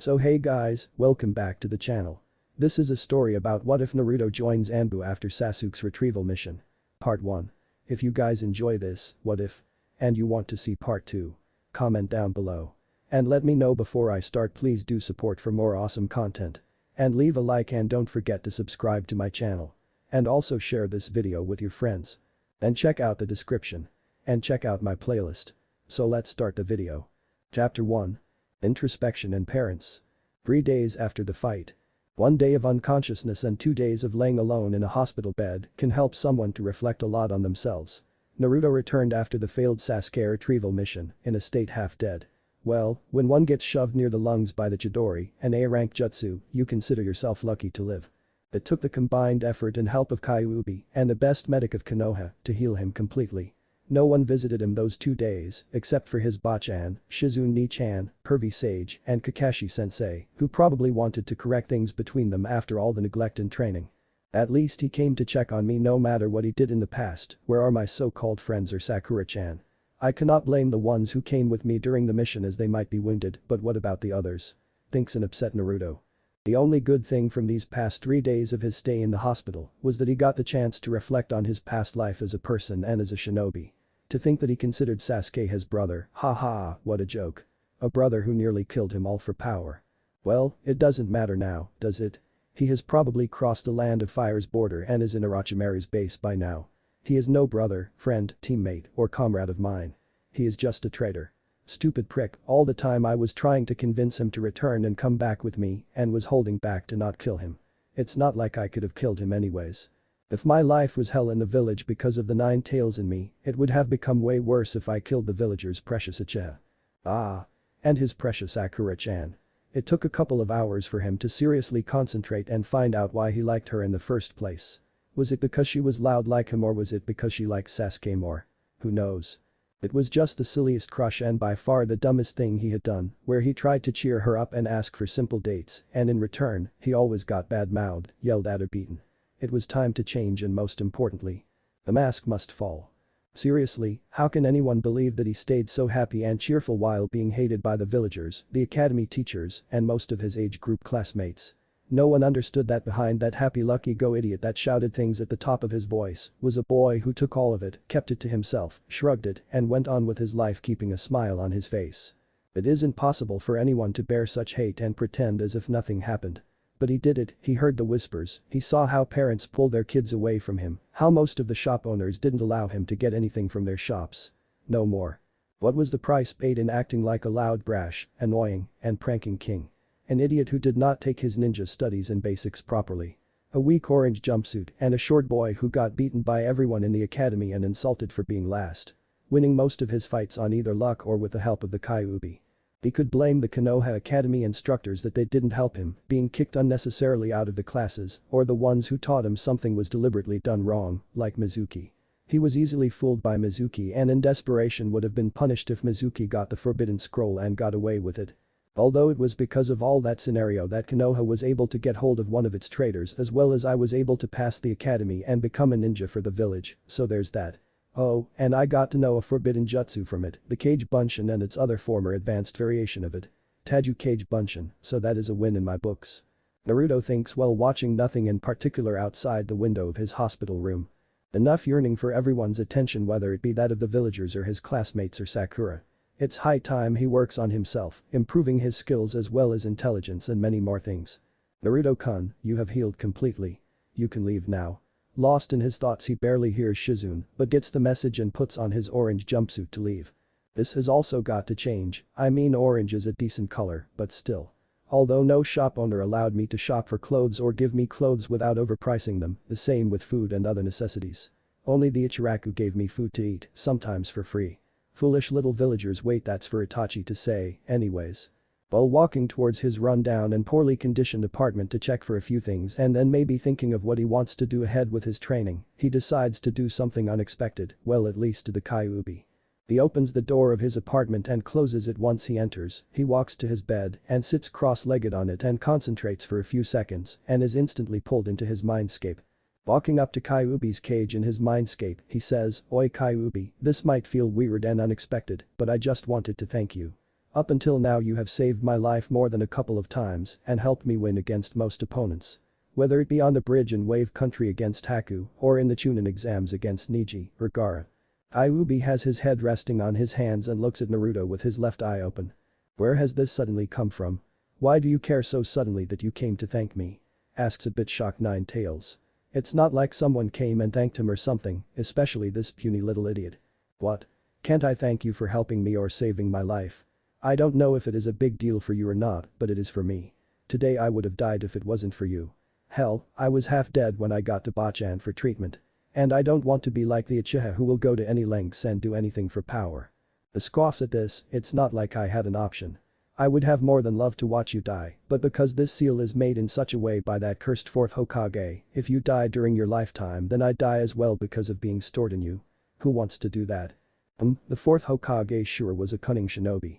So hey guys, welcome back to the channel. This is a story about what if Naruto joins ANBU after Sasuke's retrieval mission. Part 1. If you guys enjoy this, what if, and you want to see part 2, comment down below. And let me know before I start. Please do support for more awesome content. And leave a like and don't forget to subscribe to my channel. And also share this video with your friends. And check out the description. And check out my playlist. So let's start the video. Chapter 1. Introspection and Parents. 3 days after the fight. 1 day of unconsciousness and 2 days of laying alone in a hospital bed can help someone to reflect a lot on themselves. Naruto returned after the failed Sasuke retrieval mission in a state half dead. Well, when one gets shoved near the lungs by the Chidori, an A-rank jutsu, you consider yourself lucky to live. It took the combined effort and help of Kyuubi and the best medic of Konoha to heal him completely. No one visited him those 2 days, except for his Bachan, Shizune Ni-chan, Pervy Sage, and Kakashi-sensei, who probably wanted to correct things between them after all the neglect in training. At least he came to check on me no matter what he did in the past. Where are my so-called friends or Sakura-chan? I cannot blame the ones who came with me during the mission as they might be wounded, but what about the others? Thinks an upset Naruto. The only good thing from these past 3 days of his stay in the hospital was that he got the chance to reflect on his past life as a person and as a shinobi. To think that he considered Sasuke his brother, haha, what a joke. A brother who nearly killed him all for power. Well, it doesn't matter now, does it? He has probably crossed the land of fire's border and is in Orochimaru's base by now. He is no brother, friend, teammate, or comrade of mine. He is just a traitor. Stupid prick, all the time I was trying to convince him to return and come back with me and was holding back to not kill him. It's not like I could have killed him anyways. If my life was hell in the village because of the 9 tails in me, it would have become way worse if I killed the villager's precious Uchiha. Ah. And his precious Sakura-chan. It took a couple of hours for him to seriously concentrate and find out why he liked her in the first place. Was it because she was loud like him or was it because she liked Sasuke more? Who knows? It was just the silliest crush and by far the dumbest thing he had done, where he tried to cheer her up and ask for simple dates, and in return, he always got bad-mouthed, yelled at or beaten. It was time to change and most importantly, the mask must fall. Seriously, how can anyone believe that he stayed so happy and cheerful while being hated by the villagers, the academy teachers, and most of his age group classmates? No one understood that behind that happy-lucky-go idiot that shouted things at the top of his voice was a boy who took all of it, kept it to himself, shrugged it, and went on with his life keeping a smile on his face. It isn't possible for anyone to bear such hate and pretend as if nothing happened. But he did it, he heard the whispers, he saw how parents pulled their kids away from him, how most of the shop owners didn't allow him to get anything from their shops. No more. What was the price paid in acting like a loud, brash, annoying, and pranking king? An idiot who did not take his ninja studies and basics properly. A weak orange jumpsuit and a short boy who got beaten by everyone in the academy and insulted for being last. Winning most of his fights on either luck or with the help of the Kyuubi. He could blame the Konoha Academy instructors that they didn't help him, being kicked unnecessarily out of the classes, or the ones who taught him something was deliberately done wrong, like Mizuki. He was easily fooled by Mizuki and in desperation would have been punished if Mizuki got the forbidden scroll and got away with it. Although it was because of all that scenario that Konoha was able to get hold of one of its traitors as well as I was able to pass the academy and become a ninja for the village, so there's that. Oh, and I got to know a forbidden jutsu from it, the Kage Bunshin and its other former advanced variation of it. Taju Kage Bunshin, so that is a win in my books. Naruto thinks while watching nothing in particular outside the window of his hospital room. Enough yearning for everyone's attention whether it be that of the villagers or his classmates or Sakura. It's high time he works on himself, improving his skills as well as intelligence and many more things. Naruto-kun, you have healed completely. You can leave now. Lost in his thoughts he barely hears Shizune but gets the message and puts on his orange jumpsuit to leave. This has also got to change, I mean orange is a decent color, but still. Although no shop owner allowed me to shop for clothes or give me clothes without overpricing them, the same with food and other necessities. Only the Ichiraku gave me food to eat, sometimes for free. Foolish little villagers, wait, that's for Itachi to say, anyways. While walking towards his run-down and poorly conditioned apartment to check for a few things and then maybe thinking of what he wants to do ahead with his training, he decides to do something unexpected, well at least to the Kyuubi. He opens the door of his apartment and closes it once he enters, he walks to his bed and sits cross-legged on it and concentrates for a few seconds and is instantly pulled into his mindscape. Walking up to Kyuubi's cage in his mindscape, he says, "Oi Kyuubi, this might feel weird and unexpected, but I just wanted to thank you. Up until now you have saved my life more than a couple of times and helped me win against most opponents. Whether it be on the bridge in Wave Country against Haku or in the Chunin exams against Niji or Gaara. Kyuubi has his head resting on his hands and looks at Naruto with his left eye open. Where has this suddenly come from? Why do you care so suddenly that you came to thank me? Asks a bit shocked Nine Tails. It's not like someone came and thanked him or something, especially this puny little idiot. What? Can't I thank you for helping me or saving my life? I don't know if it is a big deal for you or not, but it is for me. Today I would have died if it wasn't for you. Hell, I was half dead when I got to Bachan for treatment. And I don't want to be like the Uchiha who will go to any lengths and do anything for power. The scoffs at this, it's not like I had an option. I would have more than loved to watch you die, but because this seal is made in such a way by that cursed fourth Hokage, if you die during your lifetime then I die as well because of being stored in you. Who wants to do that? The fourth Hokage sure was a cunning shinobi.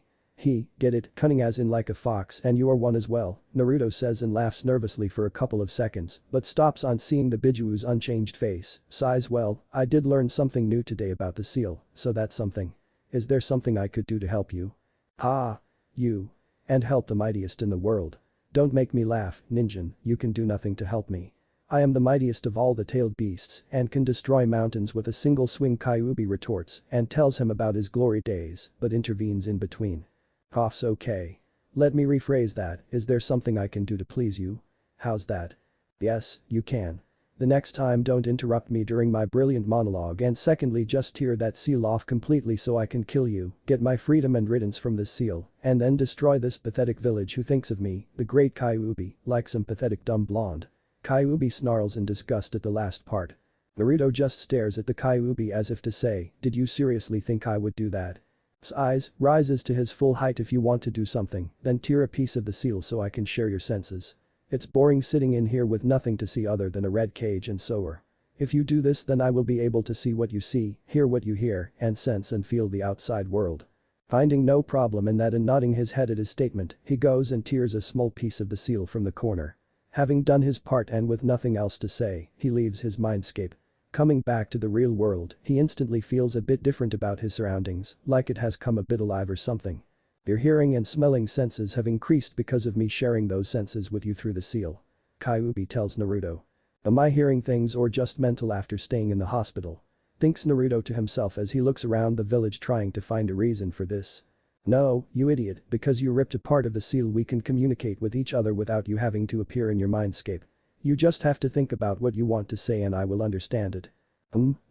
Get it, cunning as in like a fox and you are one as well, Naruto says and laughs nervously for a couple of seconds, but stops on seeing the Bijuu's unchanged face, sighs well, I did learn something new today about the seal, so that's something. Is there something I could do to help you? You. And help the mightiest in the world. Don't make me laugh, Ninjin, you can do nothing to help me. I am the mightiest of all the tailed beasts and can destroy mountains with a single swing. Kyuubi retorts and tells him about his glory days, but intervenes in between. Coughs okay. Let me rephrase that, is there something I can do to please you? How's that? Yes, you can. The next time don't interrupt me during my brilliant monologue and secondly just tear that seal off completely so I can kill you, get my freedom and riddance from this seal, and then destroy this pathetic village who thinks of me, the great Kyuubi, like some pathetic dumb blonde. Kyuubi snarls in disgust at the last part. Naruto just stares at the Kyuubi as if to say, did you seriously think I would do that? His eyes rises to his full height. If you want to do something, then tear a piece of the seal so I can share your senses. It's boring sitting in here with nothing to see other than a red cage and sower. If you do this then I will be able to see what you see, hear what you hear, and sense and feel the outside world. Finding no problem in that and nodding his head at his statement, he goes and tears a small piece of the seal from the corner. Having done his part and with nothing else to say, he leaves his mindscape. Coming back to the real world, he instantly feels a bit different about his surroundings, like it has come a bit alive or something. Your hearing and smelling senses have increased because of me sharing those senses with you through the seal. Kyuubi tells Naruto. Am I hearing things or just mental after staying in the hospital? Thinks Naruto to himself as he looks around the village trying to find a reason for this. No, you idiot, because you ripped a part of the seal we can communicate with each other without you having to appear in your mindscape. You just have to think about what you want to say and I will understand it.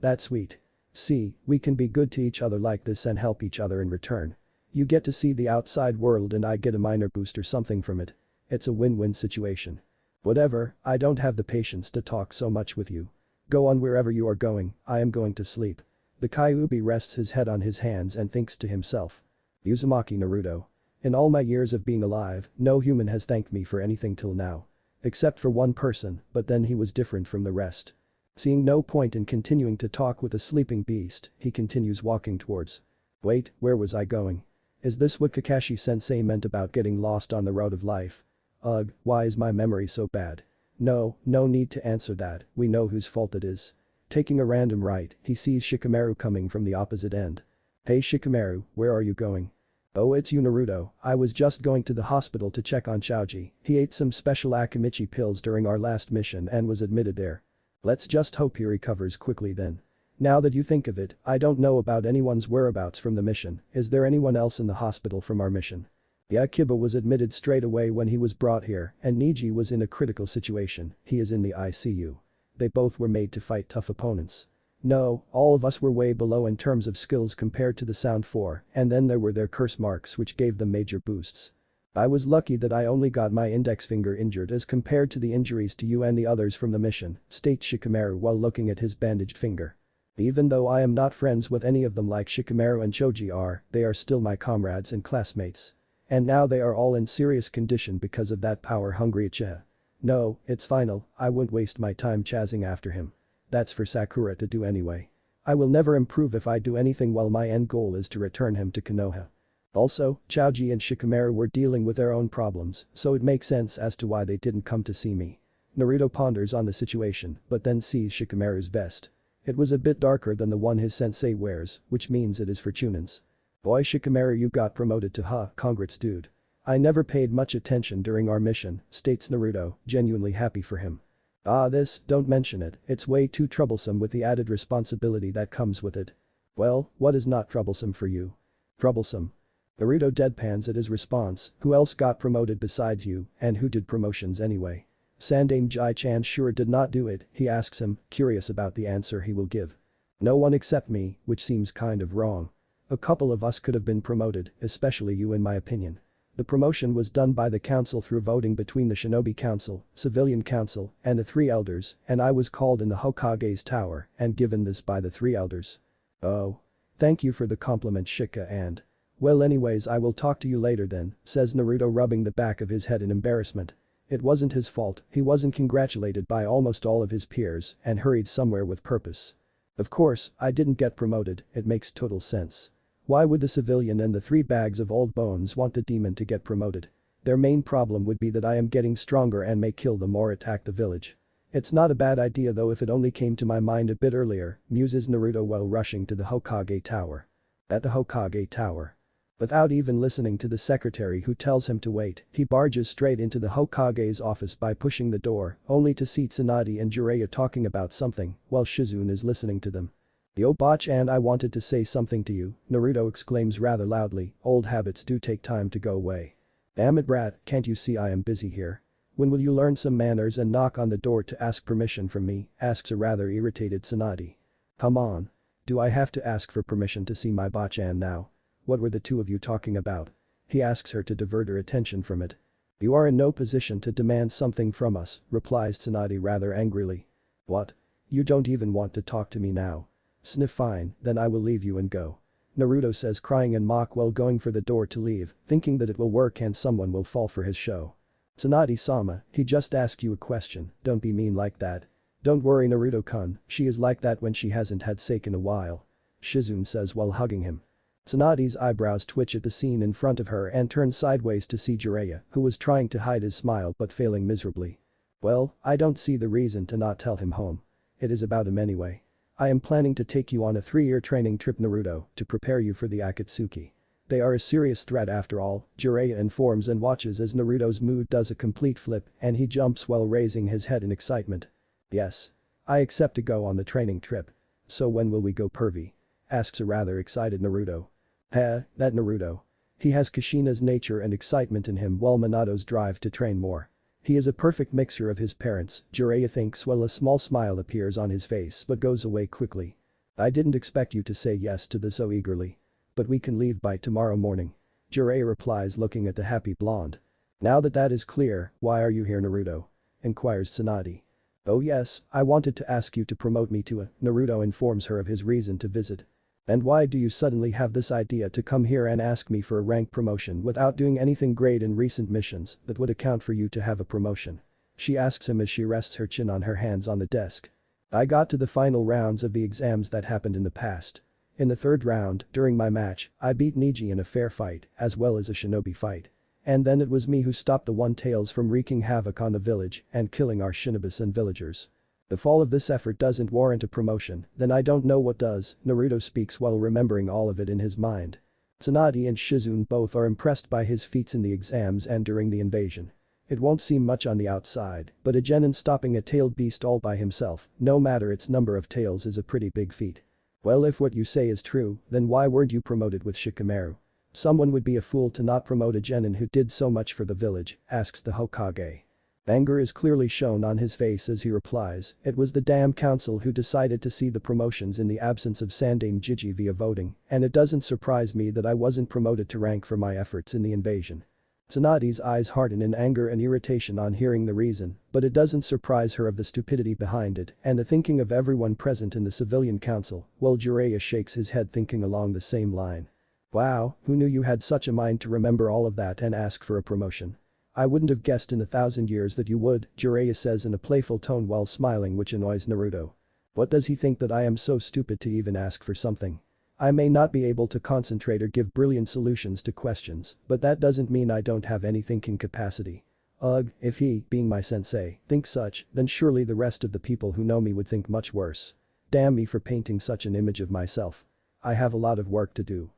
That's sweet. See, we can be good to each other like this and help each other in return. You get to see the outside world and I get a minor boost or something from it. It's a win-win situation. Whatever, I don't have the patience to talk so much with you. Go on wherever you are going, I am going to sleep. The Kyuubi rests his head on his hands and thinks to himself. Uzumaki Naruto. In all my years of being alive, no human has thanked me for anything till now. Except for one person, but then he was different from the rest. Seeing no point in continuing to talk with a sleeping beast, he continues walking towards. Wait, where was I going? Is this what Kakashi-sensei meant about getting lost on the road of life? Ugh, why is my memory so bad? No need to answer that, we know whose fault it is. Taking a random right, he sees Shikamaru coming from the opposite end. Hey Shikamaru, where are you going? Oh it's you Naruto, I was just going to the hospital to check on Choji, he ate some special Akimichi pills during our last mission and was admitted there. Let's just hope he recovers quickly then. Now that you think of it, I don't know about anyone's whereabouts from the mission, is there anyone else in the hospital from our mission? Yakiba was admitted straight away when he was brought here and Niji was in a critical situation, he is in the ICU. They both were made to fight tough opponents. No, all of us were way below in terms of skills compared to the Sound 4 and then there were their curse marks which gave them major boosts. I was lucky that I only got my index finger injured as compared to the injuries to you and the others from the mission, states Shikamaru while looking at his bandaged finger. Even though I am not friends with any of them like Shikamaru and Choji are, they are still my comrades and classmates. And now they are all in serious condition because of that power-hungry Uchiha. No, it's final, I won't waste my time chasing after him. That's for Sakura to do anyway. I will never improve if I do anything while my end goal is to return him to Konoha. Also, Choji and Shikamaru were dealing with their own problems, so it makes sense as to why they didn't come to see me. Naruto ponders on the situation, but then sees Shikamaru's vest. It was a bit darker than the one his sensei wears, which means it is for Chunins. Boy Shikamaru, you got promoted to congrats dude. I never paid much attention during our mission, states Naruto, genuinely happy for him. Ah this, don't mention it, it's way too troublesome with the added responsibility that comes with it. Well, what is not troublesome for you? Troublesome. Naruto deadpans at his response, who else got promoted besides you, and who did promotions anyway? Sandame Jai-chan sure did not do it, he asks him, curious about the answer he will give. No one except me, which seems kind of wrong. A couple of us could have been promoted, especially you in my opinion. The promotion was done by the council through voting between the Shinobi Council, Civilian Council, and the three elders, and I was called in the Hokage's tower and given this by the three elders. Oh. Thank you for the compliment Shika and. Well anyways I will talk to you later then, says Naruto rubbing the back of his head in embarrassment. It wasn't his fault, he wasn't congratulated by almost all of his peers and hurried somewhere with purpose. Of course, I didn't get promoted, it makes total sense. Why would the civilian and the 3 bags of old bones want the demon to get promoted? Their main problem would be that I am getting stronger and may kill them or attack the village. It's not a bad idea though if it only came to my mind a bit earlier, muses Naruto while rushing to the Hokage tower. At the Hokage tower. Without even listening to the secretary who tells him to wait, he barges straight into the Hokage's office by pushing the door, only to see Tsunade and Jiraiya talking about something, while Shizune is listening to them. Yo Bach-chan, I wanted to say something to you, Naruto exclaims rather loudly, old habits do take time to go away. Damn it brat, can't you see I am busy here? When will you learn some manners and knock on the door to ask permission from me, asks a rather irritated Tsunade. Come on. Do I have to ask for permission to see my Bach-chan now? What were the two of you talking about? He asks her to divert her attention from it. You are in no position to demand something from us, replies Tsunade rather angrily. What? You don't even want to talk to me now. Sniff fine, then I will leave you and go. Naruto says crying in mock while going for the door to leave, thinking that it will work and someone will fall for his show. Tsunade-sama, he just asked you a question, don't be mean like that. Don't worry Naruto-kun, she is like that when she hasn't had sake in a while. Shizune says while hugging him. Tsunade's eyebrows twitch at the scene in front of her and turns sideways to see Jiraiya, who was trying to hide his smile but failing miserably. Well, I don't see the reason to not tell him home. It is about him anyway. I am planning to take you on a 3-year training trip Naruto to prepare you for the Akatsuki. They are a serious threat after all, Jiraiya informs and watches as Naruto's mood does a complete flip and he jumps while raising his head in excitement. Yes. I accept to go on the training trip. So when will we go pervy? Asks a rather excited Naruto. That Naruto. He has Kushina's nature and excitement in him while Minato's drive to train more. He is a perfect mixture of his parents, Jiraiya thinks while a small smile appears on his face but goes away quickly. I didn't expect you to say yes to this so eagerly. But we can leave by tomorrow morning. Jiraiya replies looking at the happy blonde. Now that is clear, why are you here Naruto? Inquires Tsunade. Oh yes, I wanted to ask you to promote me to a, Naruto informs her of his reason to visit. And why do you suddenly have this idea to come here and ask me for a rank promotion without doing anything great in recent missions that would account for you to have a promotion? She asks him as she rests her chin on her hands on the desk. I got to the final rounds of the exams that happened in the past. In the 3rd round, during my match, I beat Neji in a fair fight, as well as a shinobi fight. And then it was me who stopped the One-Tails from wreaking havoc on the village and killing our shinobis and villagers. If all of this effort doesn't warrant a promotion, then I don't know what does, Naruto speaks while remembering all of it in his mind. Tsunade and Shizune both are impressed by his feats in the exams and during the invasion. It won't seem much on the outside, but a genin stopping a tailed beast all by himself, no matter its number of tails is a pretty big feat. Well if what you say is true, then why weren't you promoted with Shikamaru? Someone would be a fool to not promote a genin who did so much for the village, asks the Hokage. Anger is clearly shown on his face as he replies, it was the damn council who decided to see the promotions in the absence of Sandame Jiji via voting, and it doesn't surprise me that I wasn't promoted to rank for my efforts in the invasion. Tsunade's eyes harden in anger and irritation on hearing the reason, but it doesn't surprise her of the stupidity behind it and the thinking of everyone present in the civilian council, while Jiraiya shakes his head thinking along the same line. Wow, who knew you had such a mind to remember all of that and ask for a promotion? I wouldn't have guessed in 1,000 years that you would, Jiraiya says in a playful tone while smiling which annoys Naruto. What does he think that I am so stupid to even ask for something? I may not be able to concentrate or give brilliant solutions to questions, but that doesn't mean I don't have any thinking capacity. Ugh, if he, being my sensei, thinks such, then surely the rest of the people who know me would think much worse. Damn me for painting such an image of myself. I have a lot of work to do.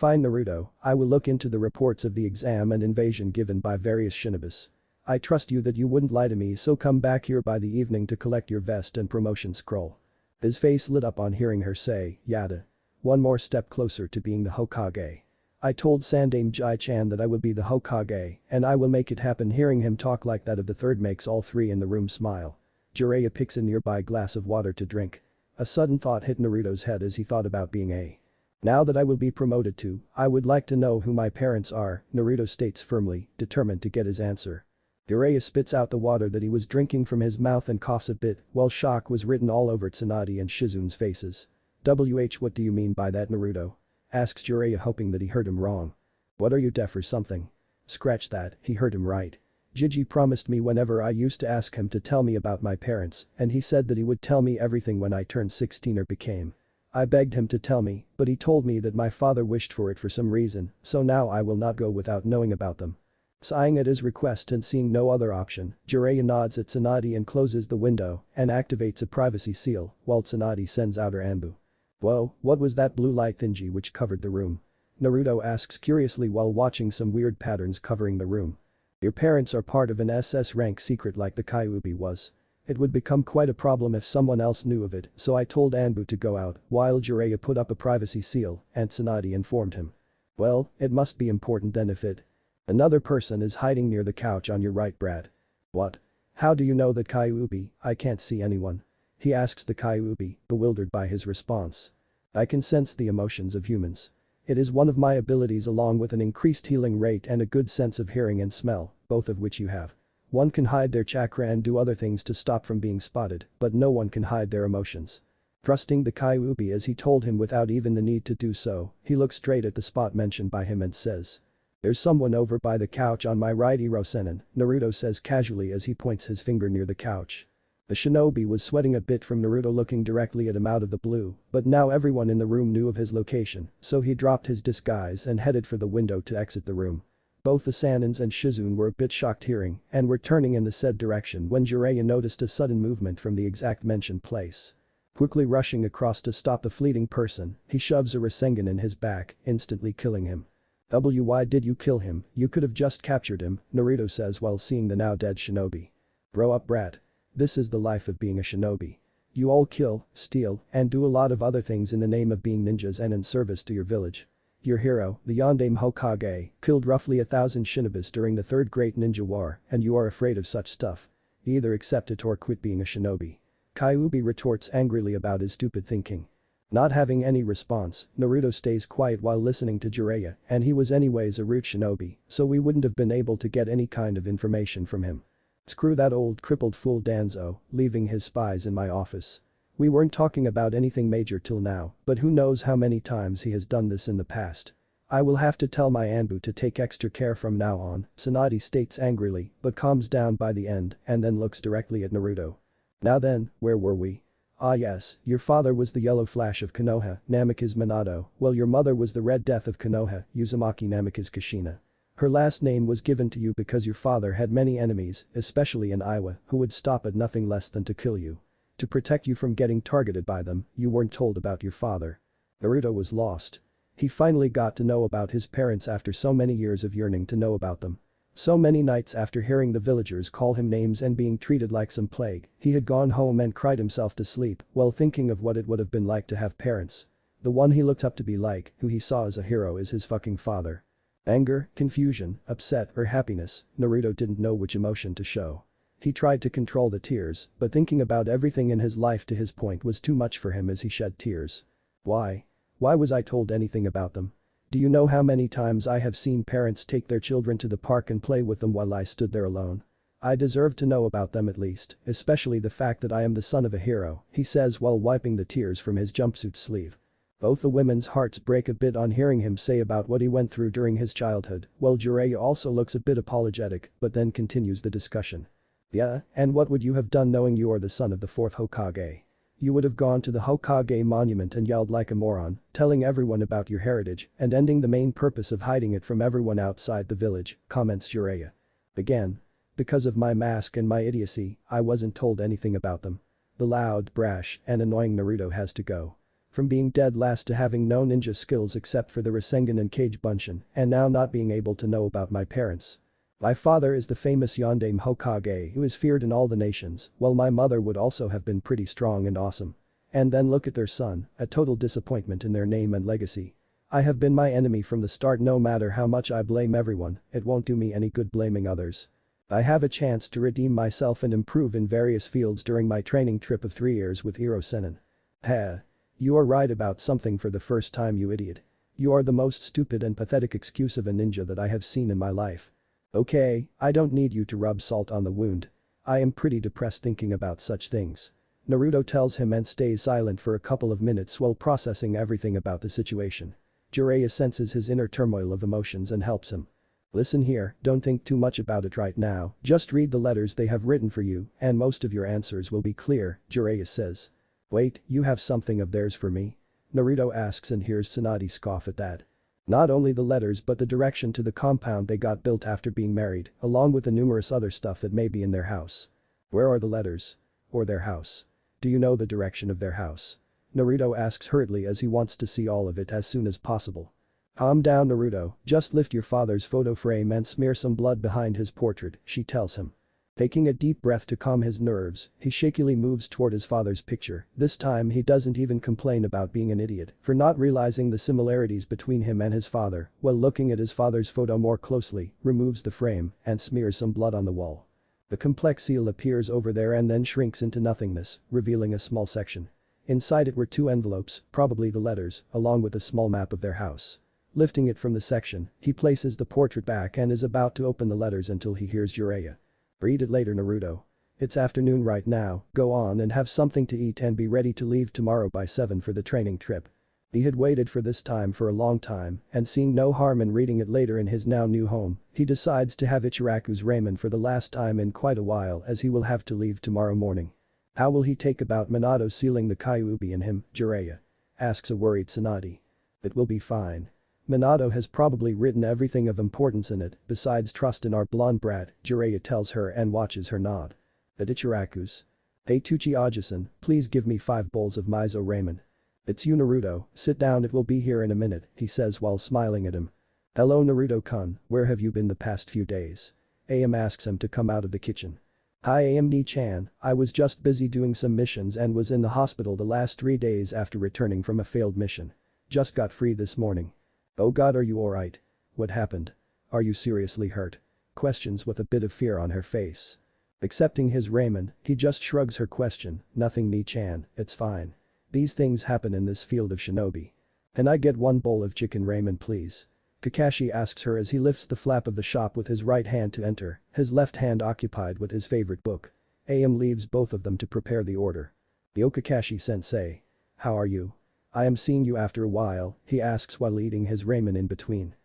Fine Naruto, I will look into the reports of the exam and invasion given by various shinobis. I trust you that you wouldn't lie to me, so come back here by the evening to collect your vest and promotion scroll. His face lit up on hearing her say, yada. One more step closer to being the Hokage. I told Sandame Jai-chan that I would be the Hokage, and I will make it happen. Hearing him talk like that of the third makes all three in the room smile. Jiraiya picks a nearby glass of water to drink. A sudden thought hit Naruto's head as he thought about being a. Now that I will be promoted to, I would like to know who my parents are, Naruto states firmly, determined to get his answer. Jiraiya spits out the water that he was drinking from his mouth and coughs a bit, while shock was written all over Tsunade and Shizun's faces. What do you mean by that, Naruto? Asks Jiraiya, hoping that he heard him wrong. What, are you deaf or something? Scratch that, he heard him right. Gigi promised me whenever I used to ask him to tell me about my parents, and he said that he would tell me everything when I turned 16 or became. I begged him to tell me, but he told me that my father wished for it for some reason, so now I will not go without knowing about them. Sighing at his request and seeing no other option, Jiraiya nods at Tsunade and closes the window and activates a privacy seal while Tsunade sends out her ANBU. Whoa, what was that blue light thingy which covered the room? Naruto asks curiously while watching some weird patterns covering the room. Your parents are part of an SS rank secret like the Kyuubi was. It would become quite a problem if someone else knew of it, so I told ANBU to go out while Jiraiya put up a privacy seal and Tsunade informed him. Well, it must be important then if it. Another person is hiding near the couch on your right, Brad. What? How do you know that Kyuubi? I can't see anyone. He asks the Kyuubi, bewildered by his response. I can sense the emotions of humans. It is one of my abilities along with an increased healing rate and a good sense of hearing and smell, both of which you have. One can hide their chakra and do other things to stop from being spotted, but no one can hide their emotions. Trusting the Kyuubi as he told him without even the need to do so, he looks straight at the spot mentioned by him and says. There's someone over by the couch on my right, Iro-senin, Naruto says casually as he points his finger near the couch. The shinobi was sweating a bit from Naruto looking directly at him out of the blue, but now everyone in the room knew of his location, so he dropped his disguise and headed for the window to exit the room. Both the Sanins and Shizun were a bit shocked hearing and were turning in the said direction when Jiraiya noticed a sudden movement from the exact mentioned place. Quickly rushing across to stop the fleeting person, he shoves a Rasengan in his back, instantly killing him. Why did you kill him? You could have just captured him, Naruto says while seeing the now dead shinobi. Grow up, brat. This is the life of being a shinobi. You all kill, steal, and do a lot of other things in the name of being ninjas and in service to your village. Your hero, the Yondaime Hokage, killed roughly 1,000 shinobis during the Third Great Ninja War, and you are afraid of such stuff. Either accept it or quit being a shinobi. Kyuubi retorts angrily about his stupid thinking. Not having any response, Naruto stays quiet while listening to Jiraiya, and he was anyways a root shinobi, so we wouldn't have been able to get any kind of information from him. Screw that old crippled fool Danzo, leaving his spies in my office. We weren't talking about anything major till now, but who knows how many times he has done this in the past. I will have to tell my ANBU to take extra care from now on, Tsunade states angrily, but calms down by the end and then looks directly at Naruto. Now then, where were we? Ah yes, your father was the Yellow Flash of Konoha, Namikaze Minato, while your mother was the Red Death of Konoha, Uzumaki Namikaze Kushina. Her last name was given to you because your father had many enemies, especially in Iowa, who would stop at nothing less than to kill you. To protect you from getting targeted by them, you weren't told about your father. Naruto was lost. He finally got to know about his parents after so many years of yearning to know about them. So many nights after hearing the villagers call him names and being treated like some plague, he had gone home and cried himself to sleep while thinking of what it would have been like to have parents. The one he looked up to be like, who he saw as a hero, is his fucking father. Anger, confusion, upset, or happiness, Naruto didn't know which emotion to show. He tried to control the tears, but thinking about everything in his life to his point was too much for him as he shed tears. Why? Why was I told anything about them? Do you know how many times I have seen parents take their children to the park and play with them while I stood there alone? I deserve to know about them at least, especially the fact that I am the son of a hero, he says while wiping the tears from his jumpsuit sleeve. Both the women's hearts break a bit on hearing him say about what he went through during his childhood, while Jiraiya also looks a bit apologetic but then continues the discussion. Yeah, and what would you have done knowing you are the son of the fourth Hokage? You would have gone to the Hokage monument and yelled like a moron, telling everyone about your heritage and ending the main purpose of hiding it from everyone outside the village, comments Jiraiya. Again. Because of my mask and my idiocy, I wasn't told anything about them. The loud, brash, and annoying Naruto has to go. From being dead last to having no ninja skills except for the Rasengan and Kage Bunshin, and now not being able to know about my parents. My father is the famous Yondaime Hokage who is feared in all the nations, while my mother would also have been pretty strong and awesome. And then look at their son, a total disappointment in their name and legacy. I have been my enemy from the start. No matter how much I blame everyone, it won't do me any good blaming others. I have a chance to redeem myself and improve in various fields during my training trip of 3 years with Iro Sennin. Heh. You are right about something for the first time, you idiot. You are the most stupid and pathetic excuse of a ninja that I have seen in my life. Okay, I don't need you to rub salt on the wound. I am pretty depressed thinking about such things. Naruto tells him and stays silent for a couple of minutes while processing everything about the situation. Jiraiya senses his inner turmoil of emotions and helps him. Listen here, don't think too much about it right now, just read the letters they have written for you and most of your answers will be clear, Jiraiya says. Wait, you have something of theirs for me? Naruto asks and hears Tsunade scoff at that. Not only the letters but the direction to the compound they got built after being married, along with the numerous other stuff that may be in their house. Where are the letters? Or their house? Do you know the direction of their house? Naruto asks hurriedly as he wants to see all of it as soon as possible. Calm down, Naruto, just lift your father's photo frame and smear some blood behind his portrait, she tells him. Taking a deep breath to calm his nerves, he shakily moves toward his father's picture. This time he doesn't even complain about being an idiot for not realizing the similarities between him and his father, while looking at his father's photo more closely, removes the frame and smears some blood on the wall. The complex seal appears over there and then shrinks into nothingness, revealing a small section. Inside it were 2 envelopes, probably the letters, along with a small map of their house. Lifting it from the section, he places the portrait back and is about to open the letters until he hears Jiraiya. Read it later, Naruto. It's afternoon right now, go on and have something to eat and be ready to leave tomorrow by 7 for the training trip. He had waited for this time for a long time, and seeing no harm in reading it later in his now new home, he decides to have Ichiraku's ramen for the last time in quite a while as he will have to leave tomorrow morning. How will he take about Minato sealing the Kyuubi in him, Jiraiya? Asks a worried Tsunade. It will be fine. Minato has probably written everything of importance in it, besides trust in our blonde brat, Jiraiya tells her and watches her nod. At Ichiraku's. Hey Tuchi Aji-san, please give me 5 bowls of miso ramen. It's you, Naruto, sit down, it will be here in a minute, he says while smiling at him. Hello Naruto-kun, where have you been the past few days? AM asks him to come out of the kitchen. Hi AM Ni-chan, I was just busy doing some missions and was in the hospital the last 3 days after returning from a failed mission. Just got free this morning. Oh god, are you alright? What happened? Are you seriously hurt? Questions with a bit of fear on her face. Accepting his ramen, he just shrugs her question, nothing Ni-chan, it's fine. These things happen in this field of shinobi. Can I get 1 bowl of chicken ramen please? Kakashi asks her as he lifts the flap of the shop with his right hand to enter, his left hand occupied with his favorite book. AM leaves both of them to prepare the order. Yo Kakashi-sensei. How are you? I am seeing you after a while, he asks while eating his ramen in between.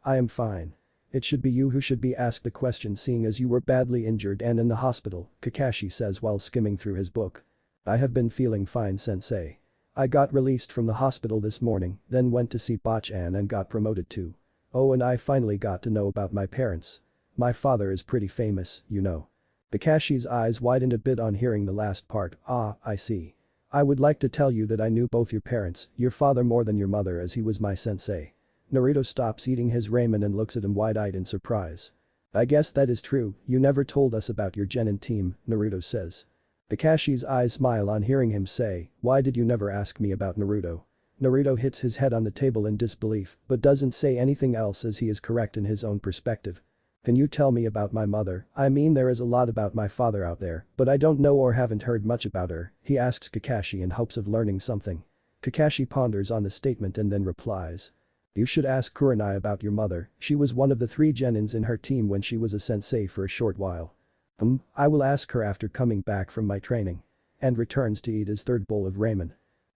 I am fine. It should be you who should be asked the question seeing as you were badly injured and in the hospital, Kakashi says while skimming through his book. I have been feeling fine, sensei. I got released from the hospital this morning, then went to see Bachan and got promoted too. Oh, and I finally got to know about my parents. My father is pretty famous, you know. Kakashi's eyes widened a bit on hearing the last part. Ah, I see. I would like to tell you that I knew both your parents, your father more than your mother as he was my sensei. Naruto stops eating his ramen and looks at him wide-eyed in surprise. I guess that is true, you never told us about your genin team, Naruto says. Kakashi's eyes smile on hearing him say, why did you never ask me about Naruto? Naruto hits his head on the table in disbelief but doesn't say anything else as he is correct in his own perspective. Can you tell me about my mother? I mean there is a lot about my father out there, but I don't know or haven't heard much about her, he asks Kakashi in hopes of learning something. Kakashi ponders on the statement and then replies. You should ask Kurenai about your mother, she was one of the 3 genins in her team when she was a sensei for a short while. I will ask her after coming back from my training. And returns to eat his 3rd bowl of ramen.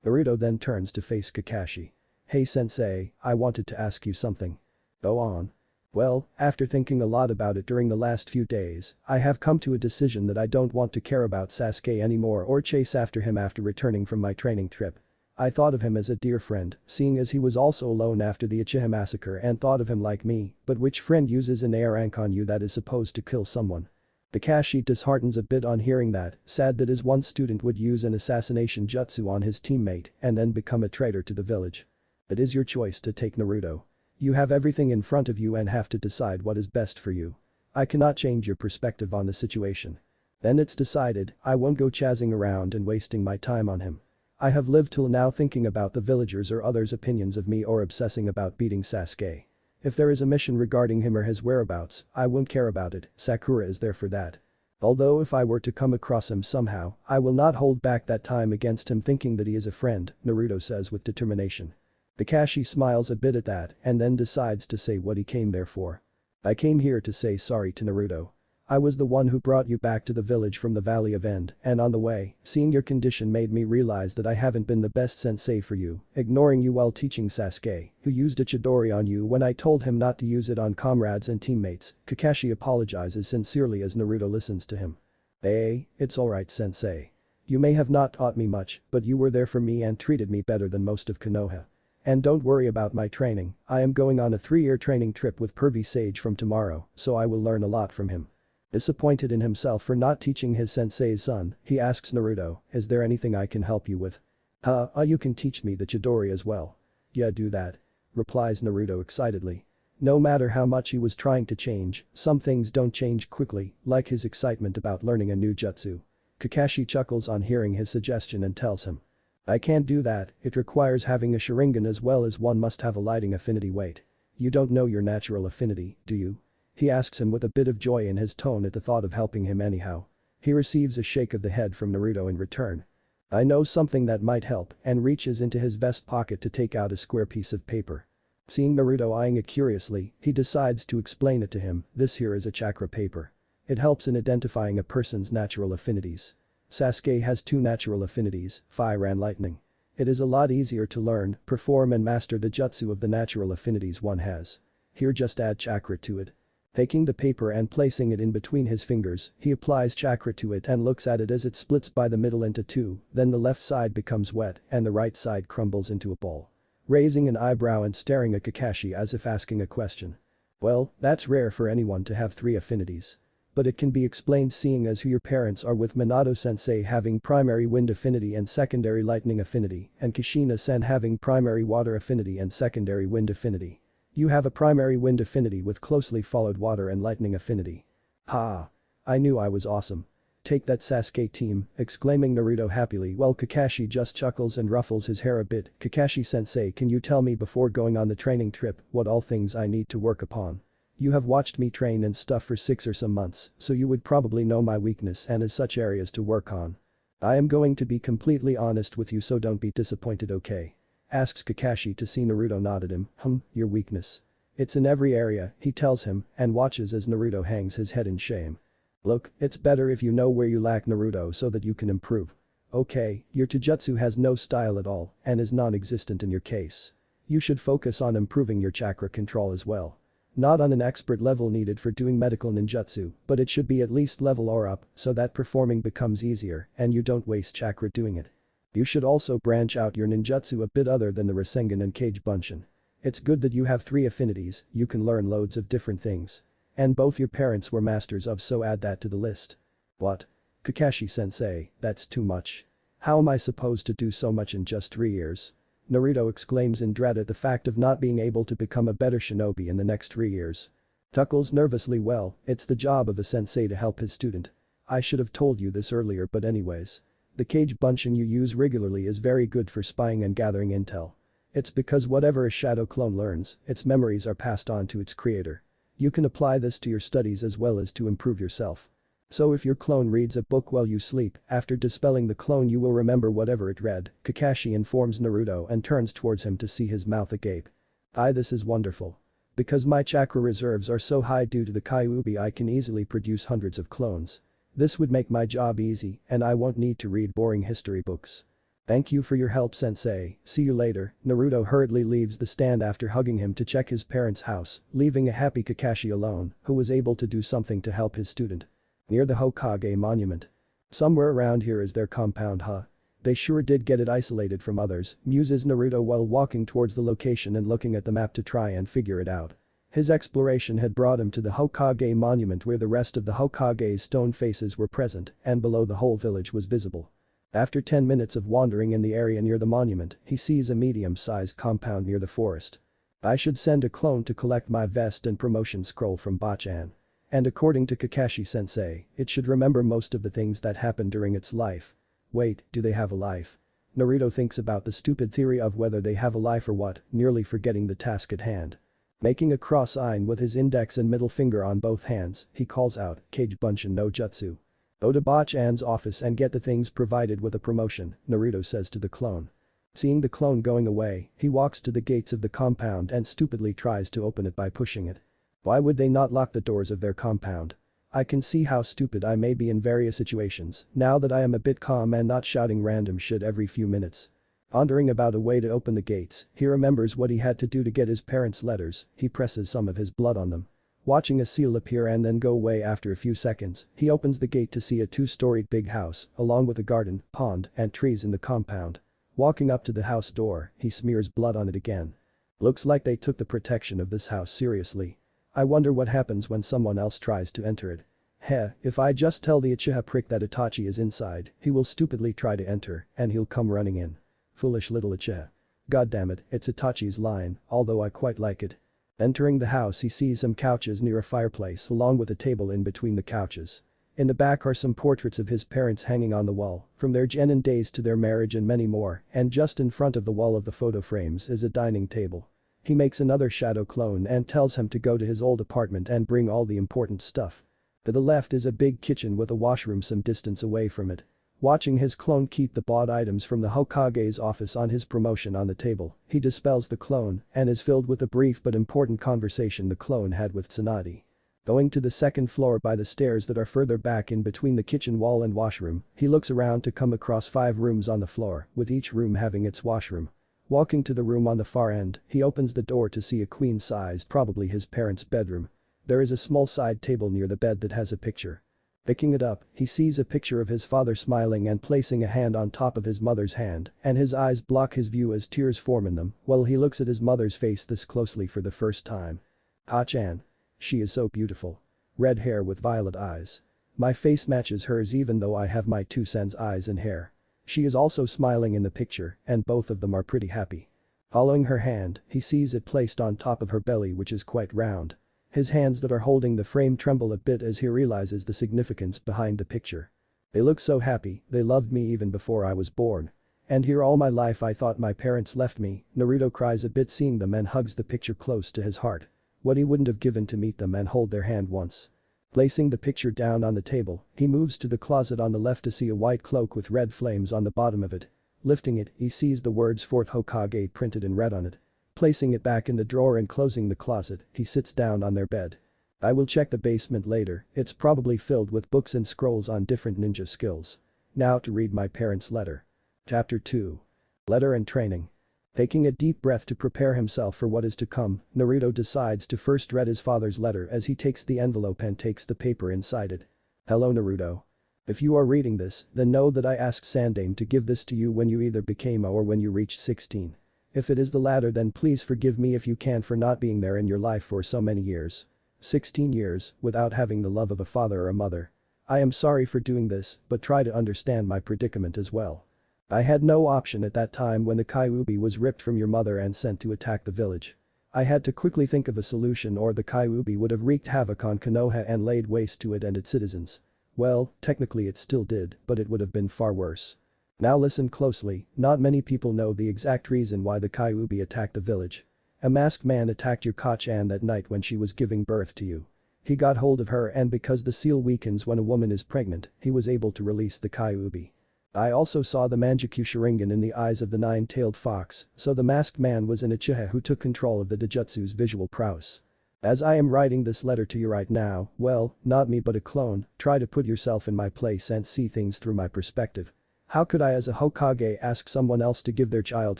Naruto then turns to face Kakashi. Hey sensei, I wanted to ask you something. Go on. Well, after thinking a lot about it during the last few days, I have come to a decision that I don't want to care about Sasuke anymore or chase after him after returning from my training trip. I thought of him as a dear friend, seeing as he was also alone after the Uchiha massacre and thought of him like me, but which friend uses an AR rank on you that is supposed to kill someone? Kakashi disheartens a bit on hearing that, sad that his one student would use an assassination jutsu on his teammate and then become a traitor to the village. It is your choice to take Naruto. You have everything in front of you and have to decide what is best for you. I cannot change your perspective on the situation. Then it's decided, I won't go chazzing around and wasting my time on him. I have lived till now thinking about the villagers or others' opinions of me or obsessing about beating Sasuke. If there is a mission regarding him or his whereabouts, I won't care about it, Sakura is there for that. Although if I were to come across him somehow, I will not hold back that time against him thinking that he is a friend, Naruto says with determination. Kakashi smiles a bit at that and then decides to say what he came there for. I came here to say sorry to Naruto. I was the one who brought you back to the village from the Valley of End, and on the way, seeing your condition made me realize that I haven't been the best sensei for you, ignoring you while teaching Sasuke, who used a Chidori on you when I told him not to use it on comrades and teammates. Kakashi apologizes sincerely as Naruto listens to him. Hey, it's alright sensei. You may have not taught me much, but you were there for me and treated me better than most of Konoha. And don't worry about my training, I am going on a 3-year training trip with Pervy Sage from tomorrow, so I will learn a lot from him. Disappointed in himself for not teaching his sensei's son, he asks Naruto, is there anything I can help you with? You can teach me the Chidori as well. Yeah, do that. Replies Naruto excitedly. No matter how much he was trying to change, some things don't change quickly, like his excitement about learning a new jutsu. Kakashi chuckles on hearing his suggestion and tells him. I can't do that, it requires having a Sharingan as well as one must have a lighting affinity. Wait. You don't know your natural affinity, do you? He asks him with a bit of joy in his tone at the thought of helping him anyhow. He receives a shake of the head from Naruto in return. I know something that might help and reaches into his vest pocket to take out a square piece of paper. Seeing Naruto eyeing it curiously, he decides to explain it to him, this here is a chakra paper. It helps in identifying a person's natural affinities. Sasuke has 2 natural affinities, fire and lightning. It is a lot easier to learn, perform and master the jutsu of the natural affinities one has. Here just add chakra to it. Taking the paper and placing it in between his fingers, he applies chakra to it and looks at it as it splits by the middle into 2, then the left side becomes wet and the right side crumbles into a ball. Raising an eyebrow and staring at Kakashi as if asking a question. Well, that's rare for anyone to have 3 affinities. But it can be explained seeing as who your parents are, with Minato-sensei having primary wind affinity and secondary lightning affinity and Kushina-sen having primary water affinity and secondary wind affinity. You have a primary wind affinity with closely followed water and lightning affinity. Ha! I knew I was awesome. Take that Sasuke team, exclaiming Naruto happily while Kakashi just chuckles and ruffles his hair a bit. Kakashi-sensei, can you tell me before going on the training trip what all things I need to work upon? You have watched me train and stuff for 6 or some months, so you would probably know my weakness and as such areas to work on. I am going to be completely honest with you, so don't be disappointed, okay? Asks Kakashi to see Naruto nod at him. Your weakness. It's in every area, he tells him, and watches as Naruto hangs his head in shame. Look, it's better if you know where you lack, Naruto, so that you can improve. Okay, your taijutsu has no style at all and is non-existent in your case. You should focus on improving your chakra control as well. Not on an expert level needed for doing medical ninjutsu, but it should be at least level or up so that performing becomes easier and you don't waste chakra doing it. You should also branch out your ninjutsu a bit other than the Rasengan and Kage Bunshin. It's good that you have 3 affinities, you can learn loads of different things. And both your parents were masters of, so add that to the list. What? Kakashi-sensei, that's too much. How am I supposed to do so much in just 3 years? Naruto exclaims in dread at the fact of not being able to become a better shinobi in the next 3 years. Chuckles nervously. Well, it's the job of a sensei to help his student. I should have told you this earlier, but anyways. The Kage Bunshin you use regularly is very good for spying and gathering intel. It's because whatever a shadow clone learns, its memories are passed on to its creator. You can apply this to your studies as well as to improve yourself. So if your clone reads a book while you sleep, after dispelling the clone you will remember whatever it read, Kakashi informs Naruto and turns towards him to see his mouth agape. This is wonderful. Because my chakra reserves are so high due to the Kyuubi, I can easily produce hundreds of clones. This would make my job easy and I won't need to read boring history books. Thank you for your help, sensei, see you later. Naruto hurriedly leaves the stand after hugging him to check his parents' house, leaving a happy Kakashi alone, who was able to do something to help his student. Near the Hokage monument. Somewhere around here is their compound, huh? They sure did get it isolated from others, muses Naruto while walking towards the location and looking at the map to try and figure it out. His exploration had brought him to the Hokage monument where the rest of the Hokage's stone faces were present and below the whole village was visible. After 10 minutes of wandering in the area near the monument, he sees a medium-sized compound near the forest. I should send a clone to collect my vest and promotion scroll from Bachan. And according to Kakashi-sensei, it should remember most of the things that happened during its life. Wait, do they have a life? Naruto thinks about the stupid theory of whether they have a life or what, nearly forgetting the task at hand. Making a cross sign with his index and middle finger on both hands, he calls out, Kage Bunshin no Jutsu. Go to Bachan's office and get the things provided with a promotion, Naruto says to the clone. Seeing the clone going away, he walks to the gates of the compound and stupidly tries to open it by pushing it. Why would they not lock the doors of their compound? I can see how stupid I may be in various situations, now that I am a bit calm and not shouting random shit every few minutes. Pondering about a way to open the gates, he remembers what he had to do to get his parents' letters, he presses some of his blood on them. Watching a seal appear and then go away after a few seconds, he opens the gate to see a 2-storied big house, along with a garden, pond, and trees in the compound. Walking up to the house door, he smears blood on it again. Looks like they took the protection of this house seriously. I wonder what happens when someone else tries to enter it. Heh, if I just tell the Uchiha prick that Itachi is inside, he will stupidly try to enter, and he'll come running in. Foolish little Uchiha. Goddammit, it's Itachi's line, although I quite like it. Entering the house he sees some couches near a fireplace along with a table in between the couches. In the back are some portraits of his parents hanging on the wall, from their genin days to their marriage and many more, and just in front of the wall of the photo frames is a dining table. He makes another shadow clone and tells him to go to his old apartment and bring all the important stuff. To the left is a big kitchen with a washroom some distance away from it. Watching his clone keep the bought items from the Hokage's office on his promotion on the table, he dispels the clone and is filled with a brief but important conversation the clone had with Tsunade. Going to the second floor by the stairs that are further back in between the kitchen wall and washroom, he looks around to come across 5 rooms on the floor, with each room having its washroom. Walking to the room on the far end, he opens the door to see a queen-sized, probably his parents' bedroom. There is a small side table near the bed that has a picture. Picking it up, he sees a picture of his father smiling and placing a hand on top of his mother's hand, and his eyes block his view as tears form in them while he looks at his mother's face this closely for the first time. Ha-chan. She is so beautiful. Red hair with violet eyes. My face matches hers even though I have my 2 cents eyes and hair. She is also smiling in the picture, and both of them are pretty happy. Following her hand, he sees it placed on top of her belly which is quite round. His hands that are holding the frame tremble a bit as he realizes the significance behind the picture. They look so happy, they loved me even before I was born. And here all my life I thought my parents left me, Naruto cries a bit seeing them and hugs the picture close to his heart. What he wouldn't have given to meet them and hold their hand once. Placing the picture down on the table, he moves to the closet on the left to see a white cloak with red flames on the bottom of it. Lifting it, he sees the words 4th Hokage printed in red on it. Placing it back in the drawer and closing the closet, he sits down on their bed. I will check the basement later, it's probably filled with books and scrolls on different ninja skills. Now to read my parents' letter. Chapter 2. Letter and Training. Taking a deep breath to prepare himself for what is to come, Naruto decides to first read his father's letter as he takes the envelope and takes the paper inside it. Hello Naruto. If you are reading this, then know that I asked Sandame to give this to you when you either became a or when you reached 16. If it is the latter then please forgive me if you can for not being there in your life for so many years. 16 years, without having the love of a father or a mother. I am sorry for doing this, but try to understand my predicament as well. I had no option at that time when the Kyuubi was ripped from your mother and sent to attack the village. I had to quickly think of a solution or the Kyuubi would have wreaked havoc on Konoha and laid waste to it and its citizens. Well, technically it still did, but it would have been far worse. Now listen closely, not many people know the exact reason why the Kyuubi attacked the village. A masked man attacked your Kachan that night when she was giving birth to you. He got hold of her and because the seal weakens when a woman is pregnant, he was able to release the Kyuubi. I also saw the Mangekyou Sharingan in the eyes of the 9-tailed fox, so the masked man was an Uchiha who took control of the Dijutsu's visual prowess. As I am writing this letter to you right now, well, not me but a clone, try to put yourself in my place and see things through my perspective. How could I as a Hokage ask someone else to give their child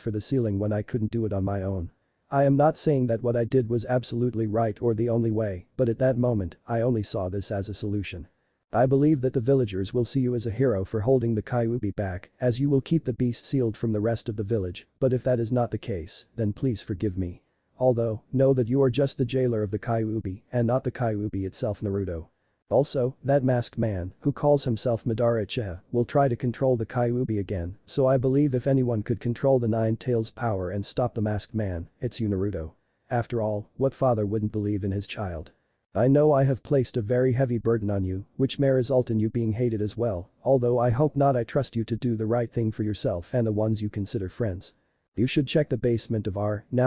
for the sealing when I couldn't do it on my own? I am not saying that what I did was absolutely right or the only way, but at that moment, I only saw this as a solution. I believe that the villagers will see you as a hero for holding the Kyuubi back, as you will keep the beast sealed from the rest of the village, but if that is not the case, then please forgive me. Although, know that you are just the jailer of the Kyuubi and not the Kyuubi itself, Naruto. Also, that masked man, who calls himself Madara Uchiha, will try to control the Kyuubi again, so I believe if anyone could control the Nine Tails power and stop the masked man, it's you, Naruto. After all, what father wouldn't believe in his child? I know I have placed a very heavy burden on you, which may result in you being hated as well, although I hope not. I trust you to do the right thing for yourself and the ones you consider friends. You should check the basement of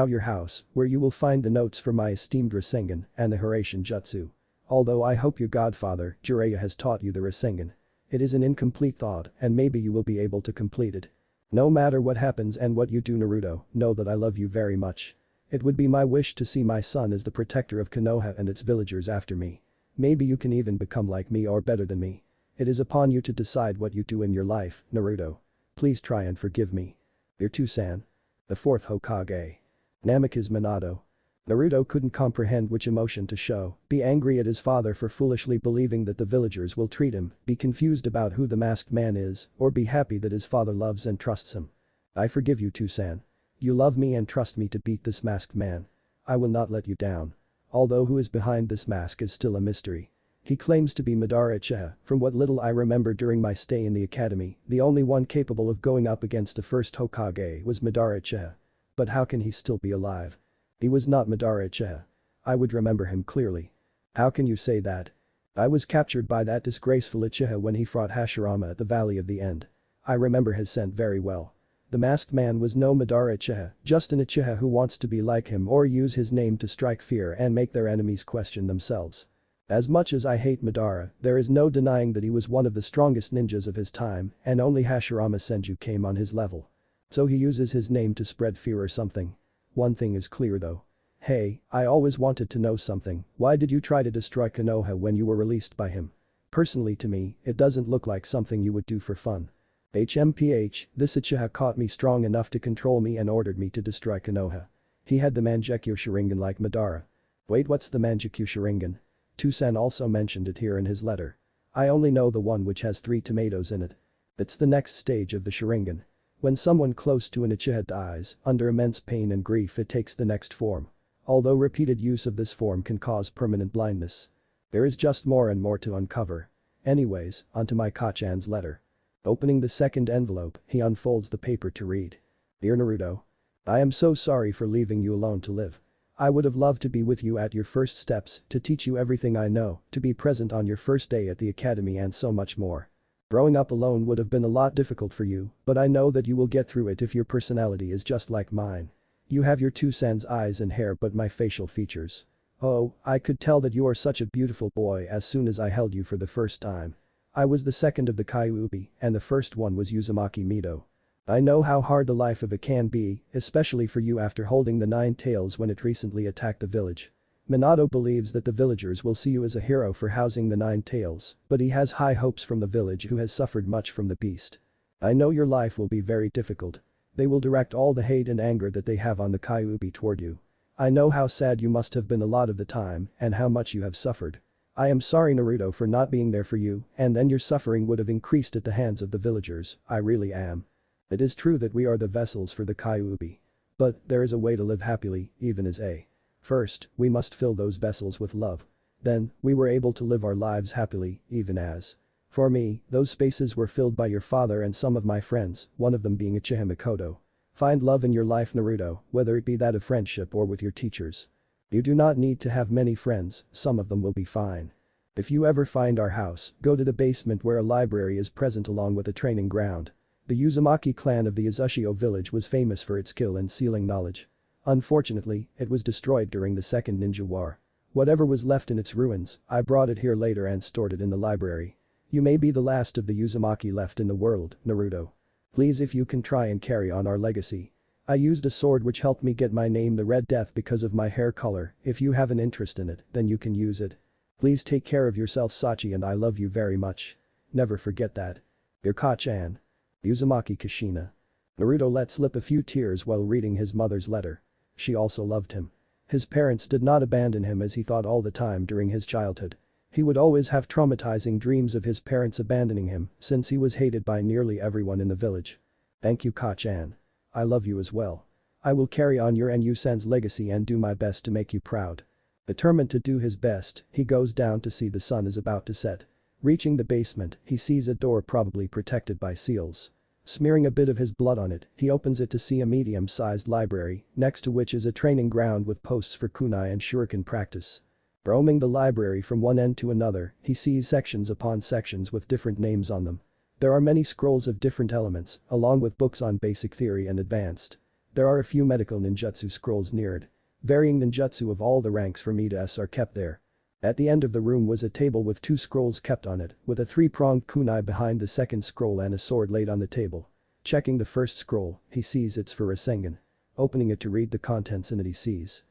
your house, where you will find the notes for my esteemed Rasengan and the Hiraishin Jutsu. Although I hope your godfather, Jiraiya, has taught you the Rasengan. It is an incomplete thought and maybe you will be able to complete it. No matter what happens and what you do, Naruto, know that I love you very much. It would be my wish to see my son as the protector of Konoha and its villagers after me. Maybe you can even become like me or better than me. It is upon you to decide what you do in your life, Naruto. Please try and forgive me. Your Tusan. The fourth Hokage. Namikaze Minato. Naruto couldn't comprehend which emotion to show, be angry at his father for foolishly believing that the villagers will treat him, be confused about who the masked man is, or be happy that his father loves and trusts him. I forgive you, Tusan. You love me and trust me to beat this masked man. I will not let you down. Although who is behind this mask is still a mystery. He claims to be Madara Uchiha. From what little I remember during my stay in the academy, the only one capable of going up against the first Hokage was Madara Uchiha. But how can he still be alive? He was not Madara Uchiha. I would remember him clearly. How can you say that? I was captured by that disgraceful Uchiha when he fought Hashirama at the Valley of the End. I remember his scent very well. The masked man was no Madara Uchiha, just an Uchiha who wants to be like him or use his name to strike fear and make their enemies question themselves. As much as I hate Madara, there is no denying that he was one of the strongest ninjas of his time and only Hashirama Senju came on his level. So he uses his name to spread fear or something. One thing is clear though. Hey, I always wanted to know something, why did you try to destroy Konoha when you were released by him? Personally to me, it doesn't look like something you would do for fun. HMPH, this Uchiha caught me strong enough to control me and ordered me to destroy Konoha. He had the Mangekyo Sharingan like Madara. Wait, what's the Mangekyo Sharingan? Tusan also mentioned it here in his letter. I only know the one which has 3 tomatoes in it. It's the next stage of the Sharingan. When someone close to an Uchiha dies, under immense pain and grief it takes the next form. Although repeated use of this form can cause permanent blindness. There is just more and more to uncover. Anyways, onto my Kachan's letter. Opening the second envelope, he unfolds the paper to read. Dear Naruto. I am so sorry for leaving you alone to live. I would have loved to be with you at your first steps, to teach you everything I know, to be present on your first day at the academy and so much more. Growing up alone would have been a lot difficult for you, but I know that you will get through it if your personality is just like mine. You have your Tusan's eyes and hair but my facial features. Oh, I could tell that you are such a beautiful boy as soon as I held you for the first time. I was the second of the Kyuubi, and the first one was Uzumaki Mido. I know how hard the life of it can be, especially for you after holding the 9 tails when it recently attacked the village. Minato believes that the villagers will see you as a hero for housing the 9 tails, but he has high hopes from the village who has suffered much from the beast. I know your life will be very difficult. They will direct all the hate and anger that they have on the Kyuubi toward you. I know how sad you must have been a lot of the time and how much you have suffered. I am sorry, Naruto, for not being there for you, and then your suffering would have increased at the hands of the villagers, I really am. It is true that we are the vessels for the Kyuubi. But there is a way to live happily, even as a. First, we must fill those vessels with love. Then, we were able to live our lives happily, even as. For me, those spaces were filled by your father and some of my friends, one of them being Uchiha Mikoto. Find love in your life, Naruto, whether it be that of friendship or with your teachers. You do not need to have many friends, some of them will be fine. If you ever find our house, go to the basement where a library is present along with a training ground. The Uzumaki clan of the Izushio village was famous for its skill in sealing knowledge. Unfortunately, it was destroyed during the Second Ninja War. Whatever was left in its ruins, I brought it here later and stored it in the library. You may be the last of the Uzumaki left in the world, Naruto. Please, if you can, try and carry on our legacy. I used a sword which helped me get my name, the Red Death, because of my hair color. If you have an interest in it, then you can use it. Please take care of yourself, Sachi, and I love you very much. Never forget that. Your Kachan. Uzumaki Kushina. Naruto let slip a few tears while reading his mother's letter. She also loved him. His parents did not abandon him as he thought all the time during his childhood. He would always have traumatizing dreams of his parents abandoning him since he was hated by nearly everyone in the village. Thank you, Kachan. I love you as well. I will carry on your and Yusan's legacy and do my best to make you proud." Determined to do his best, he goes down to see the sun is about to set. Reaching the basement, he sees a door probably protected by seals. Smearing a bit of his blood on it, he opens it to see a medium-sized library, next to which is a training ground with posts for kunai and shuriken practice. Roaming the library from one end to another, he sees sections upon sections with different names on them. There are many scrolls of different elements, along with books on basic theory and advanced. There are a few medical ninjutsu scrolls near it. Varying ninjutsu of all the ranks from E to S are kept there. At the end of the room was a table with 2 scrolls kept on it, with a 3-pronged kunai behind the second scroll and a sword laid on the table. Checking the first scroll, he sees it's for Rasengan. Opening it to read the contents in it he sees.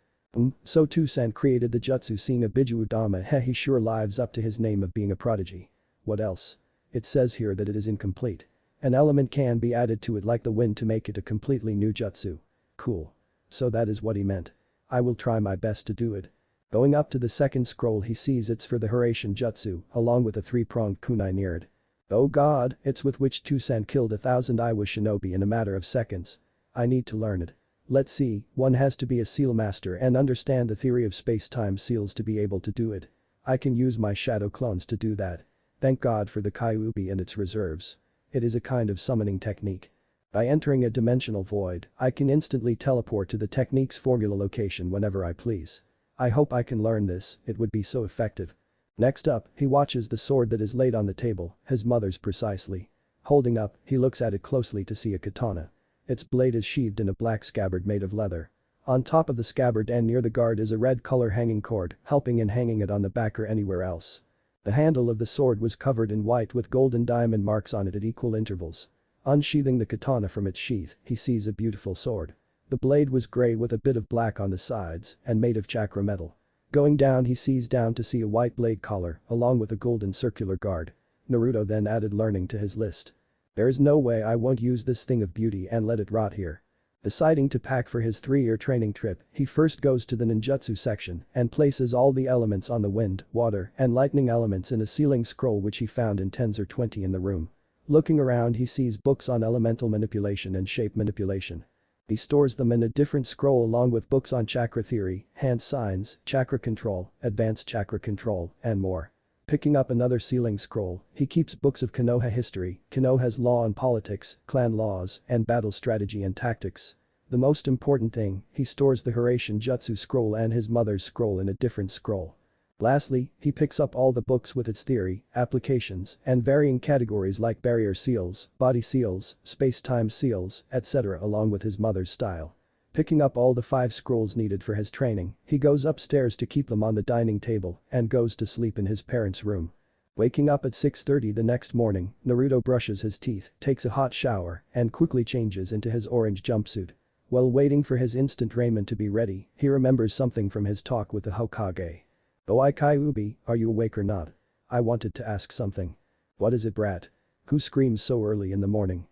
So Tusan created the jutsu seeing a Biju Udama. He sure lives up to his name of being a prodigy. What else? It says here that it is incomplete. An element can be added to it like the wind to make it a completely new jutsu. Cool. So that is what he meant. I will try my best to do it. Going up to the second scroll he sees it's for the Hiraishin Jutsu, along with a 3-pronged kunai near it. Oh god, it's with which Tusan killed 1,000 Iwa shinobi in a matter of seconds. I need to learn it. Let's see, one has to be a seal master and understand the theory of space-time seals to be able to do it. I can use my shadow clones to do that. Thank God for the Kyuubi and its reserves. It is a kind of summoning technique. By entering a dimensional void, I can instantly teleport to the technique's formula location whenever I please. I hope I can learn this, it would be so effective. Next up, he watches the sword that is laid on the table, his mother's precisely. Holding up, he looks at it closely to see a katana. Its blade is sheathed in a black scabbard made of leather. On top of the scabbard and near the guard is a red color hanging cord, helping in hanging it on the back or anywhere else. The handle of the sword was covered in white with golden diamond marks on it at equal intervals. Unsheathing the katana from its sheath, he sees a beautiful sword. The blade was gray with a bit of black on the sides and made of chakra metal. Going down he sees down to see a white blade collar along with a golden circular guard. Naruto then added learning to his list. There is no way I won't use this thing of beauty and let it rot here. Deciding to pack for his 3-year training trip, he first goes to the ninjutsu section and places all the elements on the wind, water, and lightning elements in a sealing scroll which he found in 10s or 20 in the room. Looking around he sees books on elemental manipulation and shape manipulation. He stores them in a different scroll along with books on chakra theory, hand signs, chakra control, advanced chakra control, and more. Picking up another sealing scroll, he keeps books of Konoha history, Konoha's law and politics, clan laws, and battle strategy and tactics. The most important thing, he stores the Hiraishin Jutsu scroll and his mother's scroll in a different scroll. Lastly, he picks up all the books with its theory, applications, and varying categories like barrier seals, body seals, space-time seals, etc. along with his mother's style. Picking up all the 5 scrolls needed for his training, he goes upstairs to keep them on the dining table and goes to sleep in his parents' room. Waking up at 6:30 the next morning, Naruto brushes his teeth, takes a hot shower, and quickly changes into his orange jumpsuit. While waiting for his instant raiment to be ready, he remembers something from his talk with the Hokage. "Oh Kyuubi, are you awake or not? I wanted to ask something." "What is it, brat? Who screams so early in the morning?"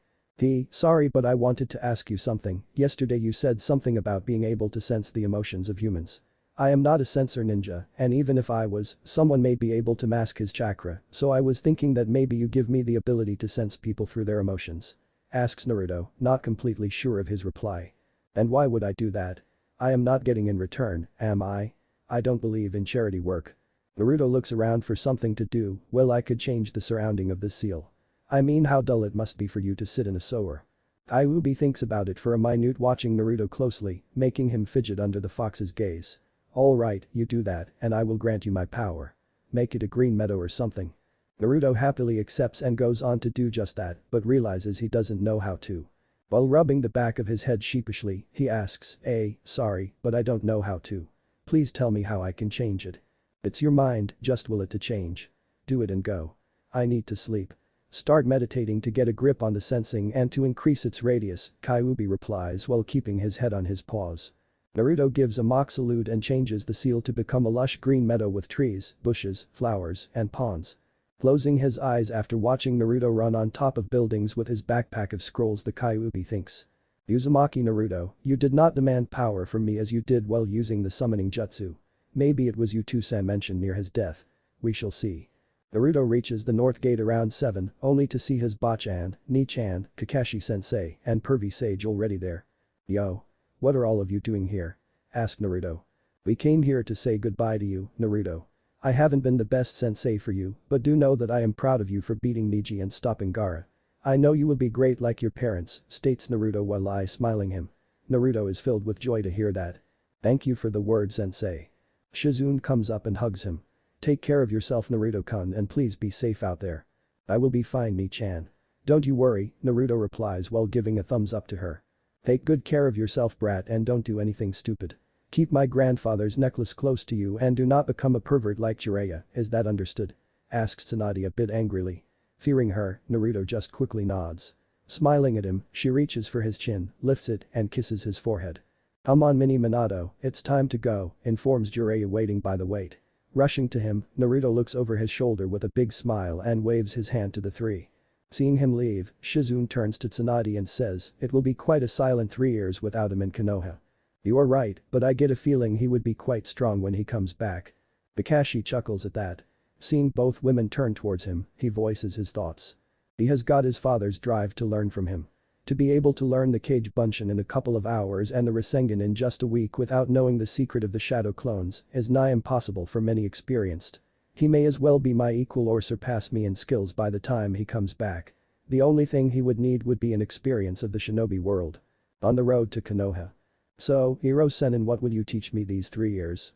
Sorry but I wanted to ask you something, yesterday you said something about being able to sense the emotions of humans. I am not a sensor ninja, and even if I was, someone may be able to mask his chakra, so I was thinking that maybe you give me the ability to sense people through their emotions. Asks Naruto, not completely sure of his reply. And why would I do that? I am not getting in return, am I? I don't believe in charity work. Naruto looks around for something to do, well I could change the surrounding of this seal. I mean how dull it must be for you to sit in a sewer. Kyuubi thinks about it for a minute watching Naruto closely, making him fidget under the fox's gaze. Alright, you do that, and I will grant you my power. Make it a green meadow or something. Naruto happily accepts and goes on to do just that, but realizes he doesn't know how to. While rubbing the back of his head sheepishly, he asks, sorry, but I don't know how to. Please tell me how I can change it. It's your mind, just will it to change. Do it and go. I need to sleep. Start meditating to get a grip on the sensing and to increase its radius, Kyuubi replies while keeping his head on his paws. Naruto gives a mock salute and changes the seal to become a lush green meadow with trees, bushes, flowers, and ponds. Closing his eyes after watching Naruto run on top of buildings with his backpack of scrolls, the Kyuubi thinks. Uzumaki Naruto, you did not demand power from me as you did while using the summoning jutsu. Maybe it was you Tusan mentioned near his death. We shall see. Naruto reaches the north gate around 7, only to see his Bachan, Ni-chan, Kakashi sensei, and Pervy Sage already there. Yo. "What are all of you doing here?" asked Naruto. "We came here to say goodbye to you, Naruto. I haven't been the best sensei for you, but do know that I am proud of you for beating Neji and stopping Gaara. I know you will be great like your parents," states Naruto while smiling him. Naruto is filled with joy to hear that. "Thank you for the word, sensei." Shizune comes up and hugs him. "Take care of yourself, Naruto-kun, and please be safe out there." "I will be fine, Mi-chan. Don't you worry," Naruto replies while giving a thumbs up to her. "Take good care of yourself, brat, and don't do anything stupid. Keep my grandfather's necklace close to you and do not become a pervert like Jiraiya, is that understood?" asks Tsunade a bit angrily. Fearing her, Naruto just quickly nods. Smiling at him, she reaches for his chin, lifts it, and kisses his forehead. "Come on, Mini Minato, it's time to go," informs Jiraiya waiting by the wait. Rushing to him, Naruto looks over his shoulder with a big smile and waves his hand to the three. Seeing him leave, Shizune turns to Tsunade and says, "It will be quite a silent 3 years without him in Konoha." "You are right, but I get a feeling he would be quite strong when he comes back." Kakashi chuckles at that. Seeing both women turn towards him, he voices his thoughts. He has got his father's drive to learn from him. To be able to learn the Kage Bunshin in a couple of hours and the Rasengan in just a week without knowing the secret of the shadow clones is nigh impossible for many experienced. He may as well be my equal or surpass me in skills by the time he comes back. The only thing he would need would be an experience of the shinobi world. On the road to Konoha. "So, Hiro-sen, what will you teach me these 3 years?"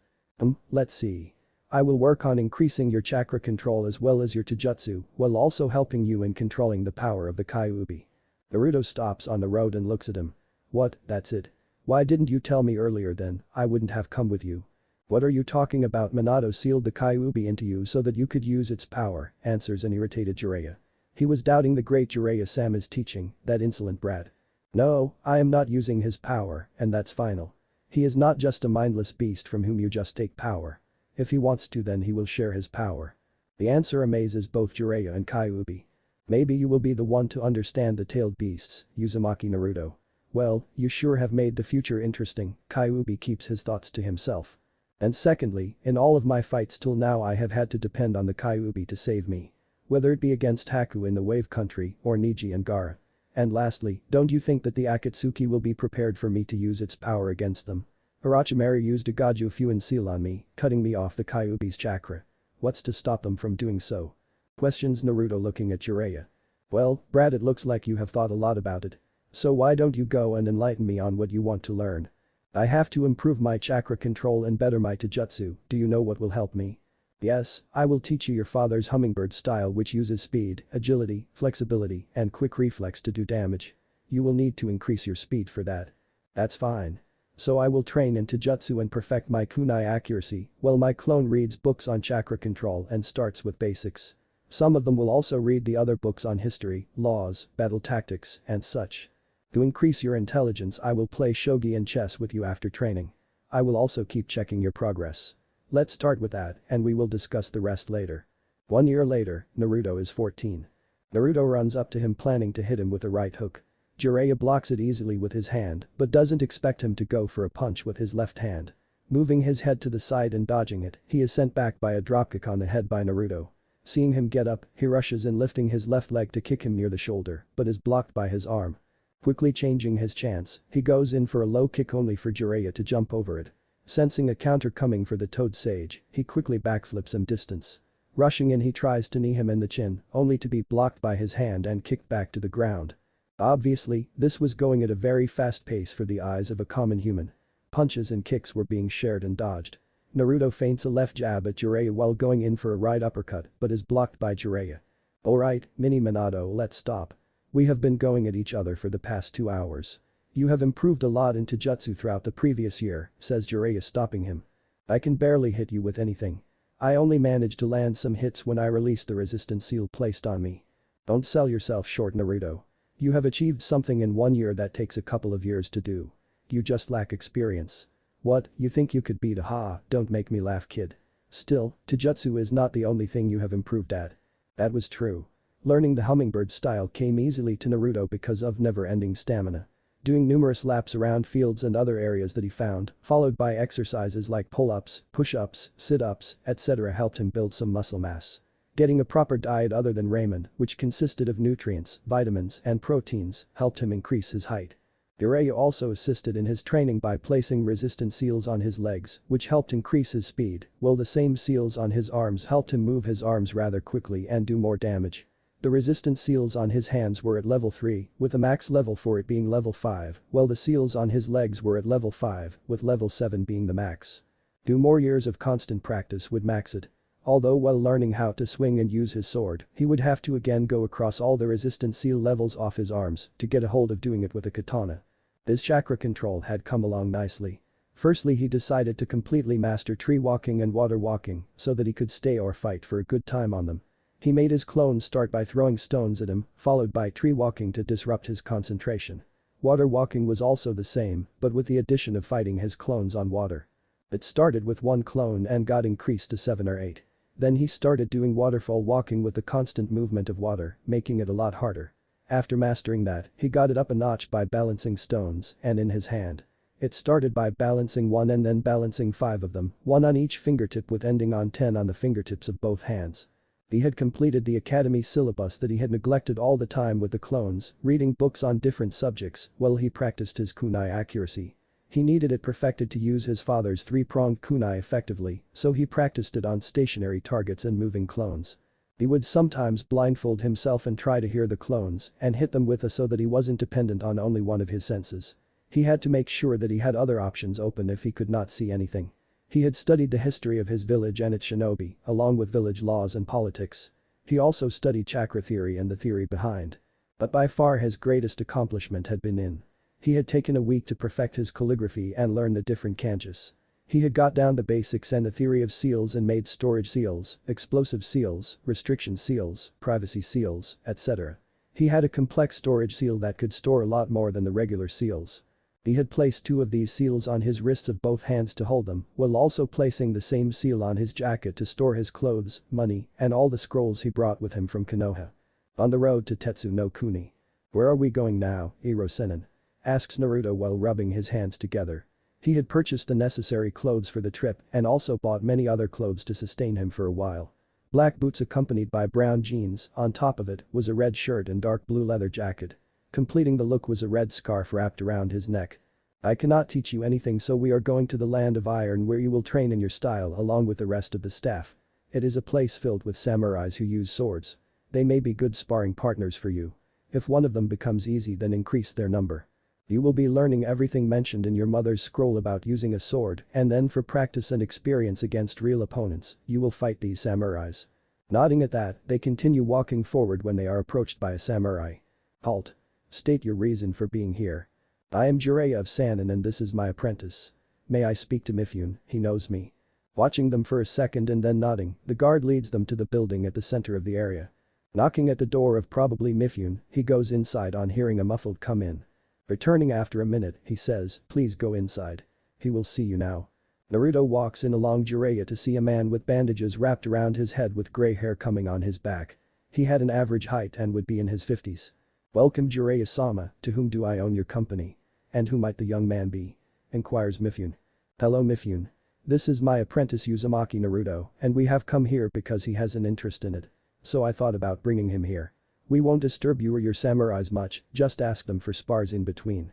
Let's see. "I will work on increasing your chakra control as well as your taijutsu, while also helping you in controlling the power of the Kyuubi." Naruto stops on the road and looks at him. "What, that's it? Why didn't you tell me earlier then, I wouldn't have come with you." "What are you talking about? Minato sealed the Kyuubi into you so that you could use its power," answers an irritated Jiraiya. He was doubting the great Jiraiya-sama's teaching, that insolent brat. "No, I am not using his power, and that's final. He is not just a mindless beast from whom you just take power. If he wants to then he will share his power." The answer amazes both Jiraiya and Kyuubi. "Maybe you will be the one to understand the tailed beasts, Uzumaki Naruto." "Well, you sure have made the future interesting," Kyuubi keeps his thoughts to himself. "And secondly, in all of my fights till now I have had to depend on the Kyuubi to save me. Whether it be against Haku in the Wave Country or Neji and Gaara. And lastly, don't you think that the Akatsuki will be prepared for me to use its power against them? Orochimaru used a Gaju Fuin seal on me, cutting me off the Kyuubi's chakra. What's to stop them from doing so?" questions Naruto looking at Jiraiya. "Well, Brad, it looks like you have thought a lot about it. So why don't you go and enlighten me on what you want to learn?" "I have to improve my chakra control and better my taijutsu, do you know what will help me?" "Yes, I will teach you your father's hummingbird style, which uses speed, agility, flexibility, and quick reflex to do damage. You will need to increase your speed for that." "That's fine. So I will train in taijutsu and perfect my kunai accuracy, while my clone reads books on chakra control and starts with basics. Some of them will also read the other books on history, laws, battle tactics, and such. To increase your intelligence I will play shogi and chess with you after training. I will also keep checking your progress. Let's start with that and we will discuss the rest later." 1 year later, Naruto is 14. Naruto runs up to him planning to hit him with a right hook. Jiraiya blocks it easily with his hand but doesn't expect him to go for a punch with his left hand. Moving his head to the side and dodging it, he is sent back by a dropkick on the head by Naruto. Seeing him get up, he rushes in, lifting his left leg to kick him near the shoulder but is blocked by his arm. Quickly changing his chance, he goes in for a low kick only for Jiraiya to jump over it. Sensing a counter coming for the Toad Sage, he quickly backflips him distance. Rushing in, he tries to knee him in the chin, only to be blocked by his hand and kicked back to the ground. Obviously, this was going at a very fast pace for the eyes of a common human. Punches and kicks were being shared and dodged. Naruto feints a left jab at Jiraiya while going in for a right uppercut but is blocked by Jiraiya. "Alright, Mini Minato, let's stop. We have been going at each other for the past 2 hours. You have improved a lot in taijutsu throughout the previous year," says Jiraiya, stopping him. "I can barely hit you with anything. I only managed to land some hits when I released the resistance seal placed on me. Don't sell yourself short, Naruto. You have achieved something in 1 year that takes a couple of years to do. You just lack experience. What, you think you could beat a don't make me laugh, kid. Still, taijutsu is not the only thing you have improved at." That was true. Learning the hummingbird style came easily to Naruto because of never-ending stamina. Doing numerous laps around fields and other areas that he found, followed by exercises like pull-ups, push-ups, sit-ups, etc. helped him build some muscle mass. Getting a proper diet other than ramen, which consisted of nutrients, vitamins, and proteins, helped him increase his height. Jiraiya also assisted in his training by placing resistant seals on his legs, which helped increase his speed, while the same seals on his arms helped him move his arms rather quickly and do more damage. The resistant seals on his hands were at level 3, with the max level for it being level 5, while the seals on his legs were at level 5, with level 7 being the max. 2 more years of constant practice would max it. Although while learning how to swing and use his sword, he would have to again go across all the resistant seal levels off his arms to get a hold of doing it with a katana. His chakra control had come along nicely. Firstly, he decided to completely master tree walking and water walking so that he could stay or fight for a good time on them. He made his clones start by throwing stones at him, followed by tree walking to disrupt his concentration. Water walking was also the same, but with the addition of fighting his clones on water. It started with 1 clone and got increased to 7 or 8. Then he started doing waterfall walking with the constant movement of water, making it a lot harder. After mastering that, he got it up a notch by balancing stones and in his hand. It started by balancing 1 and then balancing 5 of them, 1 on each fingertip with ending on 10 on the fingertips of both hands. He had completed the academy syllabus that he had neglected all the time with the clones, reading books on different subjects while he practiced his kunai accuracy. He needed it perfected to use his father's 3-pronged kunai effectively, so he practiced it on stationary targets and moving clones. He would sometimes blindfold himself and try to hear the clones and hit them with a so that he wasn't dependent on only one of his senses. He had to make sure that he had other options open if he could not see anything. He had studied the history of his village and its shinobi, along with village laws and politics. He also studied chakra theory and the theory behind. But by far his greatest accomplishment had been in. He had taken a week to perfect his calligraphy and learn the different kanjis. He had got down the basics and the theory of seals and made storage seals, explosive seals, restriction seals, privacy seals, etc. He had a complex storage seal that could store a lot more than the regular seals. He had placed 2 of these seals on his wrists of both hands to hold them, while also placing the same seal on his jacket to store his clothes, money, and all the scrolls he brought with him from Konoha. On the road to Tetsu no Kuni. "Where are we going now, Iro-senin?" asks Naruto while rubbing his hands together. He had purchased the necessary clothes for the trip and also bought many other clothes to sustain him for a while. Black boots accompanied by brown jeans, on top of it was a red shirt and dark blue leather jacket. Completing the look was a red scarf wrapped around his neck. "I cannot teach you anything, so we are going to the land of iron where you will train in your style along with the rest of the staff. It is a place filled with samurais who use swords. They may be good sparring partners for you. If one of them becomes easy, then increase their number. You will be learning everything mentioned in your mother's scroll about using a sword, and then for practice and experience against real opponents, you will fight these samurais." Nodding at that, they continue walking forward when they are approached by a samurai. "Halt. State your reason for being here." "I am Jiraiya of Sannin and this is my apprentice. May I speak to Mifune, he knows me." Watching them for a second and then nodding, the guard leads them to the building at the center of the area. Knocking at the door of probably Mifune, he goes inside on hearing a muffled "come in." Returning after a minute, he says, "Please go inside. He will see you now." Naruto walks in along Jiraiya to see a man with bandages wrapped around his head with gray hair coming on his back. He had an average height and would be in his 50s. "Welcome Jiraiya-sama, to whom do I own your company? And who might the young man be?" inquires Mifune. "Hello Mifune. This is my apprentice Uzumaki Naruto and we have come here because he has an interest in it. So I thought about bringing him here. We won't disturb you or your samurais much, just ask them for spars in between."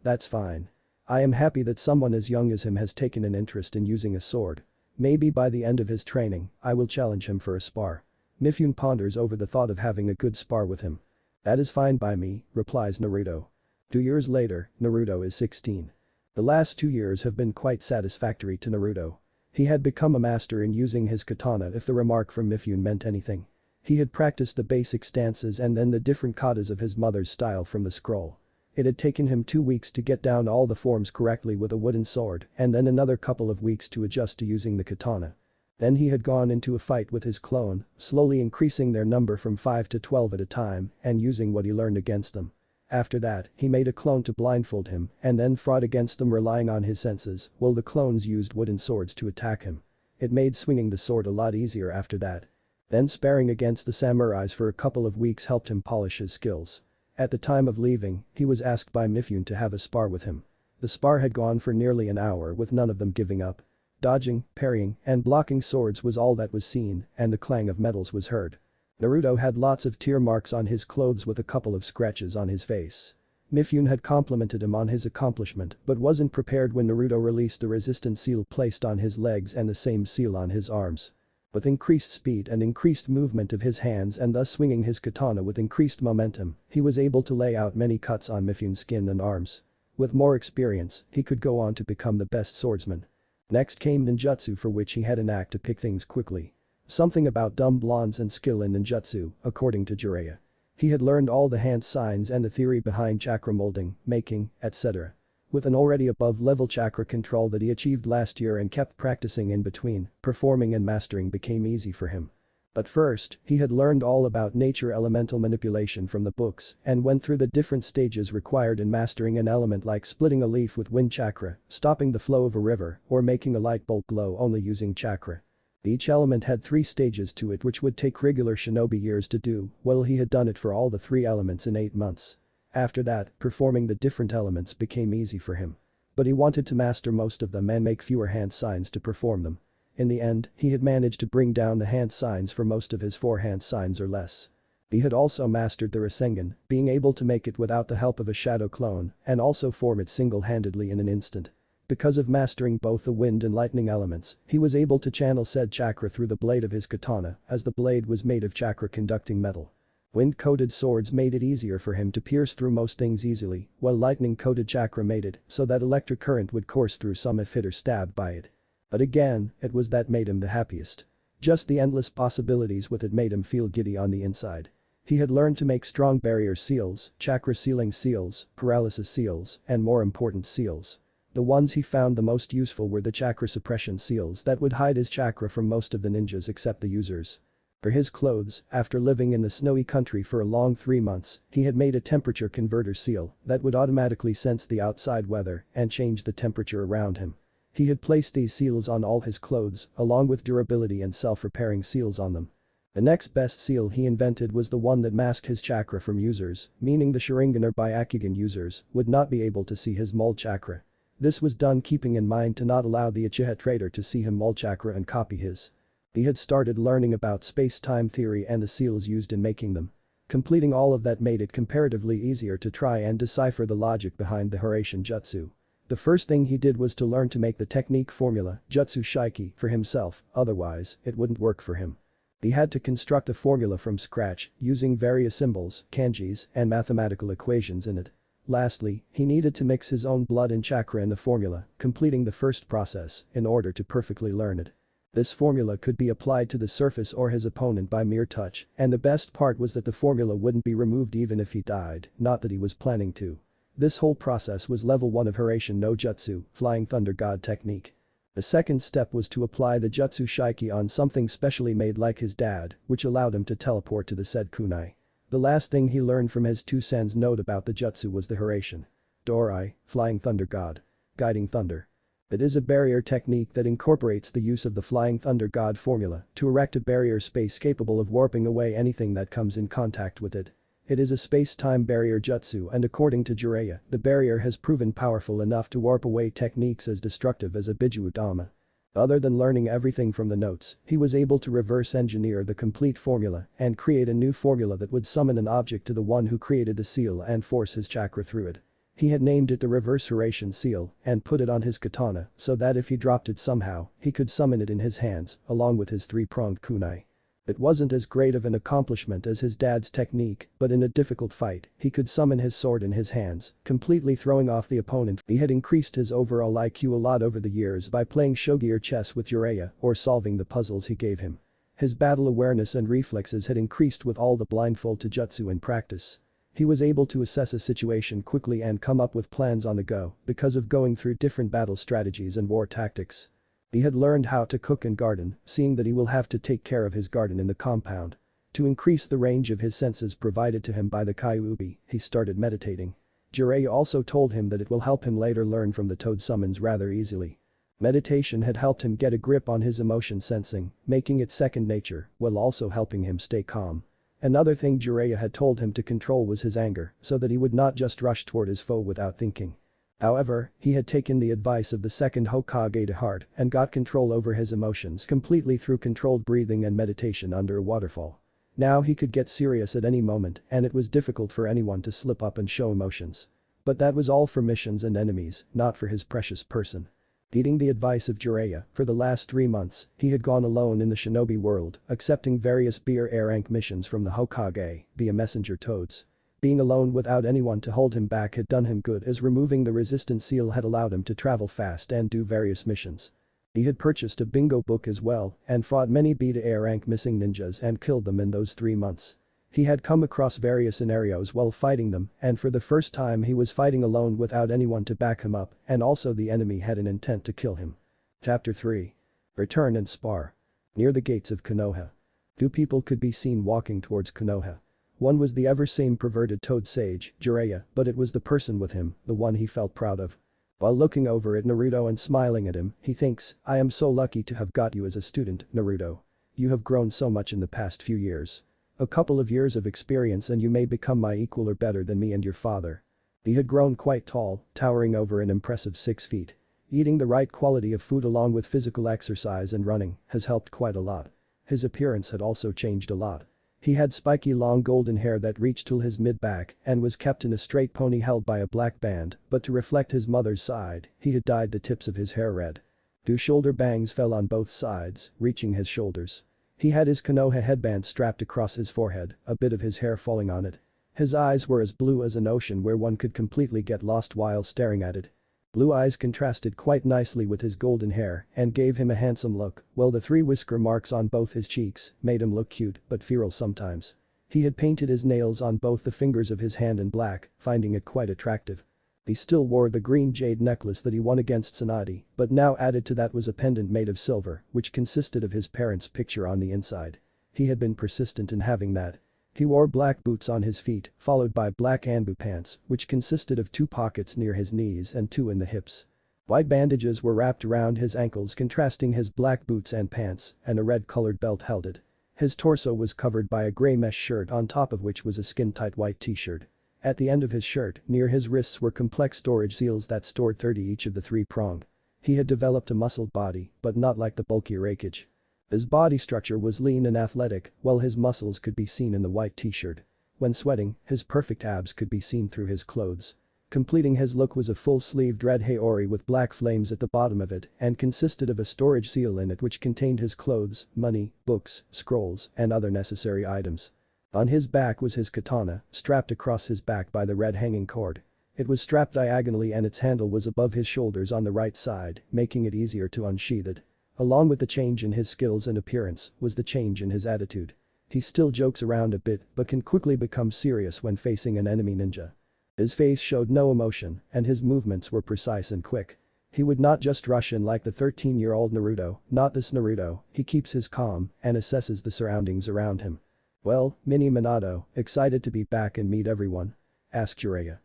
That's fine. I am happy that someone as young as him has taken an interest in using a sword. Maybe by the end of his training, I will challenge him for a spar." Mifune ponders over the thought of having a good spar with him. "That is fine by me," replies Naruto. 2 years later, Naruto is 16. The last 2 years have been quite satisfactory to Naruto. He had become a master in using his katana if the remark from Mifune meant anything. He had practiced the basic stances and then the different katas of his mother's style from the scroll. It had taken him 2 weeks to get down all the forms correctly with a wooden sword and then another couple of weeks to adjust to using the katana. Then he had gone into a fight with his clone, slowly increasing their number from 5 to 12 at a time and using what he learned against them. After that, he made a clone to blindfold him and then fought against them relying on his senses while the clones used wooden swords to attack him. It made swinging the sword a lot easier after that. Then sparring against the samurais for a couple of weeks helped him polish his skills. At the time of leaving, he was asked by Mifune to have a spar with him. The spar had gone for nearly an hour with none of them giving up. Dodging, parrying, and blocking swords was all that was seen and the clang of metals was heard. Naruto had lots of tear marks on his clothes with a couple of scratches on his face. Mifune had complimented him on his accomplishment but wasn't prepared when Naruto released the resistance seal placed on his legs and the same seal on his arms. With increased speed and increased movement of his hands and thus swinging his katana with increased momentum, he was able to lay out many cuts on Mifune's skin and arms. With more experience, he could go on to become the best swordsman. Next came ninjutsu, for which he had a knack to pick things quickly. Something about dumb blondes and skill in ninjutsu, according to Jiraiya. He had learned all the hand signs and the theory behind chakra molding, making, etc. With an already above-level chakra control that he achieved last year and kept practicing in between, performing and mastering became easy for him. But first, he had learned all about nature elemental manipulation from the books and went through the different stages required in mastering an element like splitting a leaf with wind chakra, stopping the flow of a river, or making a light bulb glow only using chakra. Each element had 3 stages to it which would take regular shinobi years to do, while he had done it for all the 3 elements in 8 months. After that, performing the different elements became easy for him. But he wanted to master most of them and make fewer hand signs to perform them. In the end, he had managed to bring down the hand signs for most of his 4 hand signs or less. He had also mastered the Rasengan, being able to make it without the help of a shadow clone and also form it single-handedly in an instant. Because of mastering both the wind and lightning elements, he was able to channel said chakra through the blade of his katana as the blade was made of chakra-conducting metal. Wind-coated swords made it easier for him to pierce through most things easily, while lightning-coated chakra made it so that electric current would course through some if hit or stabbed by it. But again, it was that made him the happiest. Just the endless possibilities with it made him feel giddy on the inside. He had learned to make strong barrier seals, chakra sealing seals, paralysis seals, and more important seals. The ones he found the most useful were the chakra suppression seals that would hide his chakra from most of the ninjas except the users. For his clothes, after living in the snowy country for a long 3 months, he had made a temperature converter seal that would automatically sense the outside weather and change the temperature around him. He had placed these seals on all his clothes, along with durability and self-repairing seals on them. The next best seal he invented was the one that masked his chakra from users, meaning the Sharingan or Byakugan users would not be able to see his mold chakra. This was done keeping in mind to not allow the Uchiha traitor to see him mold chakra and copy his. He had started learning about space-time theory and the seals used in making them. Completing all of that made it comparatively easier to try and decipher the logic behind the Hiraishin Jutsu. The first thing he did was to learn to make the technique formula, Jutsu Shiki, for himself, otherwise, it wouldn't work for him. He had to construct a formula from scratch, using various symbols, kanjis, and mathematical equations in it. Lastly, he needed to mix his own blood and chakra in the formula, completing the first process, in order to perfectly learn it. This formula could be applied to the surface or his opponent by mere touch, and the best part was that the formula wouldn't be removed even if he died, not that he was planning to. This whole process was level 1 of Hiraishin no Jutsu, Flying Thunder God technique. The second step was to apply the Jutsu Shiki on something specially made like his dad, which allowed him to teleport to the said kunai. The last thing he learned from his two-sen's note about the Jutsu was the Hiraishin Dorai, Flying Thunder God. Guiding Thunder. It is a barrier technique that incorporates the use of the Flying Thunder God formula to erect a barrier space capable of warping away anything that comes in contact with it. It is a space-time barrier jutsu and according to Jiraiya, the barrier has proven powerful enough to warp away techniques as destructive as a Biju Dama. Other than learning everything from the notes, he was able to reverse engineer the complete formula and create a new formula that would summon an object to the one who created the seal and force his chakra through it. He had named it the Reverse Hiraishin Seal and put it on his katana so that if he dropped it somehow, he could summon it in his hands, along with his 3-pronged kunai. It wasn't as great of an accomplishment as his dad's technique, but in a difficult fight, he could summon his sword in his hands, completely throwing off the opponent. He had increased his overall IQ a lot over the years by playing shogi or chess with Jiraiya or solving the puzzles he gave him. His battle awareness and reflexes had increased with all the blindfold jutsu in practice. He was able to assess a situation quickly and come up with plans on the go because of going through different battle strategies and war tactics. He had learned how to cook and garden, seeing that he will have to take care of his garden in the compound. To increase the range of his senses provided to him by the Kyuubi, he started meditating. Jiraiya also told him that it will help him later learn from the toad summons rather easily. Meditation had helped him get a grip on his emotion sensing, making it second nature, while also helping him stay calm. Another thing Jiraiya had told him to control was his anger, so that he would not just rush toward his foe without thinking. However, he had taken the advice of the second Hokage to heart and got control over his emotions completely through controlled breathing and meditation under a waterfall. Now he could get serious at any moment and it was difficult for anyone to slip up and show emotions. But that was all for missions and enemies, not for his precious person. Heeding the advice of Jiraiya, for the last 3 months, he had gone alone in the shinobi world, accepting various beer air rank missions from the Hokage via messenger toads. Being alone without anyone to hold him back had done him good, as removing the resistance seal had allowed him to travel fast and do various missions. He had purchased a bingo book as well and fought many beta air rank missing ninjas and killed them in those 3 months. He had come across various scenarios while fighting them, and for the first time he was fighting alone without anyone to back him up, and also the enemy had an intent to kill him. Chapter 3. Return and Spar. Near the gates of Konoha. 2 people could be seen walking towards Konoha. One was the ever-same perverted toad sage, Jiraiya, but it was the person with him, the one he felt proud of. While looking over at Naruto and smiling at him, he thinks, "I am so lucky to have got you as a student, Naruto. You have grown so much in the past few years. A couple of years of experience and you may become my equal or better than me and your father." He had grown quite tall, towering over an impressive 6 feet. Eating the right quality of food along with physical exercise and running has helped quite a lot. His appearance had also changed a lot. He had spiky long golden hair that reached till his mid-back and was kept in a straight pony held by a black band, but to reflect his mother's side, he had dyed the tips of his hair red. 2 shoulder bangs fell on both sides, reaching his shoulders. He had his Konoha headband strapped across his forehead, a bit of his hair falling on it. His eyes were as blue as an ocean where one could completely get lost while staring at it. Blue eyes contrasted quite nicely with his golden hair and gave him a handsome look, while the 3 whisker marks on both his cheeks made him look cute but feral sometimes. He had painted his nails on both the fingers of his hand in black, finding it quite attractive. He still wore the green jade necklace that he won against Tsunade, but now added to that was a pendant made of silver, which consisted of his parents' picture on the inside. He had been persistent in having that. He wore black boots on his feet, followed by black ANBU pants, which consisted of 2 pockets near his knees and 2 in the hips. White bandages were wrapped around his ankles contrasting his black boots and pants, and a red-colored belt held it. His torso was covered by a gray mesh shirt on top of which was a skin-tight white t-shirt. At the end of his shirt, near his wrists were complex storage seals that stored 30 each of the 3-pronged. He had developed a muscled body, but not like the bulky Kakashi. His body structure was lean and athletic, while his muscles could be seen in the white t-shirt. When sweating, his perfect abs could be seen through his clothes. Completing his look was a full-sleeved red haori with black flames at the bottom of it and consisted of a storage seal in it which contained his clothes, money, books, scrolls, and other necessary items. On his back was his katana, strapped across his back by the red hanging cord. It was strapped diagonally and its handle was above his shoulders on the right side, making it easier to unsheath it. Along with the change in his skills and appearance was the change in his attitude. He still jokes around a bit but can quickly become serious when facing an enemy ninja. His face showed no emotion and his movements were precise and quick. He would not just rush in like the 13-year-old Naruto, not this Naruto, he keeps his calm and assesses the surroundings around him. "Well, Mini Minato, excited to be back and meet everyone?" asked Jiraiya.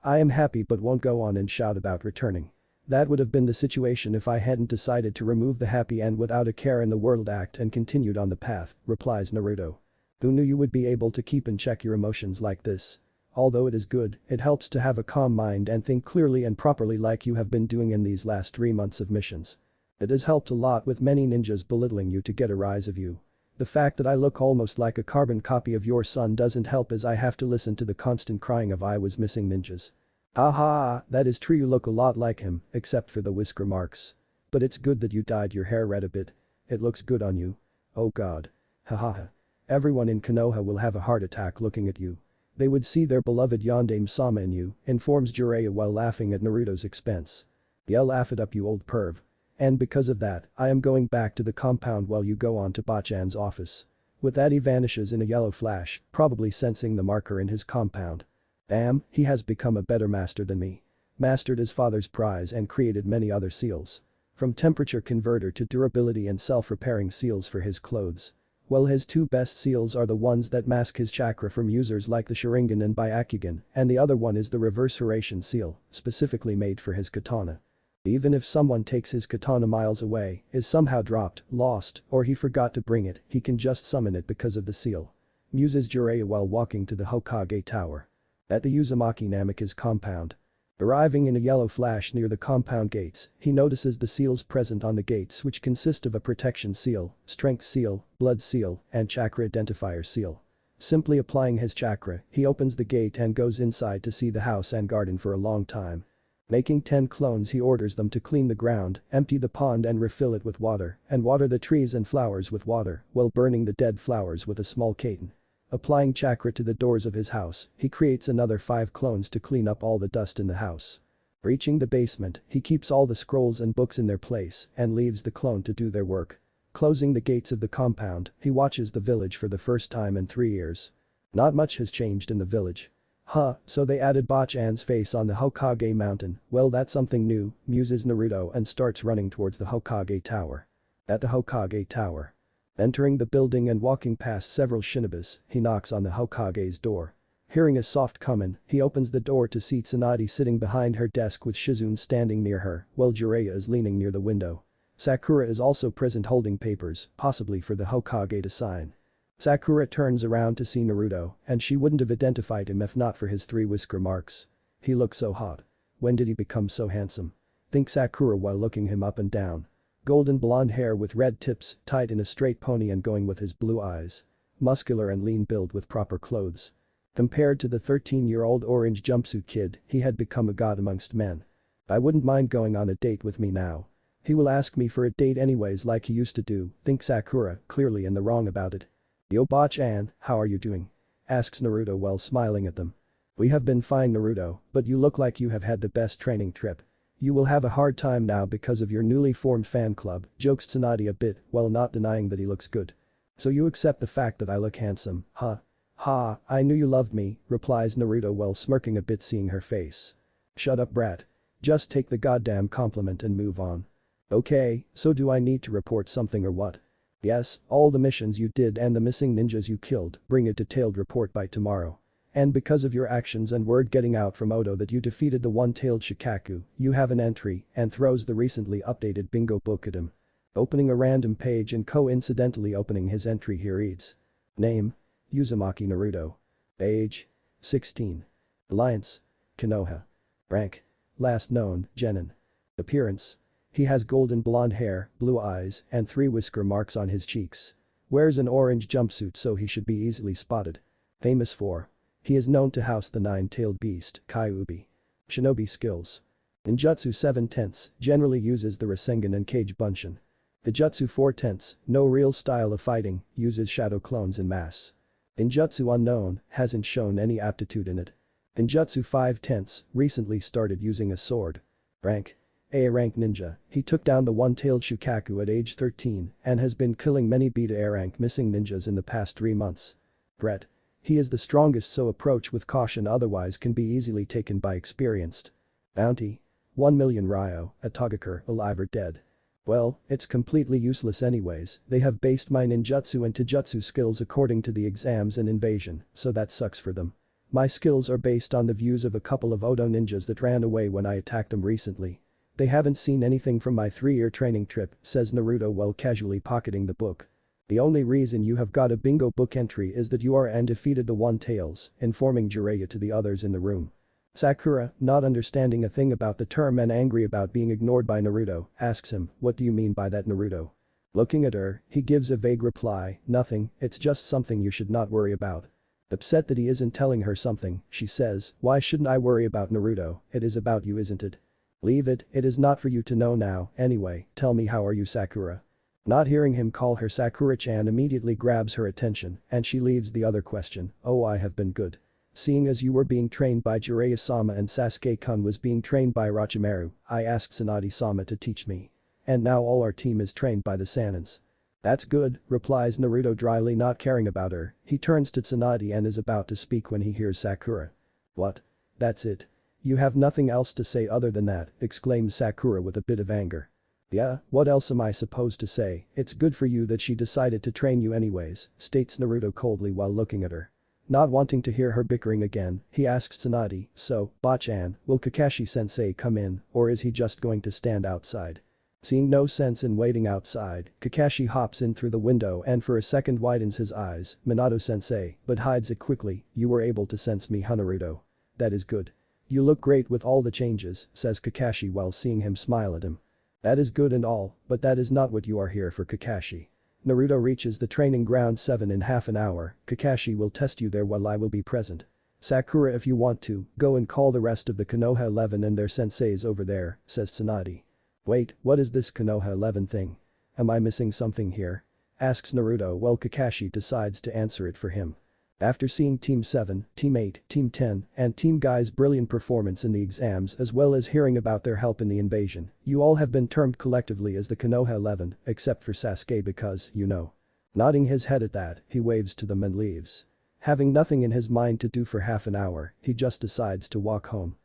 I am happy but won't go on and shout about returning. That would have been the situation if I hadn't decided to remove the happy and without a care in the world act and continued on the path," replies Naruto. "Who knew you would be able to keep in check your emotions like this? Although it is good, it helps to have a calm mind and think clearly and properly like you have been doing in these last 3 months of missions. It has helped a lot with many ninjas belittling you to get a rise of you. The fact that I look almost like a carbon copy of your son doesn't help as I have to listen to the constant crying of I was missing ninjas. Aha, that is true, you look a lot like him, except for the whisker marks. But it's good that you dyed your hair red a bit. It looks good on you. Oh god. Hahaha. Everyone in Konoha will have a heart attack looking at you. They would see their beloved Yondaime-sama in you," informs Jiraiya while laughing at Naruto's expense. "Yeah, laugh it up you old perv. And because of that, I am going back to the compound while you go on to Bachan's office." With that he vanishes in a yellow flash, probably sensing the marker in his compound. Damn, he has become a better master than me. Mastered his father's prize and created many other seals. From temperature converter to durability and self-repairing seals for his clothes. Well, his 2 best seals are the ones that mask his chakra from users like the Sharingan and Byakugan, and the other one is the reverse Hiraishin seal, specifically made for his katana. Even if someone takes his katana miles away, is somehow dropped, lost, or he forgot to bring it, he can just summon it because of the seal. Muses Jiraiya while walking to the Hokage tower. At the Uzumaki Namika's compound. Arriving in a yellow flash near the compound gates, he notices the seals present on the gates which consist of a protection seal, strength seal, blood seal, and chakra identifier seal. Simply applying his chakra, he opens the gate and goes inside to see the house and garden for a long time. Making 10 clones, he orders them to clean the ground, empty the pond and refill it with water, and water the trees and flowers with water, while burning the dead flowers with a small katon. Applying chakra to the doors of his house, he creates another 5 clones to clean up all the dust in the house. Reaching the basement, he keeps all the scrolls and books in their place and leaves the clone to do their work. Closing the gates of the compound, he watches the village for the first time in 3 years. Not much has changed in the village. Huh, so they added Bachan's face on the Hokage mountain, well that's something new, muses Naruto and starts running towards the Hokage tower. At the Hokage tower. Entering the building and walking past several shinobis, he knocks on the Hokage's door. Hearing a soft command, he opens the door to see Tsunade sitting behind her desk with Shizune standing near her, while Jiraiya is leaning near the window. Sakura is also present holding papers, possibly for the Hokage to sign. Sakura turns around to see Naruto, and she wouldn't have identified him if not for his 3 whisker marks. He looks so hot. When did he become so handsome? Thinks Sakura while looking him up and down. Golden blonde hair with red tips, tied in a straight pony and going with his blue eyes. Muscular and lean build with proper clothes. Compared to the 13-year-old orange jumpsuit kid, he had become a god amongst men. I wouldn't mind going on a date with me now. He will ask me for a date anyways like he used to do, thinks Sakura, clearly in the wrong about it. Yo Bachan, how are you doing? Asks Naruto while smiling at them. We have been fine Naruto, but you look like you have had the best training trip. You will have a hard time now because of your newly formed fan club, jokes Tsunade a bit while not denying that he looks good. So you accept the fact that I look handsome, huh? Ha, I knew you loved me, replies Naruto while smirking a bit seeing her face. Shut up brat. Just take the goddamn compliment and move on. Okay, so do I need to report something or what? Yes, all the missions you did and the missing ninjas you killed, bring a detailed report by tomorrow. And because of your actions and word getting out from Odo that you defeated the one-tailed Shikaku, you have an entry, and throws the recently updated bingo book at him. Opening a random page and coincidentally opening his entry he reads. Name. Uzumaki Naruto. Age. 16. Alliance. Konoha. Rank. Last known, Genin. Appearance. He has golden blonde hair, blue eyes, and 3 whisker marks on his cheeks. Wears an orange jumpsuit so he should be easily spotted. Famous for. He is known to house the 9-tailed beast, Kyuubi. Shinobi skills. Ninjutsu 7/10, generally uses the Rasengan and Kage Bunshin. Ninjutsu 4/10, no real style of fighting, uses shadow clones en masse. Ninjutsu unknown, hasn't shown any aptitude in it. Ninjutsu 5/10, recently started using a sword. Rank. A rank ninja, he took down the one-tailed Shukaku at age 13 and has been killing many beta A rank missing ninjas in the past 3 months. Threat. He is the strongest so approach with caution otherwise can be easily taken by experienced. Bounty. 1 million Ryo, a Togakur, alive or dead. Well, it's completely useless anyways, they have based my ninjutsu and taijutsu skills according to the exams and invasion, so that sucks for them. My skills are based on the views of a couple of Odo ninjas that ran away when I attacked them recently. They haven't seen anything from my 3-year training trip, says Naruto while casually pocketing the book. The only reason you have got a bingo book entry is that you are and defeated the one-tails, informing Jiraiya to the others in the room. Sakura, not understanding a thing about the term and angry about being ignored by Naruto, asks him, what do you mean by that Naruto? Looking at her, he gives a vague reply, nothing, it's just something you should not worry about. Upset that he isn't telling her something, she says, why shouldn't I worry about Naruto, it is about you isn't it? Leave it is not for you to know now, anyway, tell me how are you Sakura? Not hearing him call her Sakura-chan immediately grabs her attention and she leaves the other question, oh I have been good. Seeing as you were being trained by Jiraiya-sama and Sasuke-kun was being trained by Orochimaru, I asked Tsunade-sama to teach me. And now all our team is trained by the Sanins. That's good, replies Naruto dryly not caring about her, he turns to Tsunade and is about to speak when he hears Sakura. What? That's it. You have nothing else to say other than that, exclaims Sakura with a bit of anger. Yeah, what else am I supposed to say, it's good for you that she decided to train you anyways, states Naruto coldly while looking at her. Not wanting to hear her bickering again, he asks Tsunade, so, Bachan, will Kakashi-sensei come in, or is he just going to stand outside? Seeing no sense in waiting outside, Kakashi hops in through the window and for a second widens his eyes, Minato-sensei, but hides it quickly, you were able to sense me huh Naruto? That is good. You look great with all the changes, says Kakashi while seeing him smile at him. That is good and all, but that is not what you are here for Kakashi. Naruto reaches the training ground 7 in half an hour, Kakashi will test you there while I will be present. Sakura, if you want to, go and call the rest of the Konoha 11 and their senseis over there, says Tsunade. Wait, what is this Konoha 11 thing? Am I missing something here? Asks Naruto while Kakashi decides to answer it for him. After seeing Team 7, Team 8, Team 10, and Team Guy's brilliant performance in the exams as well as hearing about their help in the invasion, you all have been termed collectively as the Konoha 11, except for Sasuke because, you know. Nodding his head at that, he waves to them and leaves. Having nothing in his mind to do for half an hour, he just decides to walk home.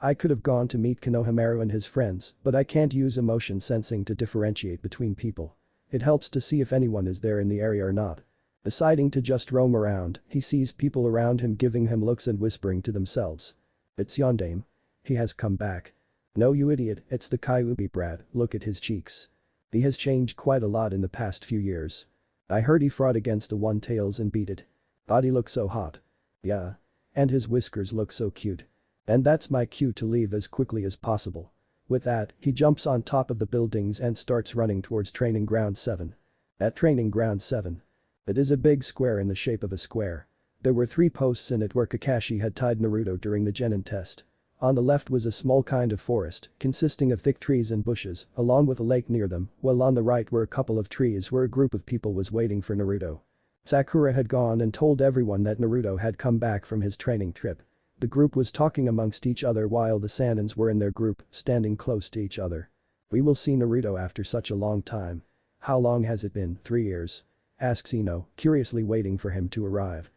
I could have gone to meet Konohamaru and his friends, but I can't use emotion sensing to differentiate between people. It helps to see if anyone is there in the area or not. Deciding to just roam around, he sees people around him giving him looks and whispering to themselves. It's Yondaime. He has come back. No, you idiot, it's the Kyuubi brat, look at his cheeks. He has changed quite a lot in the past few years. I heard he fought against the One-Tails and beat it. Body looks so hot. Yeah. And his whiskers look so cute. And that's my cue to leave as quickly as possible. With that, he jumps on top of the buildings and starts running towards Training Ground 7. At Training Ground 7. It is a big square in the shape of a square. There were 3 posts in it where Kakashi had tied Naruto during the genin test. On the left was a small kind of forest, consisting of thick trees and bushes, along with a lake near them, while on the right were a couple of trees where a group of people was waiting for Naruto. Sakura had gone and told everyone that Naruto had come back from his training trip. The group was talking amongst each other while the Sanins were in their group, standing close to each other. We will see Naruto after such a long time. How long has it been? 3 years. Asks Ino, curiously waiting for him to arrive.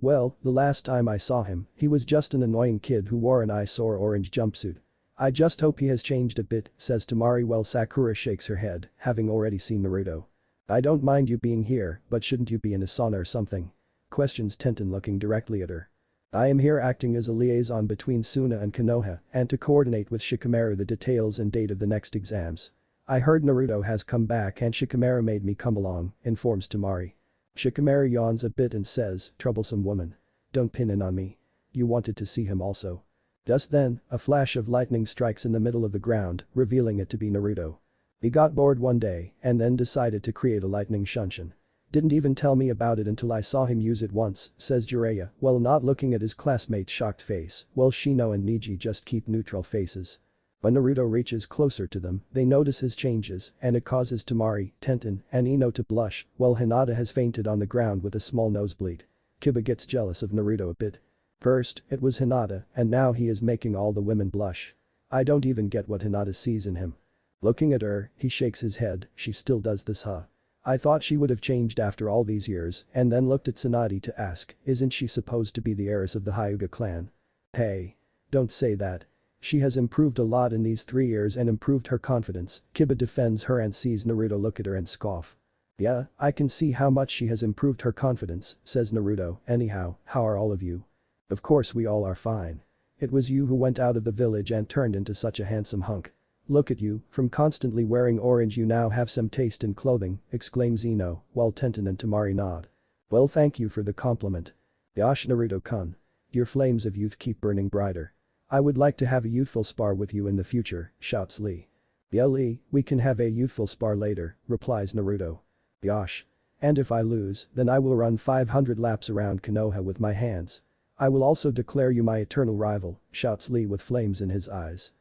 Well, the last time I saw him, he was just an annoying kid who wore an eyesore orange jumpsuit. I just hope he has changed a bit, says Temari while Sakura shakes her head, having already seen Naruto. I don't mind you being here, but shouldn't you be in a sauna or something? Questions Tenten looking directly at her. I am here acting as a liaison between Suna and Konoha and to coordinate with Shikamaru the details and date of the next exams. I heard Naruto has come back and Shikamaru made me come along, informs Temari. Shikamaru yawns a bit and says, troublesome woman. Don't pin in on me. You wanted to see him also. Just then, a flash of lightning strikes in the middle of the ground, revealing it to be Naruto. He got bored one day and then decided to create a lightning shunshin. Didn't even tell me about it until I saw him use it once, says Jiraiya while not looking at his classmate's shocked face, while Shino and Niji just keep neutral faces. When Naruto reaches closer to them, they notice his changes and it causes Temari, Tenten, and Ino to blush while Hinata has fainted on the ground with a small nosebleed. Kiba gets jealous of Naruto a bit. First, it was Hinata and now he is making all the women blush. I don't even get what Hinata sees in him. Looking at her, he shakes his head, she still does this huh? I thought she would have changed after all these years and then looked at Tsunade to ask, isn't she supposed to be the heiress of the Hyuga clan? Hey. Don't say that. She has improved a lot in these 3 years and improved her confidence, Kiba defends her and sees Naruto look at her and scoff. Yeah, I can see how much she has improved her confidence, says Naruto, anyhow, how are all of you? Of course we all are fine. It was you who went out of the village and turned into such a handsome hunk. Look at you, from constantly wearing orange you now have some taste in clothing, exclaims Ino, while Tenten and Temari nod. Well thank you for the compliment. Yosh Naruto-kun. Your flames of youth keep burning brighter. I would like to have a youthful spar with you in the future, shouts Lee. Yeah Lee, we can have a youthful spar later, replies Naruto. Yosh. And if I lose, then I will run 500 laps around Konoha with my hands. I will also declare you my eternal rival, shouts Lee with flames in his eyes.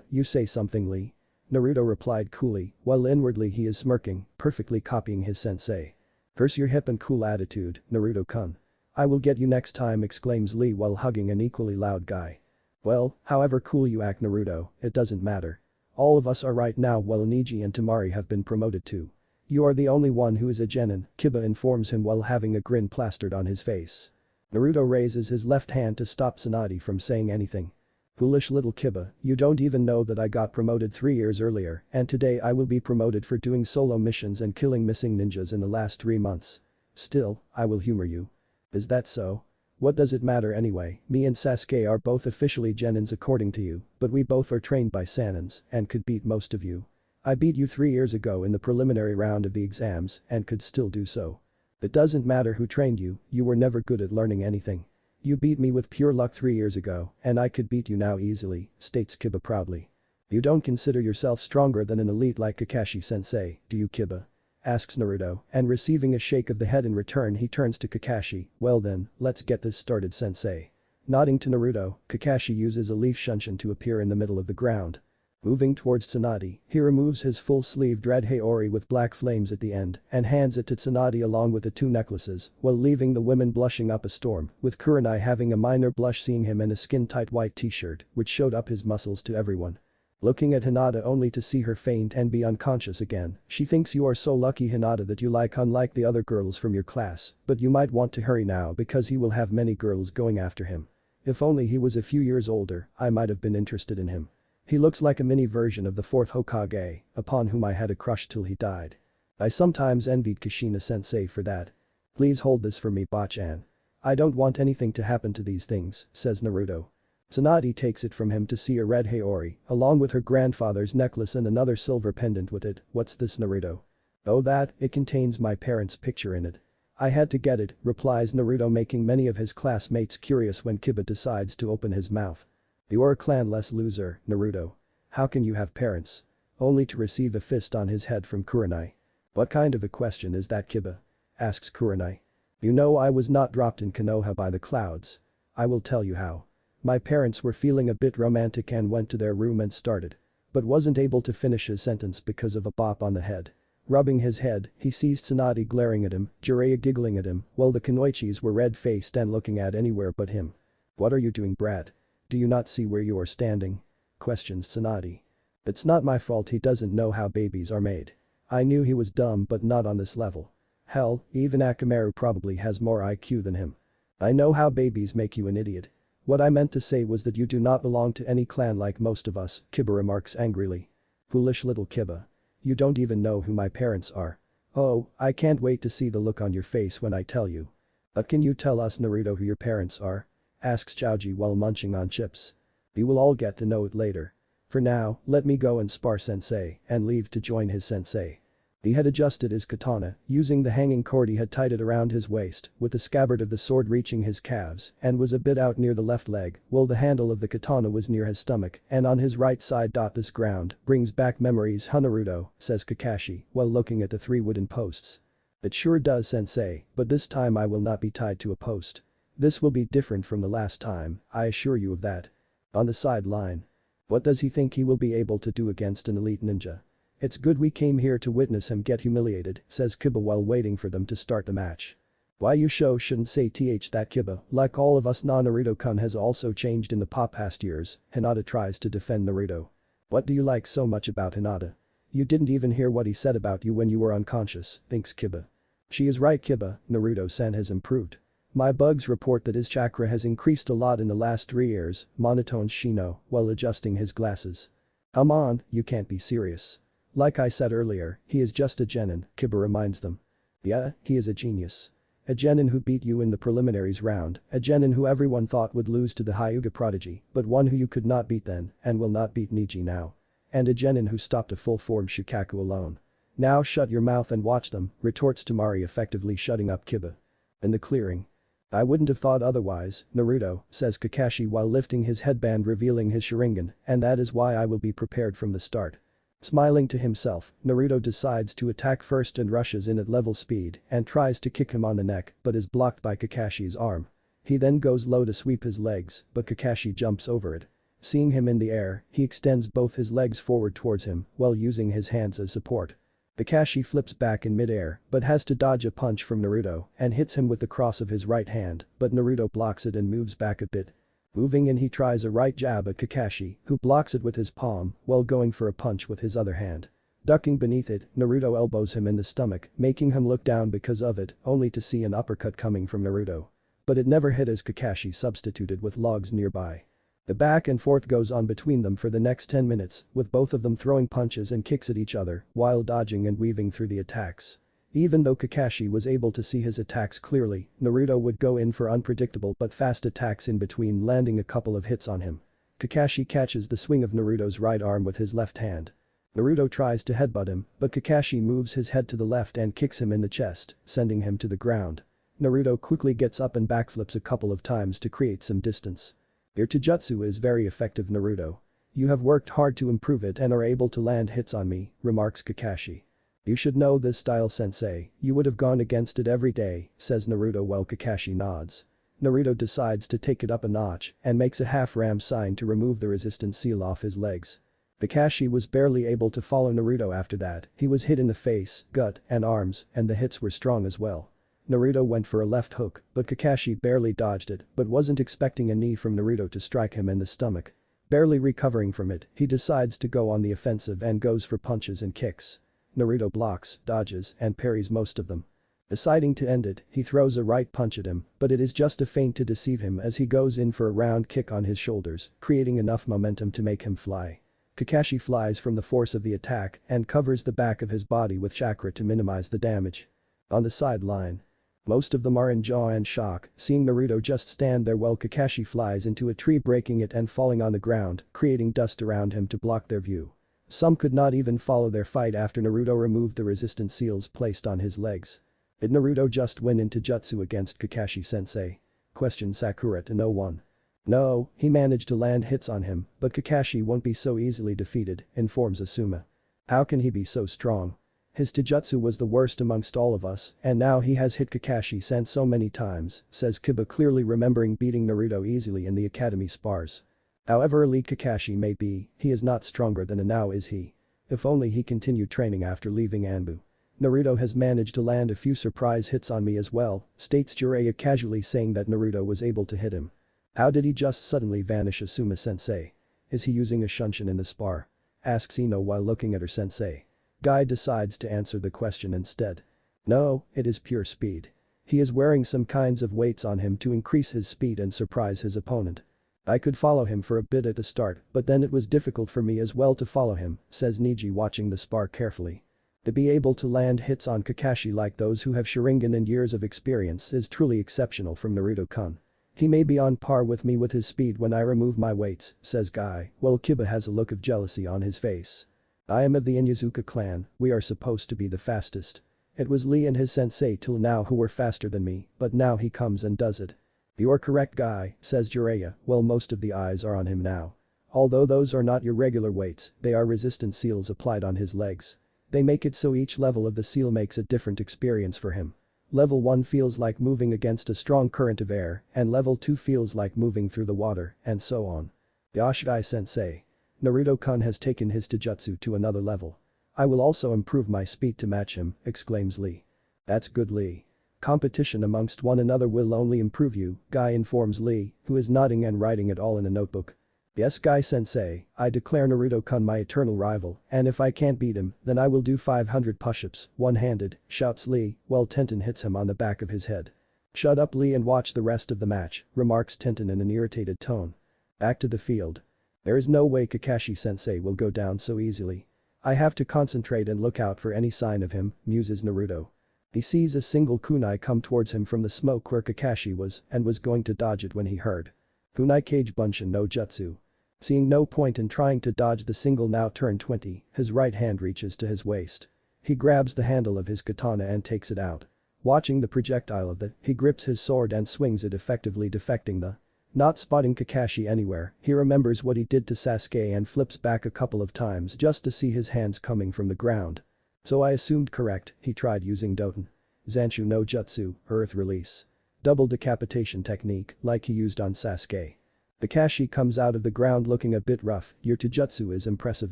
You say something Lee. Naruto replied coolly, while inwardly he is smirking, perfectly copying his sensei. Curse your hip and cool attitude, Naruto-kun. I will get you next time, exclaims Lee while hugging an equally loud guy. Well, however cool you act Naruto, it doesn't matter. All of us are right now while Niji and Temari have been promoted too. You are the only one who is a genin, Kiba informs him while having a grin plastered on his face. Naruto raises his left hand to stop Tsunade from saying anything. Foolish little Kiba, you don't even know that I got promoted 3 years earlier and today I will be promoted for doing solo missions and killing missing ninjas in the last 3 months. Still, I will humor you. Is that so? What does it matter anyway, me and Sasuke are both officially genins according to you, but we both are trained by Sanins and could beat most of you. I beat you 3 years ago in the preliminary round of the exams and could still do so. It doesn't matter who trained you, you were never good at learning anything. You beat me with pure luck 3 years ago and I could beat you now easily, states Kiba proudly. You don't consider yourself stronger than an elite like Kakashi sensei, do you Kiba? asks Naruto, and receiving a shake of the head in return he turns to Kakashi, well then, let's get this started sensei. Nodding to Naruto, Kakashi uses a leaf shunshin to appear in the middle of the ground. Moving towards Tsunade, he removes his full-sleeved red haori with black flames at the end and hands it to Tsunade along with the two necklaces, while leaving the women blushing up a storm, with Kurenai having a minor blush seeing him in a skin-tight white t-shirt which showed up his muscles to everyone. Looking at Hinata only to see her faint and be unconscious again, she thinks you are so lucky Hinata that you like unlike the other girls from your class, but you might want to hurry now because he will have many girls going after him. If only he was a few years older, I might have been interested in him. He looks like a mini version of the fourth Hokage, upon whom I had a crush till he died. I sometimes envied Kushina-sensei for that. Please hold this for me Bachan. I don't want anything to happen to these things, says Naruto. Tsunade takes it from him to see a red haori, along with her grandfather's necklace and another silver pendant with it. What's this Naruto? Oh that, it contains my parents' picture in it. I had to get it, replies Naruto making many of his classmates curious when Kiba decides to open his mouth. You're a clan-less loser, Naruto. How can you have parents? Only to receive a fist on his head from Kurenai. What kind of a question is that Kiba? Asks Kurenai. You know I was not dropped in Konoha by the clouds. I will tell you how. My parents were feeling a bit romantic and went to their room and started. But wasn't able to finish his sentence because of a bop on the head. Rubbing his head, he sees Tsunade glaring at him, Jiraiya giggling at him, while the Kunoichis were red-faced and looking at anywhere but him. What are you doing brat? Do you not see where you are standing? Questions Tsunade. It's not my fault he doesn't know how babies are made. I knew he was dumb but not on this level. Hell, even Akamaru probably has more IQ than him. I know how babies make you an idiot. What I meant to say was that you do not belong to any clan like most of us, Kiba remarks angrily. Foolish little Kiba. You don't even know who my parents are. Oh, I can't wait to see the look on your face when I tell you. But can you tell us Naruto who your parents are? Asks Choji while munching on chips. We will all get to know it later. For now, let me go and spar sensei and leave to join his sensei. He had adjusted his katana, using the hanging cord he had tied it around his waist, with the scabbard of the sword reaching his calves and was a bit out near the left leg, while the handle of the katana was near his stomach and on his right side. This ground brings back memories huh Naruto, says Kakashi while looking at the three wooden posts. It sure does sensei, but this time I will not be tied to a post. This will be different from the last time, I assure you of that. On the sideline. What does he think he will be able to do against an elite ninja? It's good we came here to witness him get humiliated, says Kiba while waiting for them to start the match. Why you shouldn't say that Kiba, like all of us Naruto-kun has also changed in the past years, Hinata tries to defend Naruto. What do you like so much about Hinata? You didn't even hear what he said about you when you were unconscious, thinks Kiba. She is right Kiba, Naruto-san has improved. My bugs report that his chakra has increased a lot in the last 3 years, monotones Shino while adjusting his glasses. Come on, you can't be serious. Like I said earlier, he is just a genin, Kiba reminds them. Yeah, he is a genius. A genin who beat you in the preliminaries round, a genin who everyone thought would lose to the Hyuga prodigy, but one who you could not beat then and will not beat Niji now. And a genin who stopped a full-form Shukaku alone. Now shut your mouth and watch them, retorts Temari effectively shutting up Kiba. In the clearing. I wouldn't have thought otherwise, Naruto, says Kakashi while lifting his headband revealing his Sharingan, and that is why I will be prepared from the start. Smiling to himself, Naruto decides to attack first and rushes in at level speed and tries to kick him on the neck but is blocked by Kakashi's arm. He then goes low to sweep his legs, but Kakashi jumps over it. Seeing him in the air, he extends both his legs forward towards him while using his hands as support. Kakashi flips back in midair but has to dodge a punch from Naruto and hits him with the cross of his right hand, but Naruto blocks it and moves back a bit. Moving in he tries a right jab at Kakashi, who blocks it with his palm while going for a punch with his other hand. Ducking beneath it, Naruto elbows him in the stomach, making him look down because of it, only to see an uppercut coming from Naruto. But it never hit as Kakashi substituted with logs nearby. The back and forth goes on between them for the next 10 minutes, with both of them throwing punches and kicks at each other while dodging and weaving through the attacks. Even though Kakashi was able to see his attacks clearly, Naruto would go in for unpredictable but fast attacks in between landing a couple of hits on him. Kakashi catches the swing of Naruto's right arm with his left hand. Naruto tries to headbutt him, but Kakashi moves his head to the left and kicks him in the chest, sending him to the ground. Naruto quickly gets up and backflips a couple of times to create some distance. Your taijutsu is very effective Naruto. You have worked hard to improve it and are able to land hits on me, remarks Kakashi. "You should know this style, sensei, you would have gone against it every day," says Naruto while Kakashi nods. Naruto decides to take it up a notch and makes a half-ram sign to remove the resistance seal off his legs. Kakashi was barely able to follow Naruto after that, he was hit in the face, gut, and arms, and the hits were strong as well. Naruto went for a left hook, but Kakashi barely dodged it but wasn't expecting a knee from Naruto to strike him in the stomach. Barely recovering from it, he decides to go on the offensive and goes for punches and kicks. Naruto blocks, dodges, and parries most of them. Deciding to end it, he throws a right punch at him, but it is just a feint to deceive him as he goes in for a round kick on his shoulders, creating enough momentum to make him fly. Kakashi flies from the force of the attack and covers the back of his body with chakra to minimize the damage. On the sideline, most of them are in awe and shock, seeing Naruto just stand there while Kakashi flies into a tree, breaking it and falling on the ground, creating dust around him to block their view. Some could not even follow their fight after Naruto removed the resistance seals placed on his legs. Did Naruto just win into jutsu against Kakashi-sensei? Questions Sakura to no one. No, he managed to land hits on him, but Kakashi won't be so easily defeated, informs Asuma. How can he be so strong? His taijutsu was the worst amongst all of us, and now he has hit Kakashi-san so many times, says Kiba, clearly remembering beating Naruto easily in the academy spars. However elite Kakashi may be, he is not stronger than a now is he. If only he continued training after leaving ANBU. Naruto has managed to land a few surprise hits on me as well, states Jiraiya casually, saying that Naruto was able to hit him. How did he just suddenly vanish, Asuma-sensei? Is he using a shunshin in the spar? Asks Ino while looking at her sensei. Guy decides to answer the question instead. No, it is pure speed. He is wearing some kinds of weights on him to increase his speed and surprise his opponent. I could follow him for a bit at the start, but then it was difficult for me as well to follow him, says Niji, watching the spar carefully. To be able to land hits on Kakashi like those who have Sharingan and years of experience is truly exceptional from Naruto-kun. He may be on par with me with his speed when I remove my weights, says Guy, while Kiba has a look of jealousy on his face. I am of the Inyazuka clan, we are supposed to be the fastest. It was Lee and his sensei till now who were faster than me, but now he comes and does it. You're correct, Guy, says Jiraiya, well, most of the eyes are on him now. Although those are not your regular weights, they are resistance seals applied on his legs. They make it so each level of the seal makes a different experience for him. Level 1 feels like moving against a strong current of air, and level 2 feels like moving through the water, and so on. Yashidai-sensei. Naruto-kun has taken his taijutsu to another level. I will also improve my speed to match him, exclaims Lee. That's good, Lee. Competition amongst one another will only improve you, Guy informs Lee, who is nodding and writing it all in a notebook. Yes, Guy-sensei, I declare Naruto-kun my eternal rival, and if I can't beat him, then I will do 500 push-ups, one-handed, shouts Lee, while Tenten hits him on the back of his head. Shut up, Lee, and watch the rest of the match, remarks Tenten in an irritated tone. Back to the field. There is no way Kakashi-sensei will go down so easily. I have to concentrate and look out for any sign of him, muses Naruto. He sees a single kunai come towards him from the smoke where Kakashi was and was going to dodge it when he heard. Kunai Kage Bunshin no Jutsu. Seeing no point in trying to dodge the single now turned 20, his right hand reaches to his waist. He grabs the handle of his katana and takes it out. Watching the projectile of that, he grips his sword and swings it, effectively deflecting the. Not spotting Kakashi anywhere, he remembers what he did to Sasuke and flips back a couple of times just to see his hands coming from the ground. So I assumed correct, he tried using Doten. Zanshu no Jutsu, Earth Release. Double decapitation technique, like he used on Sasuke. Kakashi comes out of the ground looking a bit rough, your taijutsu is impressive,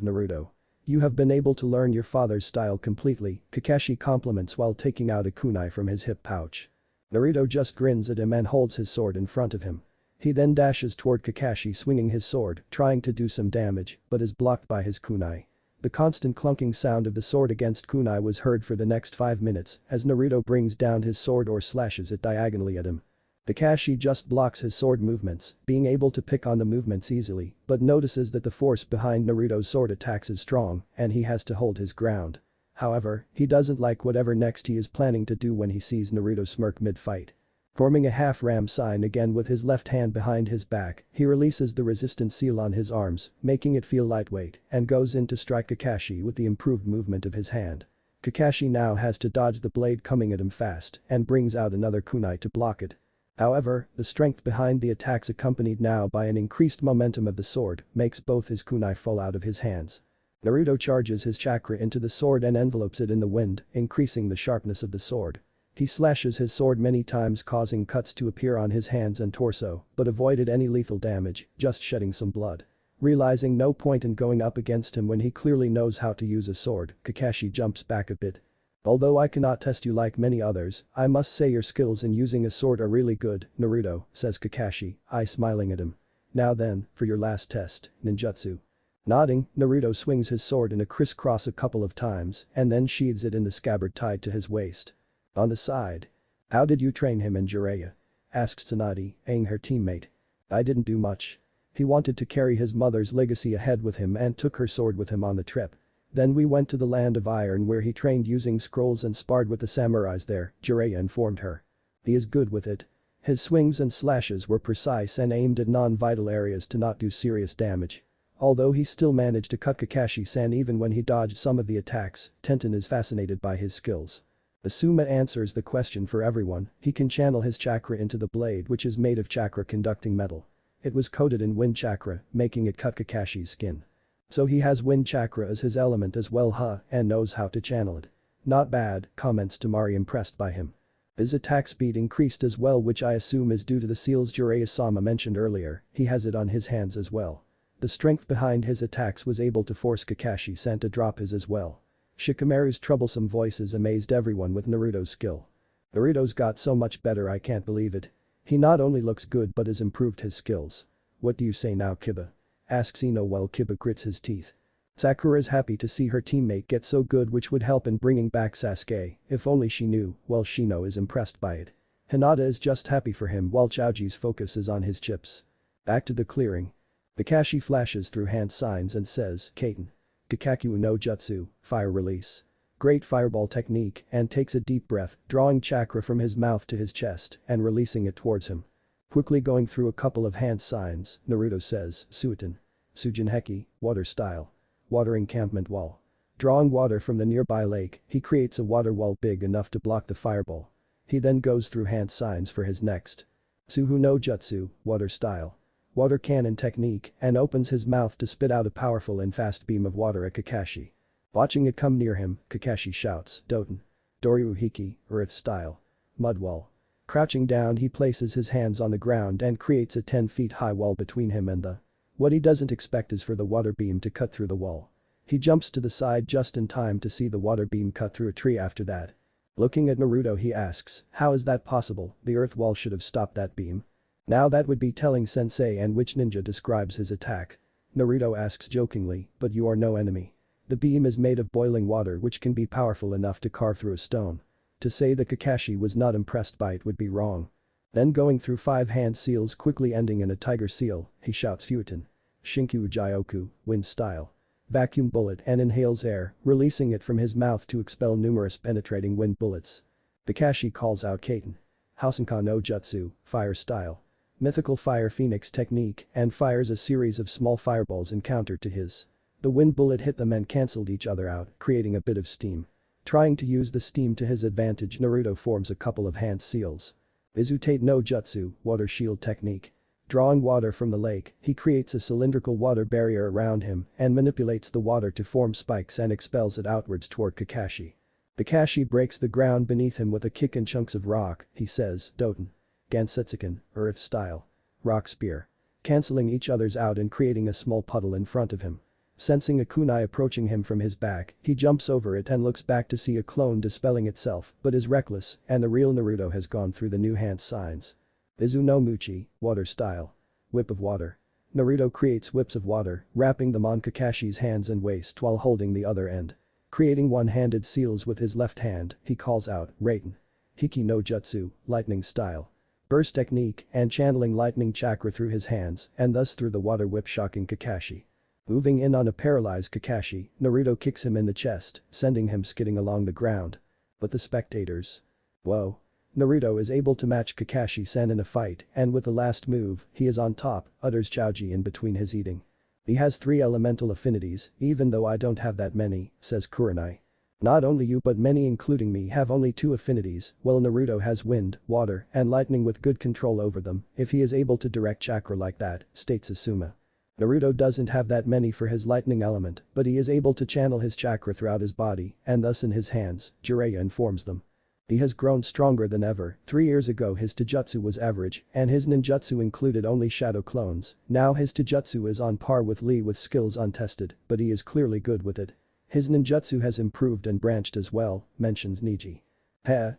Naruto. You have been able to learn your father's style completely, Kakashi compliments while taking out a kunai from his hip pouch. Naruto just grins at him and holds his sword in front of him. He then dashes toward Kakashi swinging his sword, trying to do some damage, but is blocked by his kunai. The constant clunking sound of the sword against kunai was heard for the next 5 minutes as Naruto brings down his sword or slashes it diagonally at him. Kakashi just blocks his sword movements, being able to pick on the movements easily, but notices that the force behind Naruto's sword attacks is strong and he has to hold his ground. However, he doesn't like whatever next he is planning to do when he sees Naruto smirk mid-fight. Forming a half-ram sign again with his left hand behind his back, he releases the resistance seal on his arms, making it feel lightweight, and goes in to strike Kakashi with the improved movement of his hand. Kakashi now has to dodge the blade coming at him fast and brings out another kunai to block it. However, the strength behind the attacks, accompanied now by an increased momentum of the sword, makes both his kunai fall out of his hands. Naruto charges his chakra into the sword and envelopes it in the wind, increasing the sharpness of the sword. He slashes his sword many times, causing cuts to appear on his hands and torso, but avoided any lethal damage, just shedding some blood. Realizing no point in going up against him when he clearly knows how to use a sword, Kakashi jumps back a bit. "Although I cannot test you like many others, I must say your skills in using a sword are really good, Naruto," says Kakashi, smiling at him. "Now then, for your last test, ninjutsu." Nodding, Naruto swings his sword in a crisscross a couple of times and then sheathes it in the scabbard tied to his waist. On the side. "How did you train him in Jiraiya?" asks Tsunade, eyeing her teammate. "I didn't do much. He wanted to carry his mother's legacy ahead with him and took her sword with him on the trip. Then we went to the land of iron where he trained using scrolls and sparred with the samurais there," Jiraiya informed her. "He is good with it. His swings and slashes were precise and aimed at non-vital areas to not do serious damage. Although he still managed to cut Kakashi-san even when he dodged some of the attacks, Tenten is fascinated by his skills." Asuma answers the question for everyone. He can channel his chakra into the blade, which is made of chakra-conducting metal. It was coated in wind chakra, making it cut Kakashi's skin. So he has wind chakra as his element as well, and knows how to channel it. "Not bad," comments Temari, impressed by him. His attack speed increased as well, which I assume is due to the seals Jiraiya-sama mentioned earlier. He has it on his hands as well. The strength behind his attacks was able to force Kakashi-san to drop his as well. Shikamaru's troublesome voices amazed everyone with Naruto's skill. "Naruto's got so much better, I can't believe it. He not only looks good but has improved his skills. What do you say now, Kiba?" asks Ino while Kiba grits his teeth. Sakura's happy to see her teammate get so good, which would help in bringing back Sasuke, if only she knew. Well, Shino is impressed by it. Hinata is just happy for him while Chaoji's focus is on his chips. Back to the clearing. Kakashi flashes through hand signs and says, "Kaiten. Kakaku no Jutsu, fire release." Great fireball technique, and takes a deep breath, drawing chakra from his mouth to his chest and releasing it towards him. Quickly going through a couple of hand signs, Naruto says, "Suiten. Sujinheki, water style. Water encampment wall." Drawing water from the nearby lake, he creates a water wall big enough to block the fireball. He then goes through hand signs for his next. Suhu no Jutsu, water style. Water cannon technique, and opens his mouth to spit out a powerful and fast beam of water at Kakashi. Watching it come near him, Kakashi shouts, "Doten. Doryu Hiki, earth style. Mud wall." Crouching down, he places his hands on the ground and creates a 10 feet high wall between him and the. What he doesn't expect is for the water beam to cut through the wall. He jumps to the side just in time to see the water beam cut through a tree after that. Looking at Naruto, he asks, "How is that possible? The earth wall should have stopped that beam." Now that would be telling sensei, and which ninja describes his attack. Naruto asks jokingly, "But you are no enemy. The beam is made of boiling water which can be powerful enough to carve through a stone." To say that Kakashi was not impressed by it would be wrong. Then going through 5 hand seals, quickly ending in a tiger seal, he shouts Futon. Shinkyu Jyoku, wind style. Vacuum bullet, and inhales air, releasing it from his mouth to expel numerous penetrating wind bullets. Kakashi calls out Kaiten. Hausenka no Jutsu, fire style. Mythical fire phoenix technique, and fires a series of small fireballs in counter to his. The wind bullet hit them and cancelled each other out, creating a bit of steam. Trying to use the steam to his advantage, Naruto forms a couple of hand seals. Izutate no Jutsu, water shield technique. Drawing water from the lake, he creates a cylindrical water barrier around him and manipulates the water to form spikes and expels it outwards toward Kakashi. Kakashi breaks the ground beneath him with a kick and chunks of rock. He says, "Doten. Gansetsuken, earth style. Rock spear." Cancelling each other's out and creating a small puddle in front of him. Sensing a kunai approaching him from his back, he jumps over it and looks back to see a clone dispelling itself, but is reckless, and the real Naruto has gone through the new hand signs. Izu no Muchi, water style. Whip of water. Naruto creates whips of water, wrapping them on Kakashi's hands and waist while holding the other end. Creating one-handed seals with his left hand, he calls out, "Raiten. Hiki no Jutsu, lightning style." Burst technique, and channeling lightning chakra through his hands and thus through the water whip, shocking Kakashi. Moving in on a paralyzed Kakashi, Naruto kicks him in the chest, sending him skidding along the ground. But the spectators. Whoa. Naruto is able to match Kakashi-san in a fight, and with the last move, he is on top, utters Chaoji in between his eating. "He has 3 elemental affinities, even though I don't have that many," says Kurenai. "Not only you but many including me have only 2 affinities, while Naruto has wind, water, and lightning with good control over them if he is able to direct chakra like that," states Asuma. Naruto doesn't have that many for his lightning element, but he is able to channel his chakra throughout his body and thus in his hands, Jiraiya informs them. He has grown stronger than ever. 3 years ago his taijutsu was average and his ninjutsu included only shadow clones. Now his taijutsu is on par with Lee with skills untested, but he is clearly good with it. His ninjutsu has improved and branched as well, mentions Niji.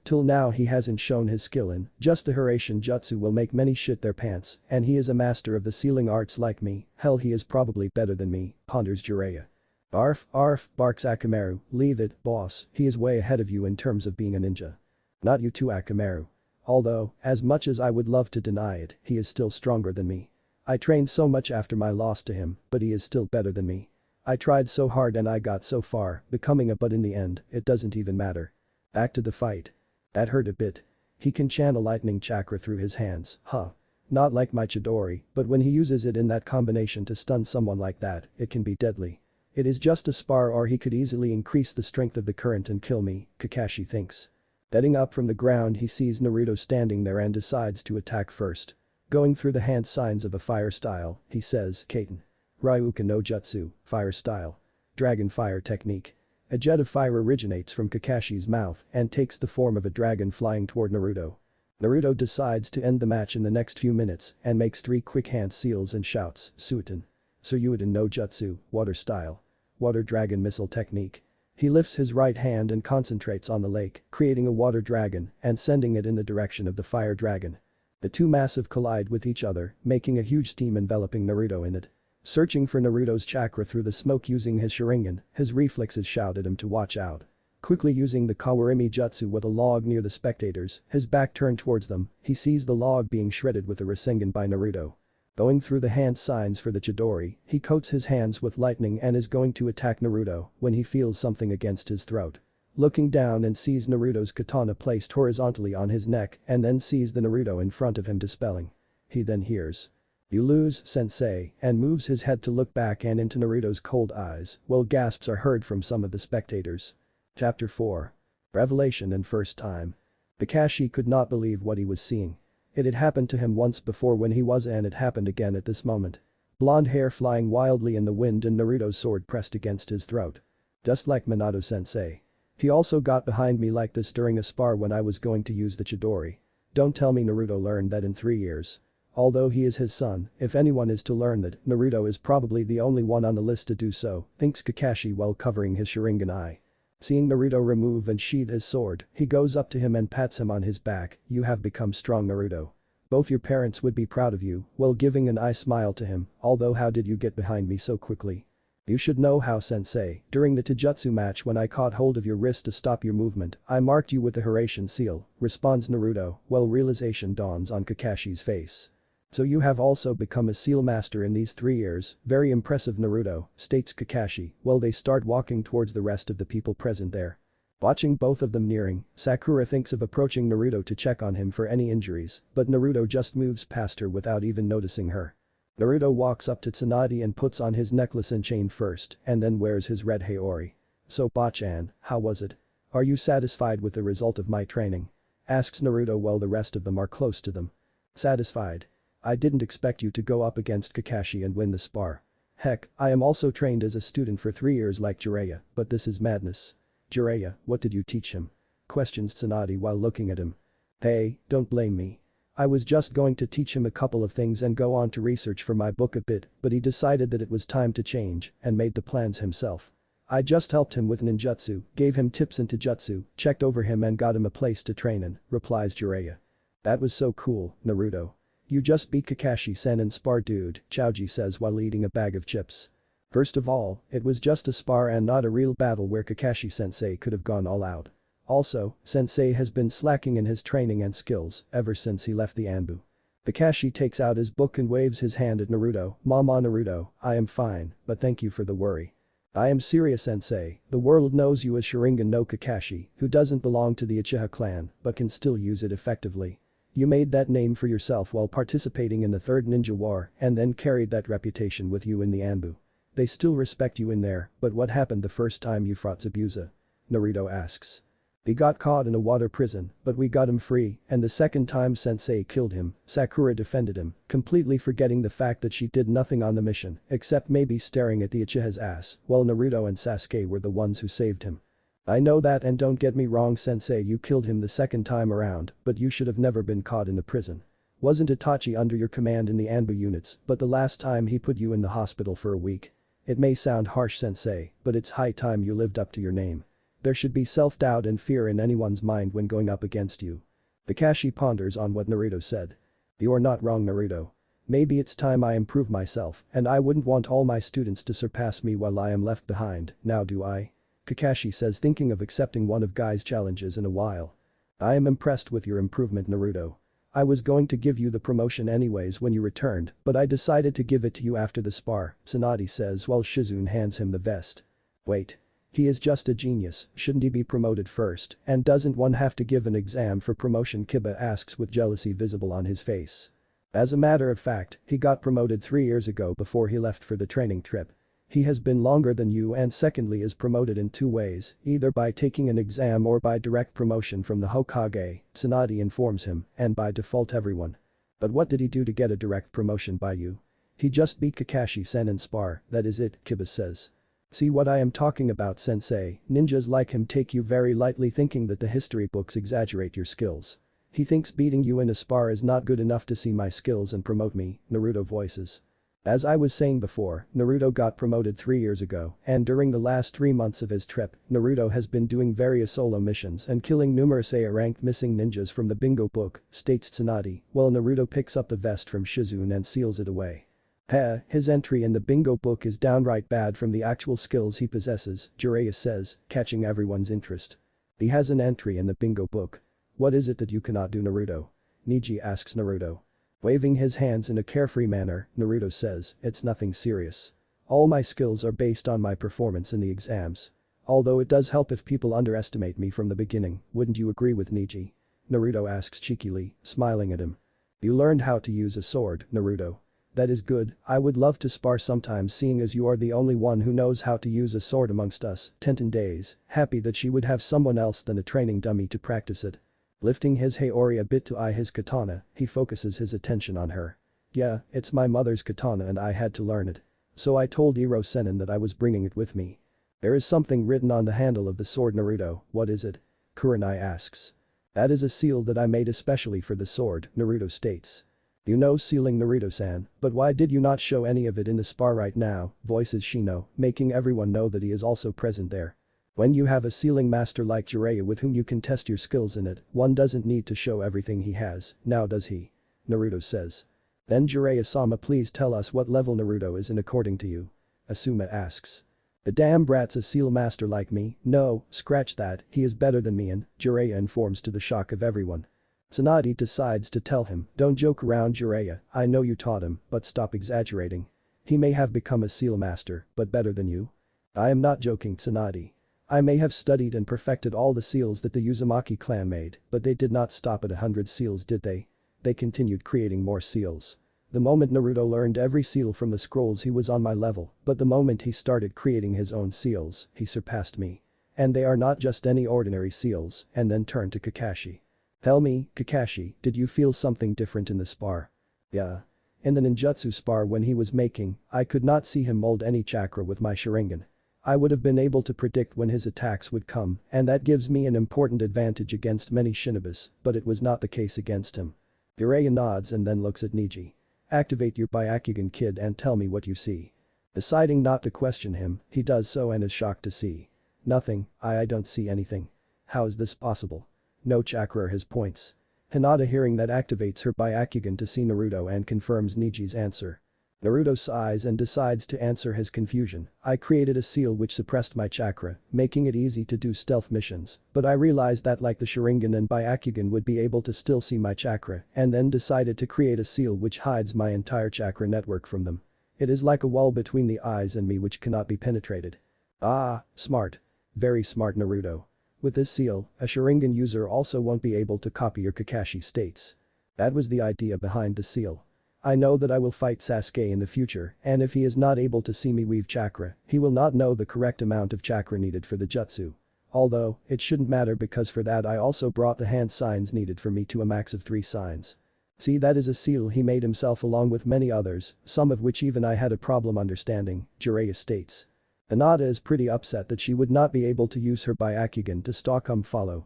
Till now he hasn't shown his skill in, just the Hiraishin jutsu will make many shit their pants, and he is a master of the sealing arts like me, hell he is probably better than me, ponders Jiraiya. Arf, barks Akamaru, leave it, boss, he is way ahead of you in terms of being a ninja. Not you too Akamaru. Although, as much as I would love to deny it, he is still stronger than me. I trained so much after my loss to him, but he is still better than me. I tried so hard and I got so far, becoming but in the end, it doesn't even matter. Back to the fight. That hurt a bit. He can channel lightning chakra through his hands, huh. Not like my Chidori, but when he uses it in that combination to stun someone like that, it can be deadly. It is just a spar or he could easily increase the strength of the current and kill me, Kakashi thinks. Getting up from the ground he sees Naruto standing there and decides to attack first. Going through the hand signs of a fire style, he says, Kaiten. Ryuka no Jutsu, fire style. Dragon fire technique. A jet of fire originates from Kakashi's mouth and takes the form of a dragon flying toward Naruto. Naruto decides to end the match in the next few minutes and makes 3 quick hand seals and shouts, Suiten. Suiten no Jutsu, water style. Water dragon missile technique. He lifts his right hand and concentrates on the lake, creating a water dragon and sending it in the direction of the fire dragon. The two massive collide with each other, making a huge steam enveloping Naruto in it. Searching for Naruto's chakra through the smoke using his Sharingan, his reflexes shout at him to watch out. Quickly using the Kawarimi jutsu with a log near the spectators, his back turned towards them, he sees the log being shredded with a Rasengan by Naruto. Going through the hand signs for the Chidori, he coats his hands with lightning and is going to attack Naruto when he feels something against his throat. Looking down and sees Naruto's katana placed horizontally on his neck and then sees the Naruto in front of him dispelling. He then hears. You lose, sensei, and moves his head to look back and into Naruto's cold eyes, while gasps are heard from some of the spectators. Chapter 4. Revelation and first time. Kakashi could not believe what he was seeing. It had happened to him once before when he was and it happened again at this moment. Blonde hair flying wildly in the wind and Naruto's sword pressed against his throat. Just like Minato-sensei. He also got behind me like this during a spar when I was going to use the Chidori. Don't tell me Naruto learned that in 3 years. Although he is his son, if anyone is to learn that, Naruto is probably the only one on the list to do so, thinks Kakashi while covering his Sharingan eye. Seeing Naruto remove and sheath his sword, he goes up to him and pats him on his back, you have become strong Naruto. Both your parents would be proud of you, while giving an eye smile to him, although how did you get behind me so quickly? You should know how sensei, during the Taijutsu match when I caught hold of your wrist to stop your movement, I marked you with the Hiraishin seal, responds Naruto, while realization dawns on Kakashi's face. So you have also become a seal master in these 3 years, very impressive Naruto, states Kakashi, while they start walking towards the rest of the people present there. Watching both of them nearing, Sakura thinks of approaching Naruto to check on him for any injuries, but Naruto just moves past her without even noticing her. Naruto walks up to Tsunade and puts on his necklace and chain first and then wears his red Haori. So Bachan, how was it? Are you satisfied with the result of my training? Asks Naruto while the rest of them are close to them. Satisfied. I didn't expect you to go up against Kakashi and win the spar. Heck, I am also trained as a student for 3 years like Jiraiya, but this is madness. Jiraiya, what did you teach him? Questions Tsunade while looking at him. Hey, don't blame me. I was just going to teach him a couple of things and go on to research for my book a bit, but he decided that it was time to change and made the plans himself. I just helped him with ninjutsu, gave him tips in taijutsu, checked over him and got him a place to train in, replies Jiraiya. That was so cool, Naruto. You just beat Kakashi-sen in spar dude, Chaoji says while eating a bag of chips. First of all, it was just a spar and not a real battle where Kakashi-sensei could have gone all out. Also, sensei has been slacking in his training and skills ever since he left the ANBU. Kakashi takes out his book and waves his hand at Naruto, Mama Naruto, I am fine, but thank you for the worry. I am serious sensei, the world knows you as Sharingan no Kakashi, who doesn't belong to the Uchiha clan but can still use it effectively. You made that name for yourself while participating in the Third Ninja War and then carried that reputation with you in the ANBU. They still respect you in there, but what happened the first time you fought Zabuza? Naruto asks. He got caught in a water prison, but we got him free, and the second time Sensei killed him, Sakura defended him, completely forgetting the fact that she did nothing on the mission, except maybe staring at the Uchiha's ass, while Naruto and Sasuke were the ones who saved him. I know that, and don't get me wrong Sensei, you killed him the second time around, but you should have never been caught in the prison. Wasn't Itachi under your command in the ANBU units, but the last time he put you in the hospital for a week? It may sound harsh Sensei, but it's high time you lived up to your name. There should be self-doubt and fear in anyone's mind when going up against you. Kakashi ponders on what Naruto said. You're not wrong Naruto. Maybe it's time I improve myself, and I wouldn't want all my students to surpass me while I am left behind, now do I? Kakashi says, thinking of accepting one of Guy's challenges in a while. I am impressed with your improvement Naruto. I was going to give you the promotion anyways when you returned, but I decided to give it to you after the spar, Tsunade says while Shizune hands him the vest. Wait. He is just a genius, shouldn't he be promoted first, and doesn't one have to give an exam for promotion? Kiba asks with jealousy visible on his face. As a matter of fact, he got promoted 3 years ago before he left for the training trip. He has been longer than you and secondly is promoted in 2 ways, either by taking an exam or by direct promotion from the Hokage, Tsunade informs him, and by default everyone. But what did he do to get a direct promotion by you? He just beat Kakashi-sen in Spar, that is it, Kiba says. See what I am talking about Sensei, ninjas like him take you very lightly thinking that the history books exaggerate your skills. He thinks beating you in a spar is not good enough to see my skills and promote me, Naruto voices. As I was saying before, Naruto got promoted 3 years ago, and during the last 3 months of his trip, Naruto has been doing various solo missions and killing numerous A-ranked missing ninjas from the bingo book, states Tsunade, while Naruto picks up the vest from Shizune and seals it away. His entry in the bingo book is downright bad from the actual skills he possesses, Jiraiya says, catching everyone's interest. He has an entry in the bingo book. What is it that you cannot do Naruto? Neji asks Naruto. Waving his hands in a carefree manner, Naruto says, it's nothing serious. All my skills are based on my performance in the exams. Although it does help if people underestimate me from the beginning, wouldn't you agree with Neji? Naruto asks cheekily, smiling at him. You learned how to use a sword, Naruto. That is good, I would love to spar sometimes seeing as you are the only one who knows how to use a sword amongst us, Tenten days, happy that she would have someone else than a training dummy to practice it. Lifting his Haori a bit to eye his katana, he focuses his attention on her. Yeah, it's my mother's katana and I had to learn it. So I told Iro Sennin that I was bringing it with me. There is something written on the handle of the sword Naruto, what is it? Kurenai asks. That is a seal that I made especially for the sword, Naruto states. You know sealing Naruto-san, but why did you not show any of it in the spar right now, voices Shino, making everyone know that he is also present there. When you have a sealing master like Jiraiya with whom you can test your skills in it, one doesn't need to show everything he has, now does he? Naruto says. Then Jiraiya-sama please tell us what level Naruto is in according to you. Asuma asks. The damn brat's a seal master like me, no, scratch that, he is better than me and, Jiraiya informs to the shock of everyone. Tsunade decides to tell him, don't joke around Jiraiya, I know you taught him, but stop exaggerating. He may have become a seal master, but better than you? I am not joking Tsunade. I may have studied and perfected all the seals that the Uzumaki clan made, but they did not stop at 100 seals did they? They continued creating more seals. The moment Naruto learned every seal from the scrolls he was on my level, but the moment he started creating his own seals, he surpassed me. And they are not just any ordinary seals, and then turned to Kakashi. Tell me, Kakashi, did you feel something different in the spar? Yeah. In the ninjutsu spar when he was making, I could not see him mold any chakra with my Sharingan. I would have been able to predict when his attacks would come, and that gives me an important advantage against many shinobis, but it was not the case against him. Jiraiya nods and then looks at Neji. Activate your Byakugan kid and tell me what you see. Deciding not to question him, he does so and is shocked to see. Nothing, I don't see anything. How is this possible? No chakra are his points. Hinata hearing that activates her Byakugan to see Naruto and confirms Neji's answer. Naruto sighs and decides to answer his confusion. I created a seal which suppressed my chakra, making it easy to do stealth missions, but I realized that like the Sharingan and Byakugan would be able to still see my chakra and then decided to create a seal which hides my entire chakra network from them. It is like a wall between the eyes and me which cannot be penetrated. Ah, smart. Very smart Naruto. With this seal, a Sharingan user also won't be able to copy your Kakashi states. That was the idea behind the seal. I know that I will fight Sasuke in the future, and if he is not able to see me weave chakra, he will not know the correct amount of chakra needed for the jutsu. Although, it shouldn't matter because for that I also brought the hand signs needed for me to a max of 3 signs. See, that is a seal he made himself along with many others, some of which even I had a problem understanding, Jiraiya states. Hinata is pretty upset that she would not be able to use her Byakugan to stalk follow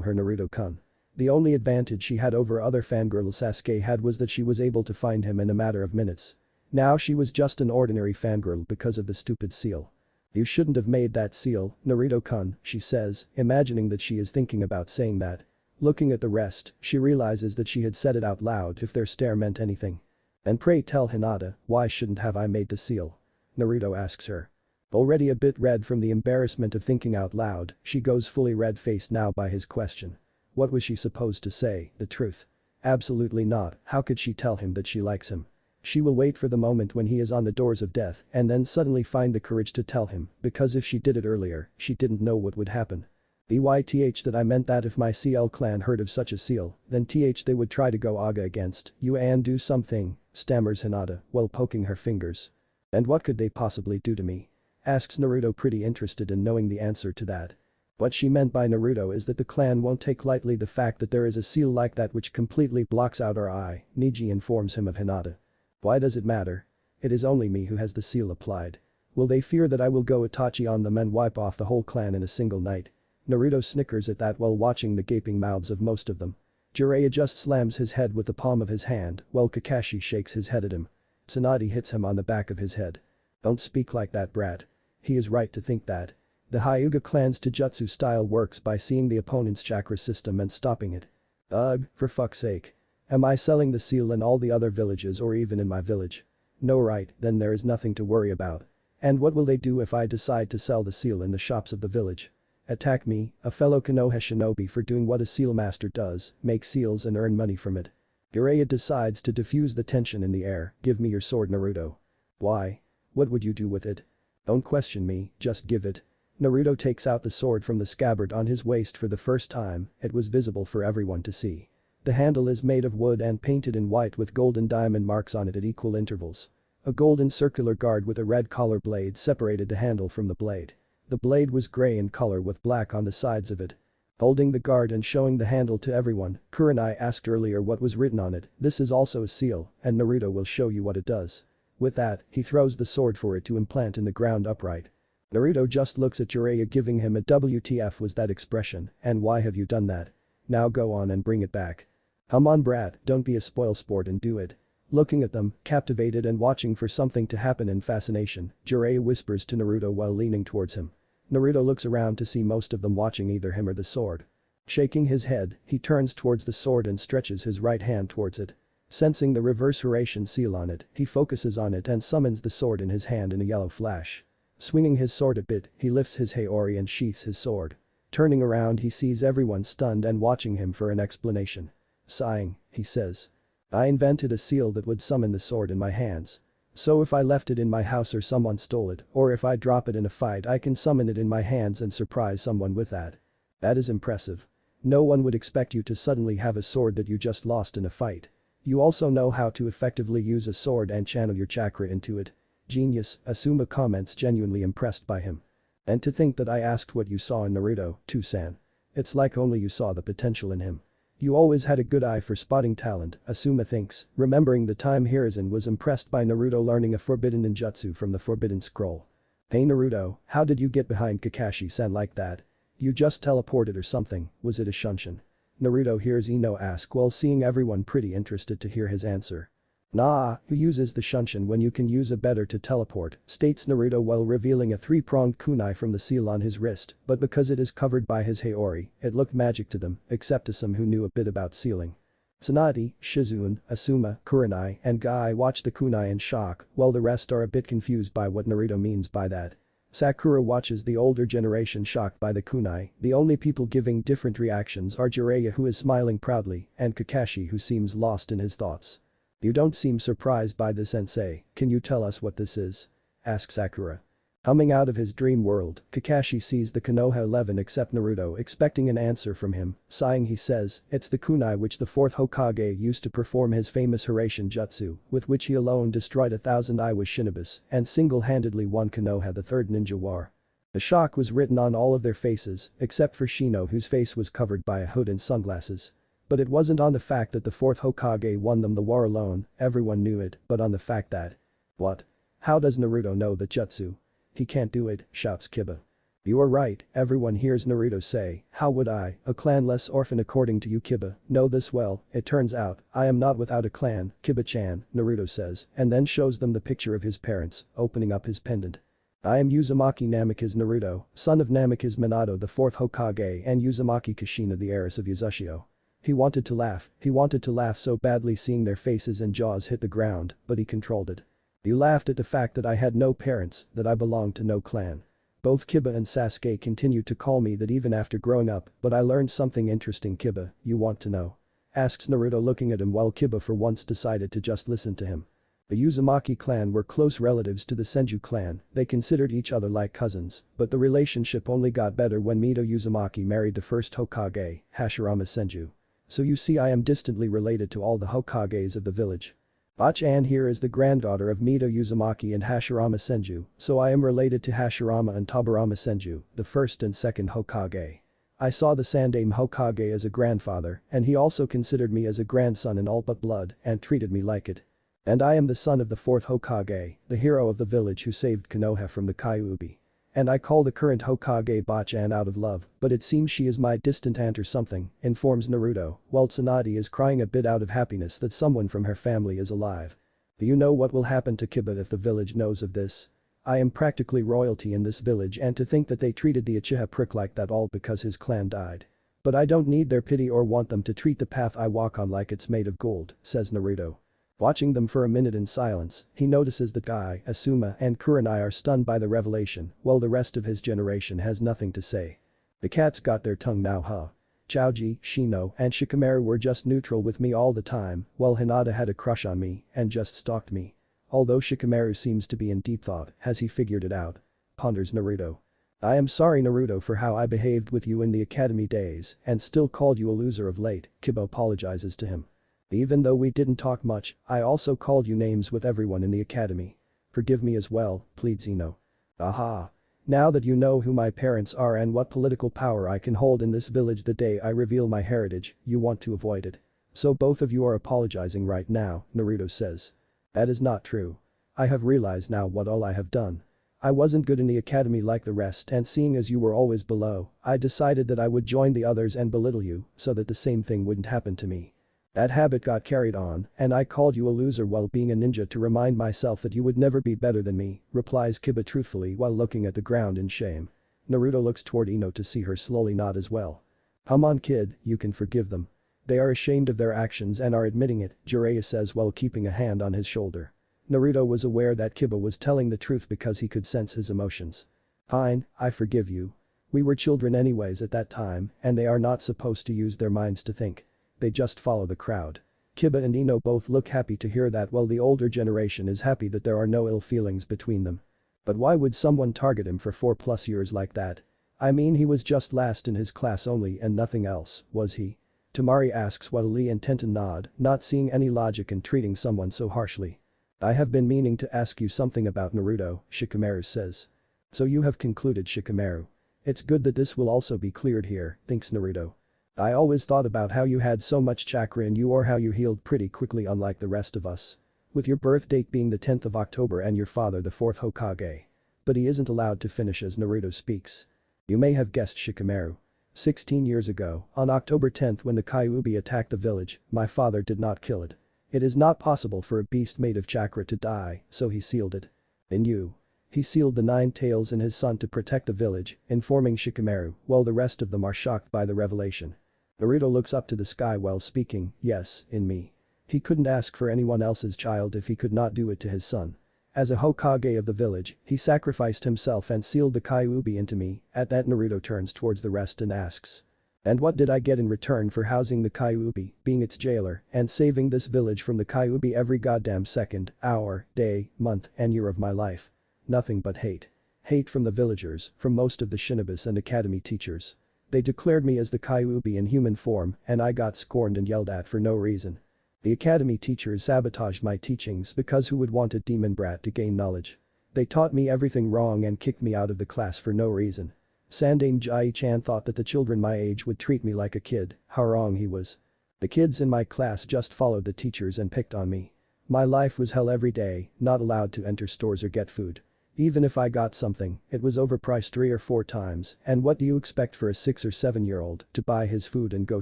her Naruto-kun. The only advantage she had over other fangirls Sasuke had was that she was able to find him in a matter of minutes. Now she was just an ordinary fangirl because of the stupid seal. You shouldn't have made that seal, Naruto-kun, she says, imagining that she is thinking about saying that. Looking at the rest, she realizes that she had said it out loud if their stare meant anything. And pray tell Hinata, why shouldn't have I made the seal? Naruto asks her. Already a bit red from the embarrassment of thinking out loud, she goes fully red-faced now by his question. What was she supposed to say, the truth? Absolutely not, how could she tell him that she likes him? She will wait for the moment when he is on the doors of death and then suddenly find the courage to tell him, because if she did it earlier, she didn't know what would happen. Byth that I meant that if my CL clan heard of such a seal, then they would try to go Aga against you and do something, stammers Hinata while poking her fingers. And what could they possibly do to me? Asks Naruto pretty interested in knowing the answer to that. What she meant by Naruto is that the clan won't take lightly the fact that there is a seal like that which completely blocks out our eye, Neji informs him of Hinata. Why does it matter? It is only me who has the seal applied. Will they fear that I will go Itachi on them and wipe off the whole clan in a single night? Naruto snickers at that while watching the gaping mouths of most of them. Jiraiya just slams his head with the palm of his hand while Kakashi shakes his head at him. Tsunade hits him on the back of his head. Don't speak like that, brat. He is right to think that. The Hyuga clan's Taijutsu style works by seeing the opponent's chakra system and stopping it. Ugh, for fuck's sake. Am I selling the seal in all the other villages or even in my village? No, right, then there is nothing to worry about. And what will they do if I decide to sell the seal in the shops of the village? Attack me, a fellow Konoha shinobi, for doing what a seal master does, make seals and earn money from it. Jiraiya decides to diffuse the tension in the air. Give me your sword, Naruto. Why? What would you do with it? Don't question me, just give it. Naruto takes out the sword from the scabbard on his waist for the first time. It was visible for everyone to see. The handle is made of wood and painted in white with golden diamond marks on it at equal intervals. A golden circular guard with a red collar blade separated the handle from the blade. The blade was grey in color with black on the sides of it. Holding the guard and showing the handle to everyone, Kurenai asked earlier what was written on it. This is also a seal, and Naruto will show you what it does. With that, he throws the sword for it to implant in the ground upright. Naruto just looks at Jiraiya, giving him a WTF was that expression, and why have you done that? Now go on and bring it back. Come on, brat, don't be a spoilsport and do it. Looking at them, captivated and watching for something to happen in fascination, Jiraiya whispers to Naruto while leaning towards him. Naruto looks around to see most of them watching either him or the sword. Shaking his head, he turns towards the sword and stretches his right hand towards it. Sensing the reverse Horatian seal on it, he focuses on it and summons the sword in his hand in a yellow flash. Swinging his sword a bit, he lifts his Haori and sheaths his sword. Turning around, he sees everyone stunned and watching him for an explanation. Sighing, he says. I invented a seal that would summon the sword in my hands. So if I left it in my house or someone stole it, or if I drop it in a fight, I can summon it in my hands and surprise someone with that. That is impressive. No one would expect you to suddenly have a sword that you just lost in a fight. You also know how to effectively use a sword and channel your chakra into it. Genius, Asuma comments, genuinely impressed by him. And to think that I asked what you saw in Naruto, too-san. It's like only you saw the potential in him. You always had a good eye for spotting talent, Asuma thinks, remembering the time Hiruzen was impressed by Naruto learning a forbidden ninjutsu from the Forbidden Scroll. Hey Naruto, how did you get behind Kakashi-san like that? You just teleported or something, was it a shunshin? Naruto hears Ino ask while seeing everyone pretty interested to hear his answer. Nah, who uses the shunshin when you can use a better to teleport, states Naruto while revealing a three-pronged kunai from the seal on his wrist, but because it is covered by his Haori, it looked magic to them, except to some who knew a bit about sealing. Tsunade, Shizune, Asuma, Kurenai, and Guy watch the kunai in shock, while the rest are a bit confused by what Naruto means by that. Sakura watches the older generation shocked by the kunai. The only people giving different reactions are Jiraiya, who is smiling proudly, and Kakashi, who seems lost in his thoughts. You don't seem surprised by this, sensei, can you tell us what this is? Asks Sakura. Coming out of his dream world, Kakashi sees the Konoha 11 except Naruto, expecting an answer from him. Sighing, he says, it's the kunai which the 4th Hokage used to perform his famous Horatian jutsu, with which he alone destroyed 1,000 Iwa shinobis and single-handedly won Konoha the 3rd Ninja War. The shock was written on all of their faces, except for Shino whose face was covered by a hood and sunglasses. But it wasn't on the fact that the fourth Hokage won them the war alone, everyone knew it, but on the fact that. What? How does Naruto know the jutsu? He can't do it, shouts Kiba. You are right, everyone hears Naruto say, how would I, a clanless orphan according to you Kiba, know this well, it turns out, I am not without a clan, Kiba-chan, Naruto says, and then shows them the picture of his parents, opening up his pendant. I am Uzumaki Namikaze Naruto, son of Namikaze Minato the fourth Hokage and Uzumaki Kushina the heiress of Uzushio. He wanted to laugh so badly seeing their faces and jaws hit the ground, but he controlled it. You laughed at the fact that I had no parents, that I belonged to no clan. Both Kiba and Sasuke continued to call me that even after growing up, but I learned something interesting Kiba, you want to know? Asks Naruto looking at him while Kiba for once decided to just listen to him. The Uzumaki clan were close relatives to the Senju clan, they considered each other like cousins, but the relationship only got better when Mito Uzumaki married the first Hokage, Hashirama Senju. So you see I am distantly related to all the Hokages of the village. Bach-an here is the granddaughter of Mito Uzumaki and Hashirama Senju, so I am related to Hashirama and Tobirama Senju, the first and second Hokage. I saw the Sandaime Hokage as a grandfather, and he also considered me as a grandson in all but blood and treated me like it. And I am the son of the fourth Hokage, the hero of the village who saved Konoha from the Kyuubi. And I call the current Hokage Bach-an out of love, but it seems she is my distant aunt or something, informs Naruto, while Tsunade is crying a bit out of happiness that someone from her family is alive. Do you know what will happen to Kiba if the village knows of this? I am practically royalty in this village and to think that they treated the Uchiha prick like that all because his clan died. But I don't need their pity or want them to treat the path I walk on like it's made of gold, says Naruto. Watching them for a minute in silence, he notices that Guy, Asuma and Kurenai are stunned by the revelation, while the rest of his generation has nothing to say. The cats got their tongue now huh? Choji, Shino and Shikamaru were just neutral with me all the time, while Hinata had a crush on me and just stalked me. Although Shikamaru seems to be in deep thought, has he figured it out? Ponders Naruto. I am sorry Naruto for how I behaved with you in the academy days and still called you a loser of late, Kiba apologizes to him. Even though we didn't talk much, I also called you names with everyone in the academy. Forgive me as well, pleads Ino. Aha. Now that you know who my parents are and what political power I can hold in this village the day I reveal my heritage, you want to avoid it. So both of you are apologizing right now, Naruto says. That is not true. I have realized now what all I have done. I wasn't good in the academy like the rest and seeing as you were always below, I decided that I would join the others and belittle you so that the same thing wouldn't happen to me. That habit got carried on, and I called you a loser while being a ninja to remind myself that you would never be better than me, replies Kiba truthfully while looking at the ground in shame. Naruto looks toward Ino to see her slowly nod as well. Come on kid, you can forgive them. They are ashamed of their actions and are admitting it, Jiraiya says while keeping a hand on his shoulder. Naruto was aware that Kiba was telling the truth because he could sense his emotions. Fine, I forgive you. We were children anyways at that time, and they are not supposed to use their minds to think. They just follow the crowd. Kiba and Ino both look happy to hear that while the older generation is happy that there are no ill feelings between them. But why would someone target him for 4+ years like that? I mean he was just last in his class only and nothing else, was he? Tamari asks while Lee and Tenten nod, not seeing any logic in treating someone so harshly. I have been meaning to ask you something about Naruto, Shikamaru says. So you have concluded Shikamaru. It's good that this will also be cleared here, thinks Naruto. I always thought about how you had so much chakra in you or how you healed pretty quickly unlike the rest of us. With your birth date being the 10th of October and your father the 4th Hokage. But he isn't allowed to finish as Naruto speaks. You may have guessed Shikamaru. 16 years ago, on October 10th when the Kyuubi attacked the village, my father did not kill it. It is not possible for a beast made of chakra to die, so he sealed it. In you. He sealed the 9 tails in his son to protect the village, informing Shikamaru, while the rest of them are shocked by the revelation. Naruto looks up to the sky while speaking, yes, in me. He couldn't ask for anyone else's child if he could not do it to his son. As a Hokage of the village, he sacrificed himself and sealed the Kyuubi into me. At that Naruto turns towards the rest and asks. And what did I get in return for housing the Kyuubi, being its jailer, and saving this village from the Kyuubi every goddamn second, hour, day, month, and year of my life? Nothing but hate. Hate from the villagers, from most of the shinobis and academy teachers. They declared me as the Kyuubi in human form and I got scorned and yelled at for no reason. The academy teachers sabotaged my teachings because who would want a demon brat to gain knowledge? They taught me everything wrong and kicked me out of the class for no reason. Sandame Jai-chan thought that the children my age would treat me like a kid, how wrong he was. The kids in my class just followed the teachers and picked on me. My life was hell every day, not allowed to enter stores or get food. Even if I got something, it was overpriced 3 or 4 times, and what do you expect for a 6 or 7-year-old to buy his food and go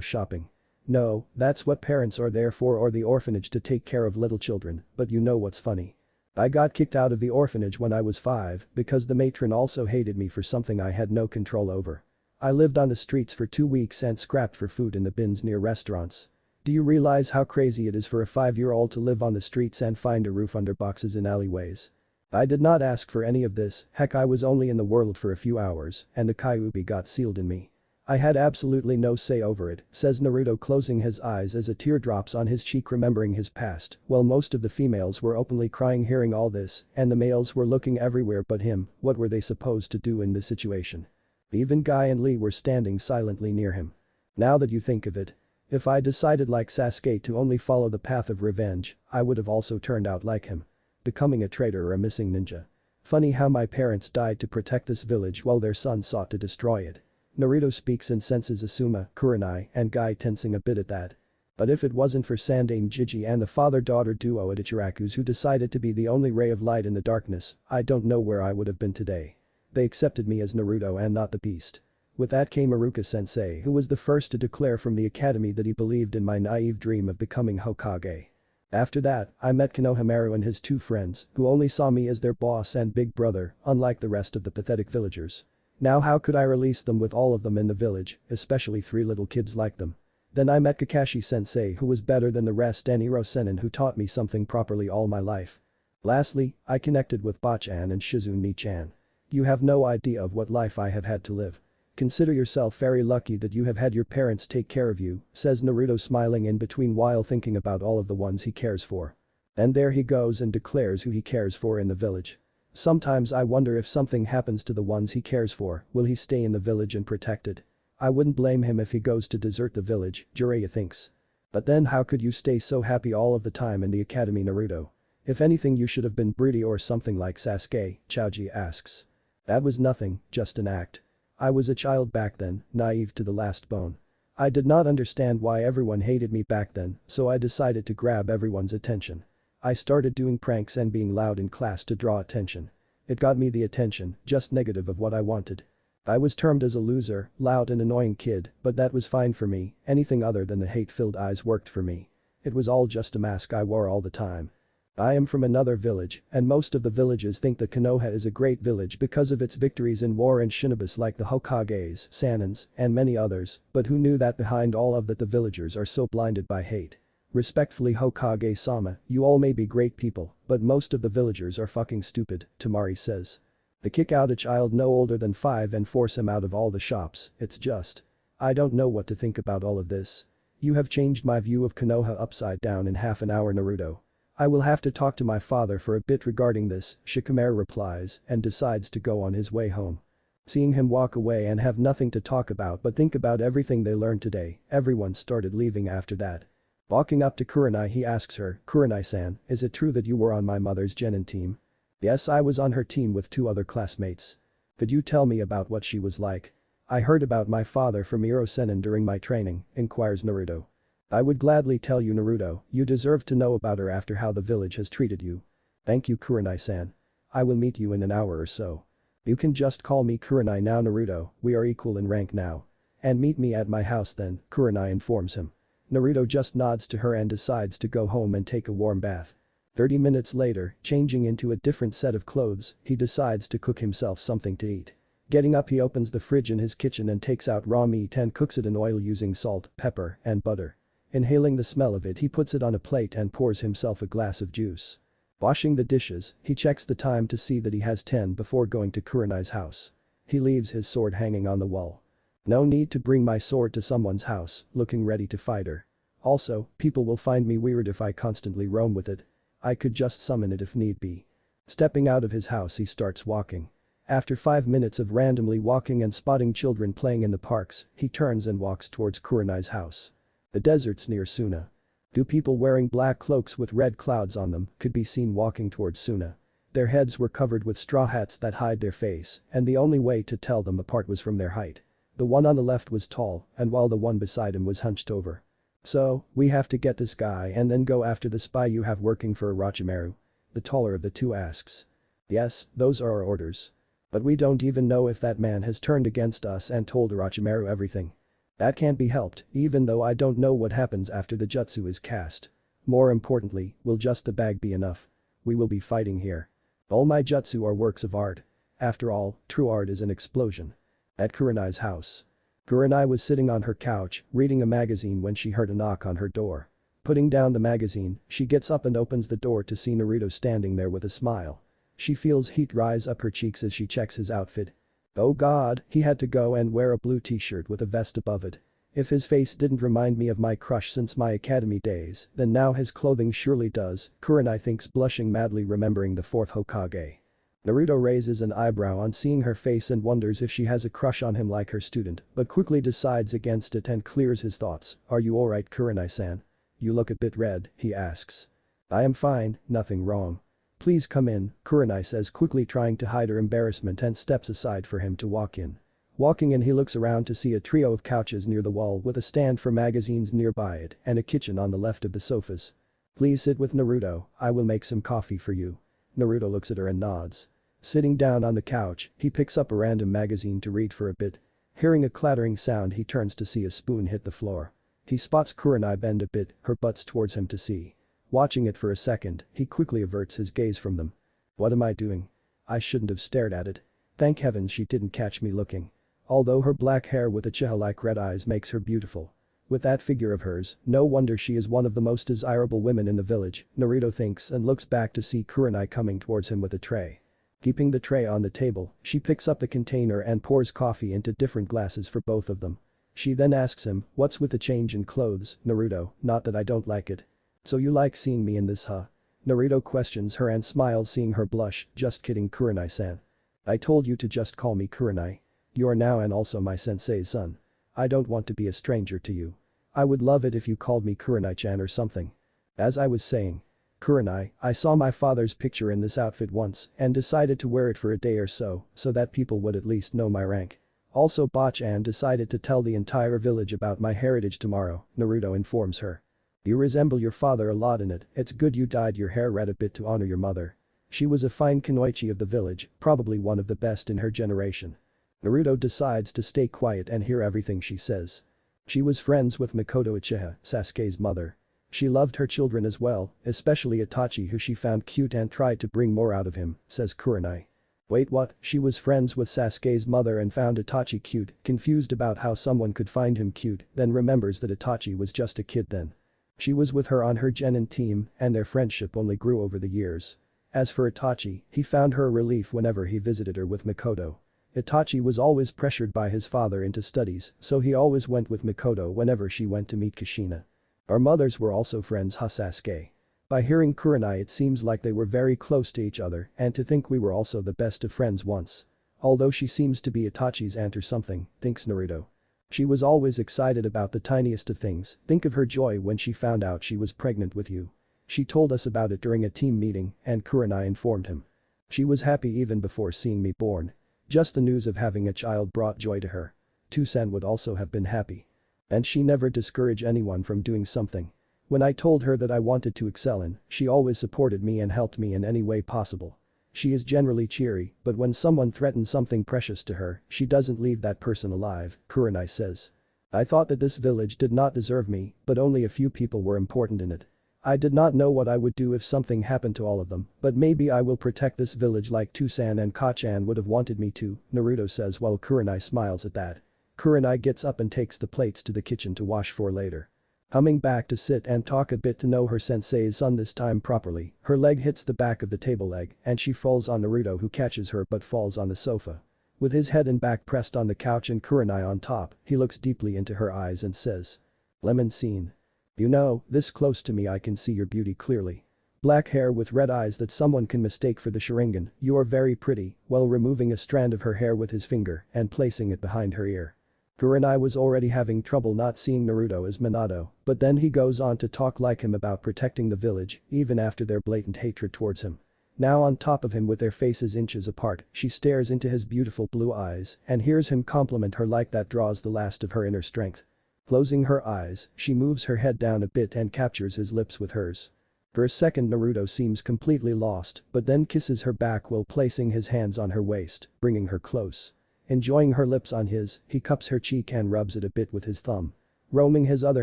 shopping? No, that's what parents are there for, or the orphanage to take care of little children, but you know what's funny? I got kicked out of the orphanage when I was 5 because the matron also hated me for something I had no control over. I lived on the streets for 2 weeks and scrapped for food in the bins near restaurants. Do you realize how crazy it is for a 5-year-old to live on the streets and find a roof under boxes in alleyways? I did not ask for any of this, heck I was only in the world for a few hours and the Kyuubi got sealed in me. I had absolutely no say over it, says Naruto closing his eyes as a tear drops on his cheek remembering his past, while most of the females were openly crying hearing all this and the males were looking everywhere but him. What were they supposed to do in this situation? Even Guy and Lee were standing silently near him. Now that you think of it, if I decided like Sasuke to only follow the path of revenge, I would have also turned out like him. Becoming a traitor or a missing ninja. Funny how my parents died to protect this village while their son sought to destroy it. Naruto speaks and senses Asuma, Kurenai, and Guy tensing a bit at that. But if it wasn't for Sandame Jiji and the father-daughter duo at Ichiraku's who decided to be the only ray of light in the darkness, I don't know where I would have been today. They accepted me as Naruto and not the beast. With that came Iruka-sensei, who was the first to declare from the academy that he believed in my naive dream of becoming Hokage. After that, I met Konohamaru and his 2 friends, who only saw me as their boss and big brother, unlike the rest of the pathetic villagers. Now how could I release them with all of them in the village, especially 3 little kids like them? Then I met Kakashi-sensei who was better than the rest and Iro-senin who taught me something properly all my life. Lastly, I connected with Bachan and Shizune-chan. You have no idea of what life I have had to live. Consider yourself very lucky that you have had your parents take care of you, says Naruto smiling in between while thinking about all of the ones he cares for. And there he goes and declares who he cares for in the village. Sometimes I wonder if something happens to the ones he cares for, will he stay in the village and protect it? I wouldn't blame him if he goes to desert the village, Jiraiya thinks. But then how could you stay so happy all of the time in the academy, Naruto? If anything you should have been greedy or something like Sasuke, Choji asks. That was nothing, just an act. I was a child back then, naive to the last bone. I did not understand why everyone hated me back then, so I decided to grab everyone's attention. I started doing pranks and being loud in class to draw attention. It got me the attention, just negative of what I wanted. I was termed as a loser, loud and annoying kid, but that was fine for me, anything other than the hate-filled eyes worked for me. It was all just a mask I wore all the time. I am from another village, and most of the villages think that Konoha is a great village because of its victories in war and shinobis like the Hokages, Sanins, and many others, but who knew that behind all of that the villagers are so blinded by hate. Respectfully Hokage-sama, you all may be great people, but most of the villagers are fucking stupid, Tamari says. They kick out a child no older than 5 and force him out of all the shops, it's just. I don't know what to think about all of this. You have changed my view of Konoha upside down in half an hour, Naruto. I will have to talk to my father for a bit regarding this, Shikamaru replies and decides to go on his way home. Seeing him walk away and have nothing to talk about but think about everything they learned today, everyone started leaving after that. Walking up to Kurenai he asks her, Kurenai-san, is it true that you were on my mother's genin team? Yes, I was on her team with 2 other classmates. Could you tell me about what she was like? I heard about my father from Iro-senin during my training, inquires Naruto. I would gladly tell you, Naruto, you deserve to know about her after how the village has treated you. Thank you, Kurenai-san. I will meet you in an hour or so. You can just call me Kurenai now, Naruto, we are equal in rank now. And meet me at my house then, Kurenai informs him. Naruto just nods to her and decides to go home and take a warm bath. 30 minutes later, changing into a different set of clothes, he decides to cook himself something to eat. Getting up he opens the fridge in his kitchen and takes out raw meat and cooks it in oil using salt, pepper, and butter. Inhaling the smell of it he puts it on a plate and pours himself a glass of juice. Washing the dishes, he checks the time to see that he has 10 before going to Kurenai's house. He leaves his sword hanging on the wall. No need to bring my sword to someone's house, looking ready to fight her. Also, people will find me weird if I constantly roam with it. I could just summon it if need be. Stepping out of his house he starts walking. After 5 minutes of randomly walking and spotting children playing in the parks, he turns and walks towards Kurenai's house. The desert's near Suna. 2 people wearing black cloaks with red clouds on them could be seen walking towards Suna. Their heads were covered with straw hats that hide their face, and the only way to tell them apart was from their height. The one on the left was tall, and while the one beside him was hunched over. "So, we have to get this guy and then go after the spy you have working for Orochimaru?" The taller of the two asks. "Yes, those are our orders. But we don't even know if that man has turned against us and told Orochimaru everything. That can't be helped, even though I don't know what happens after the jutsu is cast. More importantly, will just the bag be enough? We will be fighting here. All my jutsu are works of art. After all, true art is an explosion." At Kurenai's house. Kurenai was sitting on her couch, reading a magazine when she heard a knock on her door. Putting down the magazine, she gets up and opens the door to see Naruto standing there with a smile. She feels heat rise up her cheeks as she checks his outfit. Oh god, he had to go and wear a blue t-shirt with a vest above it. If his face didn't remind me of my crush since my academy days, then now his clothing surely does, Kurenai thinks, blushing madly remembering the fourth Hokage. Naruto raises an eyebrow on seeing her face and wonders if she has a crush on him like her student, but quickly decides against it and clears his thoughts. "Are you alright, Kurenai-san? You look a bit red," he asks. "I am fine, nothing wrong. Please come in," Kurenai says, quickly trying to hide her embarrassment, and steps aside for him to walk in. Walking in, he looks around to see a trio of couches near the wall with a stand for magazines nearby it and a kitchen on the left of the sofas. "Please sit with Naruto, I will make some coffee for you." Naruto looks at her and nods. Sitting down on the couch, he picks up a random magazine to read for a bit. Hearing a clattering sound, he turns to see a spoon hit the floor. He spots Kurenai bend a bit, her butt's towards him to see. Watching it for a second, he quickly averts his gaze from them. "What am I doing? I shouldn't have stared at it. Thank heavens she didn't catch me looking." Although her black hair with Uchiha-like red eyes makes her beautiful. With that figure of hers, no wonder she is one of the most desirable women in the village, Naruto thinks, and looks back to see Kurenai coming towards him with a tray. Keeping the tray on the table, she picks up the container and pours coffee into different glasses for both of them. She then asks him, "What's with the change in clothes, Naruto? Not that I don't like it." "So you like seeing me in this, huh?" Naruto questions her and smiles, seeing her blush. "Just kidding, Kurenai-san. I told you to just call me Kurenai. You are now and also my sensei's son. I don't want to be a stranger to you. I would love it if you called me Kurenai-chan or something. As I was saying, Kurenai, I saw my father's picture in this outfit once and decided to wear it for a day or so that people would at least know my rank. Also, Bachan decided to tell the entire village about my heritage tomorrow," Naruto informs her. "You resemble your father a lot in it. It's good you dyed your hair red a bit to honor your mother. She was a fine kunoichi of the village, probably one of the best in her generation." Naruto decides to stay quiet and hear everything she says. She was friends with Mikoto Uchiha, Sasuke's mother. She loved her children as well, especially Itachi, who she found cute and tried to bring more out of him, says Kurenai. "Wait, what? She was friends with Sasuke's mother and found Itachi cute," confused about how someone could find him cute, then remembers that Itachi was just a kid then. She was with her on her genin team and their friendship only grew over the years. As for Itachi, he found her a relief whenever he visited her with Mikoto. Itachi was always pressured by his father into studies, so he always went with Mikoto whenever she went to meet Kushina. "Our mothers were also friends, huh, Sasuke?" By hearing Kurenai, it seems like they were very close to each other, and to think we were also the best of friends once. Although she seems to be Itachi's aunt or something, thinks Naruto. She was always excited about the tiniest of things. Think of her joy when she found out she was pregnant with you. She told us about it during a team meeting, and Kurenai informed him. She was happy even before seeing me born. Just the news of having a child brought joy to her. Toussaint would also have been happy. And she never discouraged anyone from doing something. When I told her that I wanted to excel in, she always supported me and helped me in any way possible. She is generally cheery, but when someone threatens something precious to her, she doesn't leave that person alive, Kurenai says. I thought that this village did not deserve me, but only a few people were important in it. I did not know what I would do if something happened to all of them, but maybe I will protect this village like Toussaint and Kachan would have wanted me to, Naruto says while Kurenai smiles at that. Kurenai gets up and takes the plates to the kitchen to wash for later. Coming back to sit and talk a bit to know her sensei's son this time properly, her leg hits the back of the table leg and she falls on Naruto, who catches her but falls on the sofa. With his head and back pressed on the couch and Kurenai on top, he looks deeply into her eyes and says. Lemon scene. You know, this close to me I can see your beauty clearly. Black hair with red eyes that someone can mistake for the Sharingan, you are very pretty, while removing a strand of her hair with his finger and placing it behind her ear. Kurenai was already having trouble not seeing Naruto as Minato, but then he goes on to talk like him about protecting the village, even after their blatant hatred towards him. Now on top of him with their faces inches apart, she stares into his beautiful blue eyes and hears him compliment her like that draws the last of her inner strength. Closing her eyes, she moves her head down a bit and captures his lips with hers. For a second Naruto seems completely lost, but then kisses her back while placing his hands on her waist, bringing her close. Enjoying her lips on his, he cups her cheek and rubs it a bit with his thumb. Roaming his other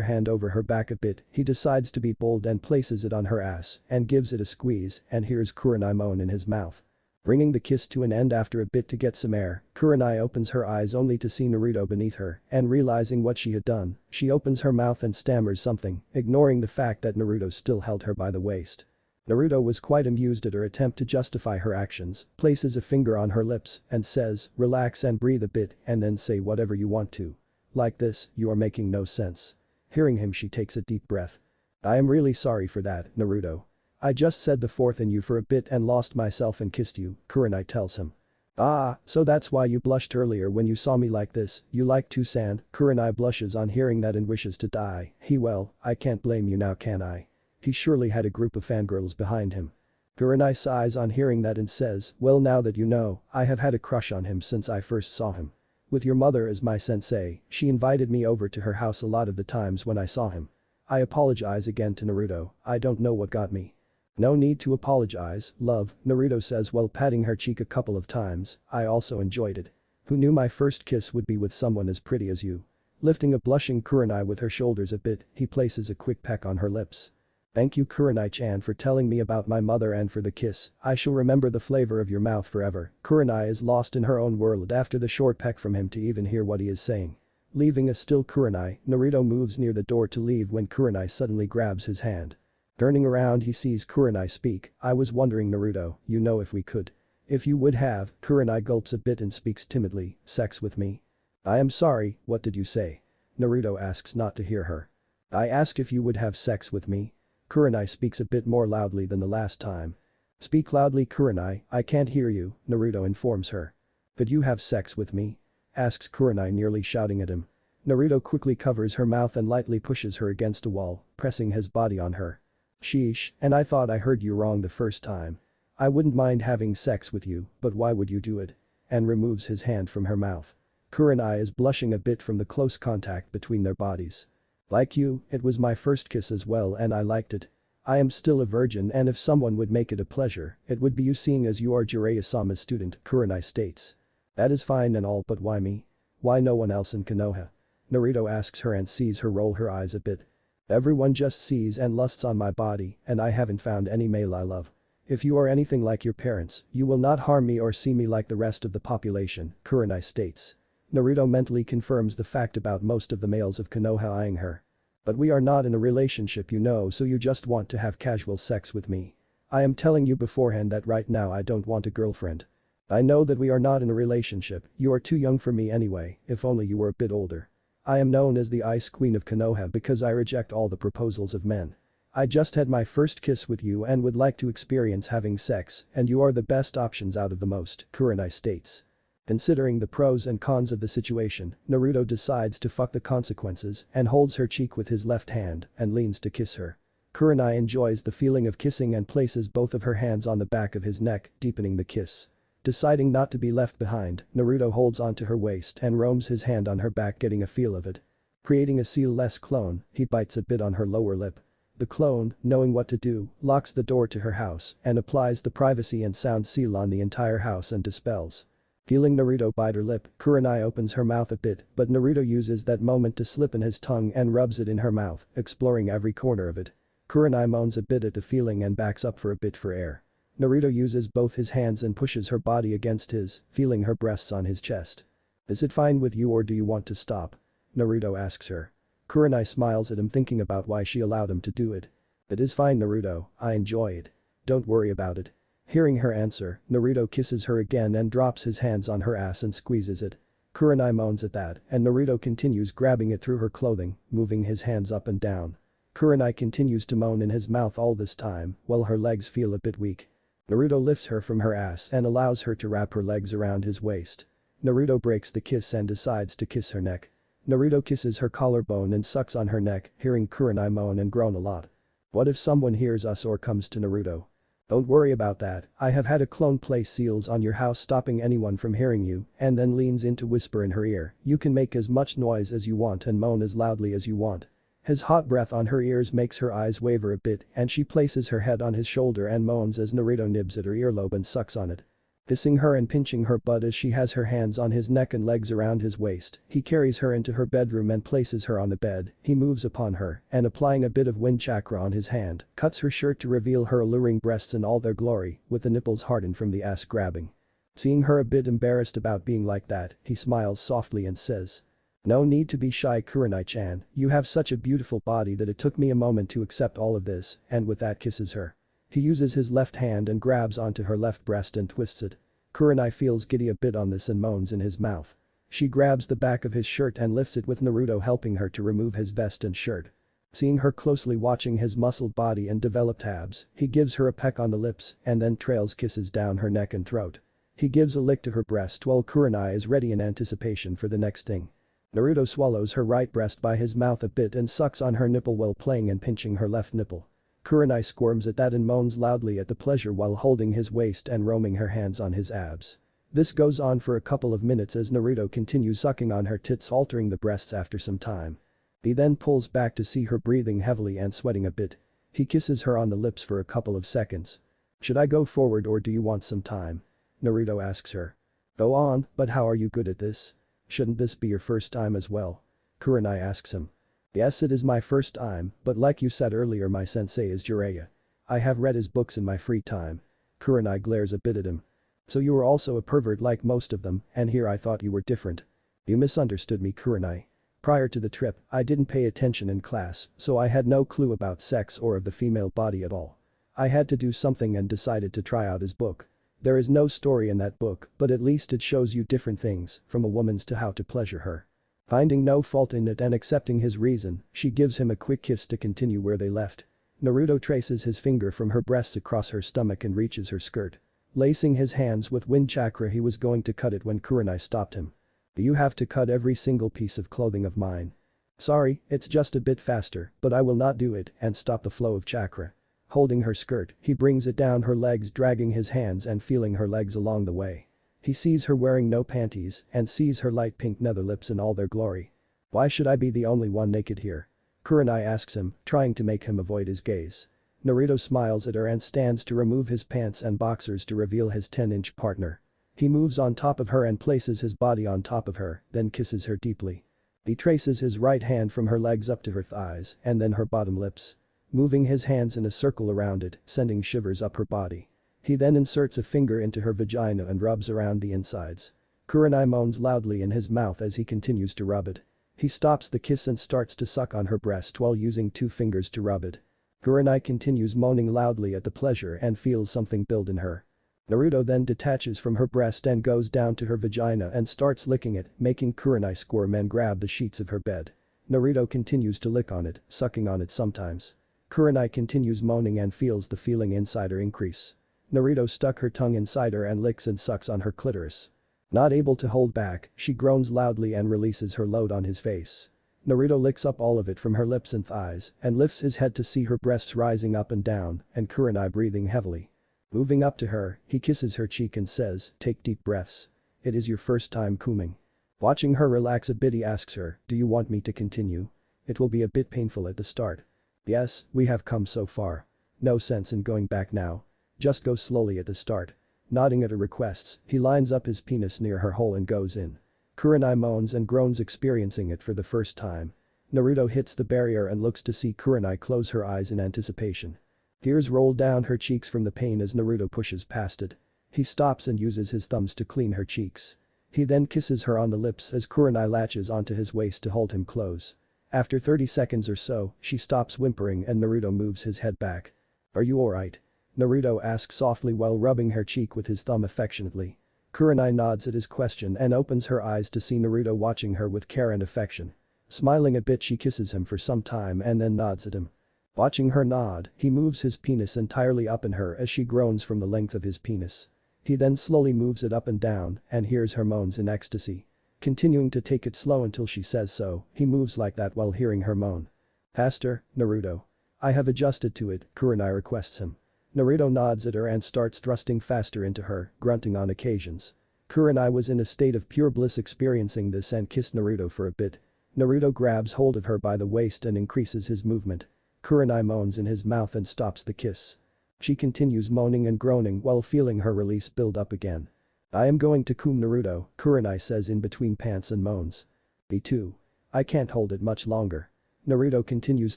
hand over her back a bit, he decides to be bold and places it on her ass and gives it a squeeze and hears Kurenai moan in his mouth. Bringing the kiss to an end after a bit to get some air, Kurenai opens her eyes only to see Naruto beneath her, and realizing what she had done, she opens her mouth and stammers something, ignoring the fact that Naruto still held her by the waist. Naruto was quite amused at her attempt to justify her actions, places a finger on her lips and says, "Relax and breathe a bit and then say whatever you want to. Like this, you are making no sense." Hearing him she takes a deep breath. "I am really sorry for that, Naruto. I just said the fourth in you for a bit and lost myself and kissed you," Kurenai tells him. "Ah, so that's why you blushed earlier when you saw me like this, you like to sand." Kurenai blushes on hearing that and wishes to die. Well, I can't blame you now can I? He surely had a group of fangirls behind him. Kurenai sighs on hearing that and says, "Well now that you know, I have had a crush on him since I first saw him. With your mother as my sensei, she invited me over to her house a lot of the times when I saw him. I apologize again to Naruto, I don't know what got me." "No need to apologize, love," Naruto says while patting her cheek a couple of times, "I also enjoyed it. Who knew my first kiss would be with someone as pretty as you?" Lifting a blushing Kurenai with her shoulders a bit, he places a quick peck on her lips. "Thank you Kurenai-chan for telling me about my mother and for the kiss, I shall remember the flavor of your mouth forever." Kurenai is lost in her own world after the short peck from him to even hear what he is saying. Leaving a still Kurenai, Naruto moves near the door to leave when Kurenai suddenly grabs his hand. Turning around he sees Kurenai speak, "I was wondering Naruto, you know if we could. If you would have," Kurenai gulps a bit and speaks timidly, "sex with me?" "I am sorry, what did you say?" Naruto asks not to hear her. "I asked if you would have sex with me." Kurenai speaks a bit more loudly than the last time. "Speak loudly Kurenai, I can't hear you," Naruto informs her. "Could you have sex with me?" asks Kurenai nearly shouting at him. Naruto quickly covers her mouth and lightly pushes her against a wall, pressing his body on her. "Sheesh, and I thought I heard you wrong the first time. I wouldn't mind having sex with you, but why would you do it?" And removes his hand from her mouth. Kurenai is blushing a bit from the close contact between their bodies. "Like you, it was my first kiss as well and I liked it. I am still a virgin and if someone would make it a pleasure, it would be you seeing as you are Jiraiya-sama's student," Kurenai states. "That is fine and all but why me? Why no one else in Konoha?" Naruto asks her and sees her roll her eyes a bit. "Everyone just sees and lusts on my body and I haven't found any male I love. If you are anything like your parents, you will not harm me or see me like the rest of the population," Kurenai states. Naruto mentally confirms the fact about most of the males of Konoha eyeing her. "But we are not in a relationship you know so you just want to have casual sex with me. I am telling you beforehand that right now I don't want a girlfriend. I know that we are not in a relationship, you are too young for me anyway, if only you were a bit older. I am known as the Ice Queen of Konoha because I reject all the proposals of men. I just had my first kiss with you and would like to experience having sex and you are the best options out of the most," Kurenai states. Considering the pros and cons of the situation, Naruto decides to fuck the consequences and holds her cheek with his left hand and leans to kiss her. Kurenai enjoys the feeling of kissing and places both of her hands on the back of his neck, deepening the kiss. Deciding not to be left behind, Naruto holds onto her waist and roams his hand on her back getting a feel of it. Creating a seal-less clone, he bites a bit on her lower lip. The clone, knowing what to do, locks the door to her house and applies the privacy and sound seal on the entire house and dispels. Feeling Naruto bite her lip, Kurenai opens her mouth a bit but Naruto uses that moment to slip in his tongue and rubs it in her mouth, exploring every corner of it. Kurenai moans a bit at the feeling and backs up for a bit for air. Naruto uses both his hands and pushes her body against his, feeling her breasts on his chest. "Is it fine with you or do you want to stop?" Naruto asks her. Kurenai smiles at him thinking about why she allowed him to do it. "It is fine Naruto, I enjoy it. Don't worry about it." Hearing her answer, Naruto kisses her again and drops his hands on her ass and squeezes it. Kurenai moans at that and Naruto continues grabbing it through her clothing, moving his hands up and down. Kurenai continues to moan in his mouth all this time while her legs feel a bit weak. Naruto lifts her from her ass and allows her to wrap her legs around his waist. Naruto breaks the kiss and decides to kiss her neck. Naruto kisses her collarbone and sucks on her neck, hearing Kurenai moan and groan a lot. What if someone hears us or comes to Naruto? Don't worry about that, I have had a clone place seals on your house stopping anyone from hearing you, and then leans in to whisper in her ear, you can make as much noise as you want and moan as loudly as you want. His hot breath on her ears makes her eyes waver a bit and she places her head on his shoulder and moans as Naruto nibs at her earlobe and sucks on it. Kissing her and pinching her butt as she has her hands on his neck and legs around his waist, he carries her into her bedroom and places her on the bed, he moves upon her and applying a bit of wind chakra on his hand, cuts her shirt to reveal her alluring breasts in all their glory, with the nipples hardened from the ass grabbing. Seeing her a bit embarrassed about being like that, he smiles softly and says. No need to be shy Kurenai-chan, you have such a beautiful body that it took me a moment to accept all of this, and with that kisses her. He uses his left hand and grabs onto her left breast and twists it. Kurenai feels giddy a bit on this and moans in his mouth. She grabs the back of his shirt and lifts it with Naruto helping her to remove his vest and shirt. Seeing her closely watching his muscled body and developed abs, he gives her a peck on the lips and then trails kisses down her neck and throat. He gives a lick to her breast while Kurenai is ready in anticipation for the next thing. Naruto swallows her right breast by his mouth a bit and sucks on her nipple while playing and pinching her left nipple. Kurenai squirms at that and moans loudly at the pleasure while holding his waist and roaming her hands on his abs. This goes on for a couple of minutes as Naruto continues sucking on her tits altering the breasts after some time. He then pulls back to see her breathing heavily and sweating a bit. He kisses her on the lips for a couple of seconds. Should I go forward or do you want some time? Naruto asks her. Go on, but how are you good at this? Shouldn't this be your first time as well? Kurenai asks him. Yes, it is my first time, but like you said earlier my sensei is Jiraiya. I have read his books in my free time. Kurenai glares a bit at him. So you were also a pervert like most of them, and here I thought you were different. You misunderstood me Kurenai. Prior to the trip, I didn't pay attention in class, so I had no clue about sex or of the female body at all. I had to do something and decided to try out his book. There is no story in that book, but at least it shows you different things, from a woman's to how to pleasure her. Finding no fault in it and accepting his reason, she gives him a quick kiss to continue where they left. Naruto traces his finger from her breasts across her stomach and reaches her skirt. Lacing his hands with wind chakra he was going to cut it when Kurenai stopped him. You have to cut every single piece of clothing of mine. Sorry, it's just a bit faster, but I will not do it and stop the flow of chakra. Holding her skirt, he brings it down her legs dragging his hands and feeling her legs along the way. He sees her wearing no panties and sees her light pink nether lips in all their glory. Why should I be the only one naked here? Kurenai asks him, trying to make him avoid his gaze. Naruto smiles at her and stands to remove his pants and boxers to reveal his 10-inch partner. He moves on top of her and places his body on top of her, then kisses her deeply. He traces his right hand from her legs up to her thighs and then her bottom lips. Moving his hands in a circle around it, sending shivers up her body. He then inserts a finger into her vagina and rubs around the insides. Kurenai moans loudly in his mouth as he continues to rub it. He stops the kiss and starts to suck on her breast while using 2 fingers to rub it. Kurenai continues moaning loudly at the pleasure and feels something build in her. Naruto then detaches from her breast and goes down to her vagina and starts licking it, making Kurenai squirm and grab the sheets of her bed. Naruto continues to lick on it, sucking on it sometimes. Kurenai continues moaning and feels the feeling inside her increase. Naruto stuck her tongue inside her and licks and sucks on her clitoris. Not able to hold back, she groans loudly and releases her load on his face. Naruto licks up all of it from her lips and thighs and lifts his head to see her breasts rising up and down and Kurenai breathing heavily. Moving up to her, he kisses her cheek and says, take deep breaths. It is your first time coming. Watching her relax a bit he asks her, do you want me to continue? It will be a bit painful at the start. Yes, we have come so far. No sense in going back now. Just go slowly at the start. Nodding at her requests, he lines up his penis near her hole and goes in. Kurenai moans and groans experiencing it for the first time. Naruto hits the barrier and looks to see Kurenai close her eyes in anticipation. Tears roll down her cheeks from the pain as Naruto pushes past it. He stops and uses his thumbs to clean her cheeks. He then kisses her on the lips as Kurenai latches onto his waist to hold him close. After 30 seconds or so, she stops whimpering and Naruto moves his head back. Are you alright? Naruto asks softly while rubbing her cheek with his thumb affectionately. Kurenai nods at his question and opens her eyes to see Naruto watching her with care and affection. Smiling a bit she kisses him for some time and then nods at him. Watching her nod, he moves his penis entirely up in her as she groans from the length of his penis. He then slowly moves it up and down and hears her moans in ecstasy. Continuing to take it slow until she says so, he moves like that while hearing her moan. Faster, Naruto. I have adjusted to it, Kurenai requests him. Naruto nods at her and starts thrusting faster into her, grunting on occasions. Kurenai was in a state of pure bliss experiencing this and kissed Naruto for a bit. Naruto grabs hold of her by the waist and increases his movement. Kurenai moans in his mouth and stops the kiss. She continues moaning and groaning while feeling her release build up again. I am going to cum Naruto, Kurenai says in between pants and moans. Me too. I can't hold it much longer. Naruto continues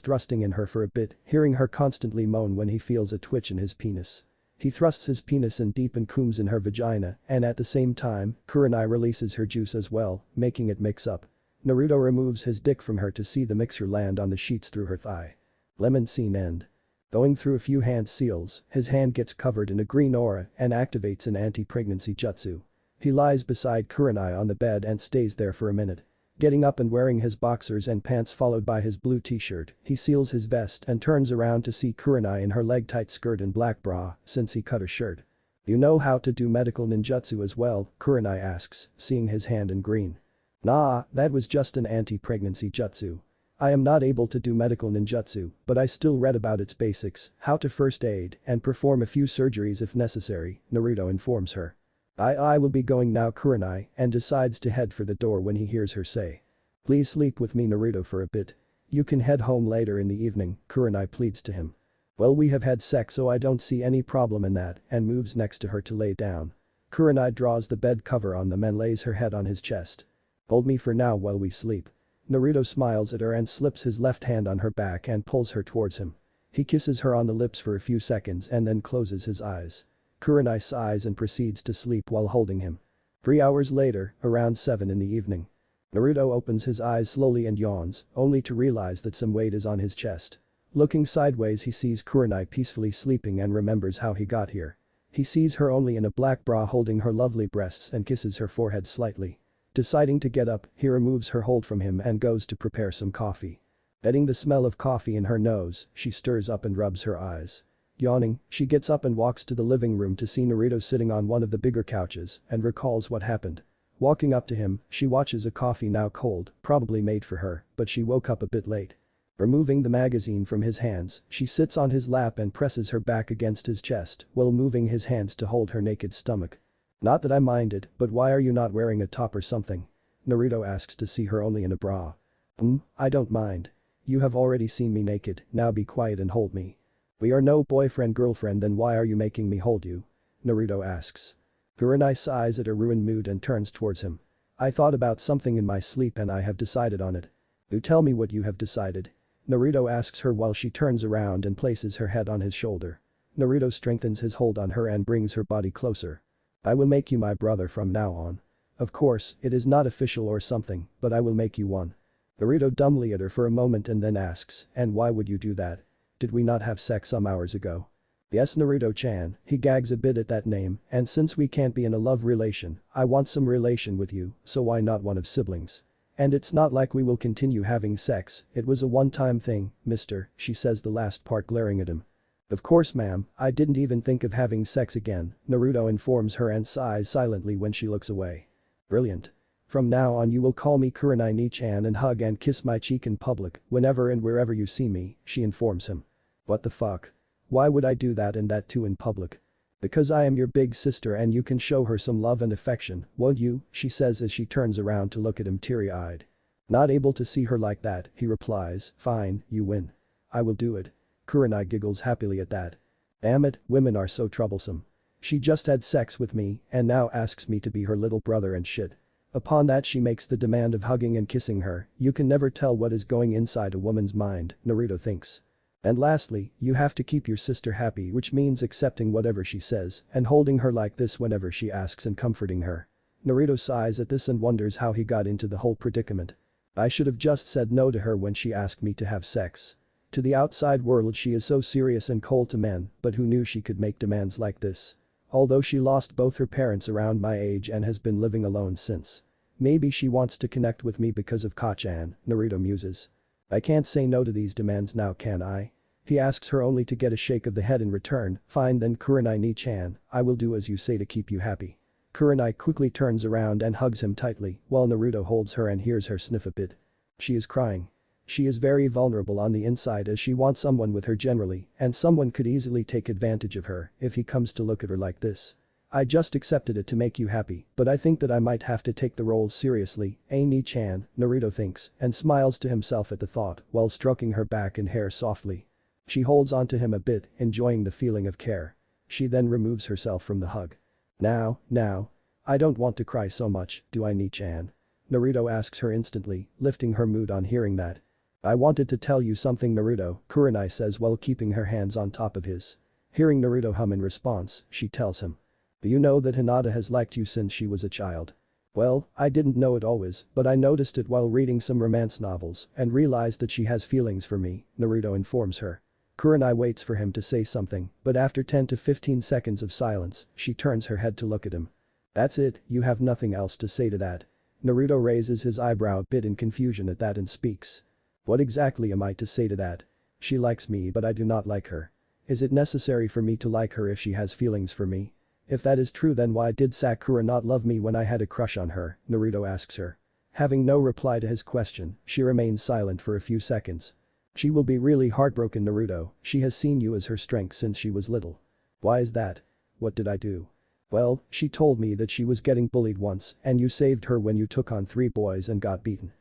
thrusting in her for a bit, hearing her constantly moan when he feels a twitch in his penis. He thrusts his penis in deep and cooms in her vagina, and at the same time, Kurenai releases her juice as well, making it mix up. Naruto removes his dick from her to see the mixture land on the sheets through her thigh. Lemon scene end. Going through a few hand seals, his hand gets covered in a green aura and activates an anti-pregnancy jutsu. He lies beside Kurenai on the bed and stays there for a minute. Getting up and wearing his boxers and pants followed by his blue t-shirt, he seals his vest and turns around to see Kurenai in her leg-tight skirt and black bra, since he cut her shirt. You know how to do medical ninjutsu as well, Kurenai asks, seeing his hand in green. Nah, that was just an anti-pregnancy jutsu. I am not able to do medical ninjutsu, but I still read about its basics, how to first aid, and perform a few surgeries if necessary, Naruto informs her. I will be going now, Kurenai, and decides to head for the door when he hears her say. Please sleep with me, Naruto, for a bit. You can head home later in the evening, Kurenai pleads to him. Well, we have had sex, so I don't see any problem in that, and moves next to her to lay down. Kurenai draws the bed cover on them and lays her head on his chest. Hold me for now while we sleep. Naruto smiles at her and slips his left hand on her back and pulls her towards him. He kisses her on the lips for a few seconds and then closes his eyes. Kurenai sighs and proceeds to sleep while holding him. 3 hours later, around 7 in the evening. Naruto opens his eyes slowly and yawns, only to realize that some weight is on his chest. Looking sideways, he sees Kurenai peacefully sleeping and remembers how he got here. He sees her only in a black bra holding her lovely breasts and kisses her forehead slightly. Deciding to get up, he removes her hold from him and goes to prepare some coffee. Getting the smell of coffee in her nose, she stirs up and rubs her eyes. Yawning, she gets up and walks to the living room to see Naruto sitting on one of the bigger couches and recalls what happened. Walking up to him, she watches a coffee now cold, probably made for her, but she woke up a bit late. Removing the magazine from his hands, she sits on his lap and presses her back against his chest while moving his hands to hold her naked stomach. Not that I minded, but why are you not wearing a top or something? Naruto asks to see her only in a bra. I don't mind. You have already seen me naked, now be quiet and hold me. We are no boyfriend-girlfriend, then why are you making me hold you? Naruto asks. Kurenai sighs at her ruined mood and turns towards him. I thought about something in my sleep and I have decided on it. Do tell me what you have decided. Naruto asks her while she turns around and places her head on his shoulder. Naruto strengthens his hold on her and brings her body closer. I will make you my brother from now on. Of course, it is not official or something, but I will make you one. Naruto dumbly at her for a moment and then asks, and why would you do that? Did we not have sex some hours ago? Yes, Naruto-chan, he gags a bit at that name, and since we can't be in a love relation, I want some relation with you, so why not one of siblings? And it's not like we will continue having sex, it was a one-time thing, mister, she says the last part glaring at him. Of course ma'am, I didn't even think of having sex again, Naruto informs her and sighs silently when she looks away. Brilliant. From now on you will call me Kurenai ni-chan and hug and kiss my cheek in public whenever and wherever you see me, she informs him. What the fuck? Why would I do that and that too in public? Because I am your big sister and you can show her some love and affection, won't you? She says as she turns around to look at him teary-eyed. Not able to see her like that, he replies, fine, you win. I will do it. Kurenai giggles happily at that. Damn it, women are so troublesome. She just had sex with me and now asks me to be her little brother and shit. Upon that she makes the demand of hugging and kissing her, you can never tell what is going inside a woman's mind, Naruto thinks. And lastly, you have to keep your sister happy, which means accepting whatever she says and holding her like this whenever she asks and comforting her. Naruto sighs at this and wonders how he got into the whole predicament. I should have just said no to her when she asked me to have sex. To the outside world she is so serious and cold to men, but who knew she could make demands like this? Although she lost both her parents around my age and has been living alone since. Maybe she wants to connect with me because of Kachan, Naruto muses. I can't say no to these demands now, can I? He asks her only to get a shake of the head in return. Fine then Kurenai ni-chan, I will do as you say to keep you happy. Kurenai quickly turns around and hugs him tightly while Naruto holds her and hears her sniff a bit. She is crying. She is very vulnerable on the inside as she wants someone with her generally, and someone could easily take advantage of her if he comes to look at her like this. I just accepted it to make you happy, but I think that I might have to take the role seriously, Amy-chan, Naruto thinks and smiles to himself at the thought while stroking her back and hair softly. She holds onto him a bit, enjoying the feeling of care. She then removes herself from the hug. Now. I don't want to cry so much, do I, Nii-chan? Naruto asks her instantly, lifting her mood on hearing that. I wanted to tell you something, Naruto, Kurenai says while keeping her hands on top of his. Hearing Naruto hum in response, she tells him. Do you know that Hinata has liked you since she was a child? Well, I didn't know it always, but I noticed it while reading some romance novels and realized that she has feelings for me, Naruto informs her. Kurenai waits for him to say something, but after 10 to 15 seconds of silence, she turns her head to look at him. That's it, you have nothing else to say to that? Naruto raises his eyebrow a bit in confusion at that and speaks. What exactly am I to say to that? She likes me but I do not like her. Is it necessary for me to like her if she has feelings for me? If that is true, then why did Sakura not love me when I had a crush on her, Naruto asks her. Having no reply to his question, she remains silent for a few seconds. She will be really heartbroken, Naruto, she has seen you as her strength since she was little. Why is that? What did I do? Well, she told me that she was getting bullied once and you saved her when you took on 3 boys and got beaten.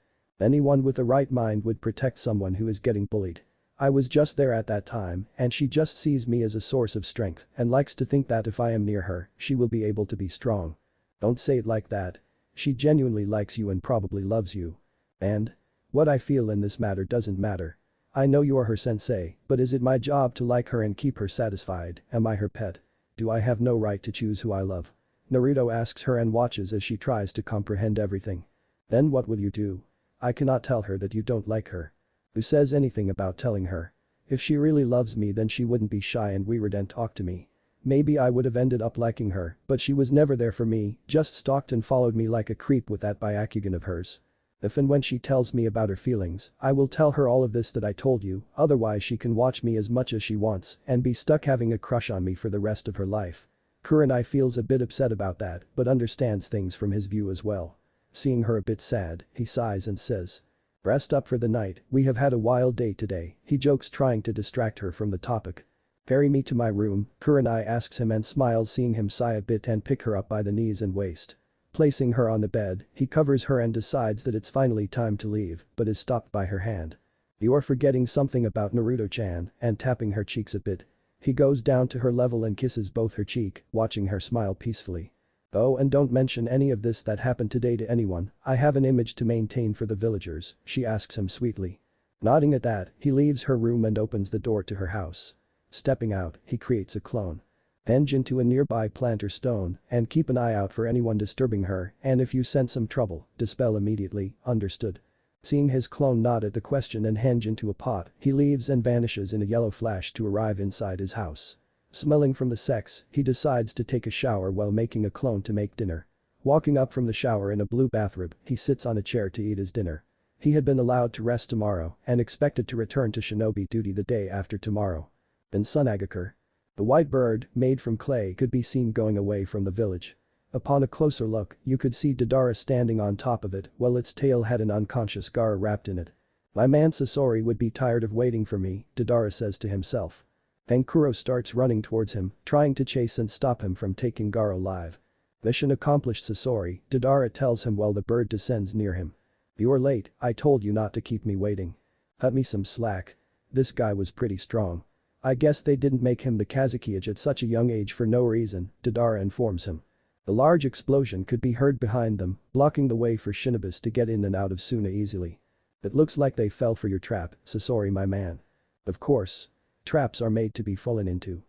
Anyone with the right mind would protect someone who is getting bullied. I was just there at that time and she just sees me as a source of strength and likes to think that if I am near her, she will be able to be strong. Don't say it like that. She genuinely likes you and probably loves you. And? What I feel in this matter doesn't matter. I know you are her sensei, but is it my job to like her and keep her satisfied? Am I her pet? Do I have no right to choose who I love? Naruto asks her and watches as she tries to comprehend everything. Then what will you do? I cannot tell her that you don't like her. Who says anything about telling her? If she really loves me then she wouldn't be shy and weird and talk to me. Maybe I would have ended up liking her, but she was never there for me, just stalked and followed me like a creep with that Byakugan of hers. If and when she tells me about her feelings, I will tell her all of this that I told you, otherwise she can watch me as much as she wants and be stuck having a crush on me for the rest of her life. Kurenai feels a bit upset about that, but understands things from his view as well. Seeing her a bit sad, he sighs and says. Rest up for the night, we have had a wild day today, he jokes trying to distract her from the topic. Carry me to my room, Kurenai asks him and smiles seeing him sigh a bit and pick her up by the knees and waist. Placing her on the bed, he covers her and decides that it's finally time to leave, but is stopped by her hand. You are forgetting something about Naruto-chan, and tapping her cheeks a bit. He goes down to her level and kisses both her cheek, watching her smile peacefully. Oh, and don't mention any of this that happened today to anyone, I have an image to maintain for the villagers, she asks him sweetly. Nodding at that, he leaves her room and opens the door to her house. Stepping out, he creates a clone. Henge into a nearby plant or stone and keep an eye out for anyone disturbing her, and if you sense some trouble, dispel immediately, understood. Seeing his clone nod at the question and henge into a pot, he leaves and vanishes in a yellow flash to arrive inside his house. Smelling from the sex, he decides to take a shower while making a clone to make dinner. Walking up from the shower in a blue bathrobe, he sits on a chair to eat his dinner. He had been allowed to rest tomorrow and expected to return to shinobi duty the day after tomorrow. Then Sunagaker. The white bird, made from clay, could be seen going away from the village. Upon a closer look, you could see Deidara standing on top of it while its tail had an unconscious Gaara wrapped in it. My man Sasori would be tired of waiting for me, Deidara says to himself. Then Kuro starts running towards him, trying to chase and stop him from taking Gaara alive. Mission accomplished, Sasori, Deidara tells him while the bird descends near him. You are late, I told you not to keep me waiting. Cut me some slack. This guy was pretty strong. I guess they didn't make him the Kazekage at such a young age for no reason, Deidara informs him. The large explosion could be heard behind them, blocking the way for shinobis to get in and out of Suna easily. It looks like they fell for your trap, Sasori, my man. Of course. Traps are made to be fallen into.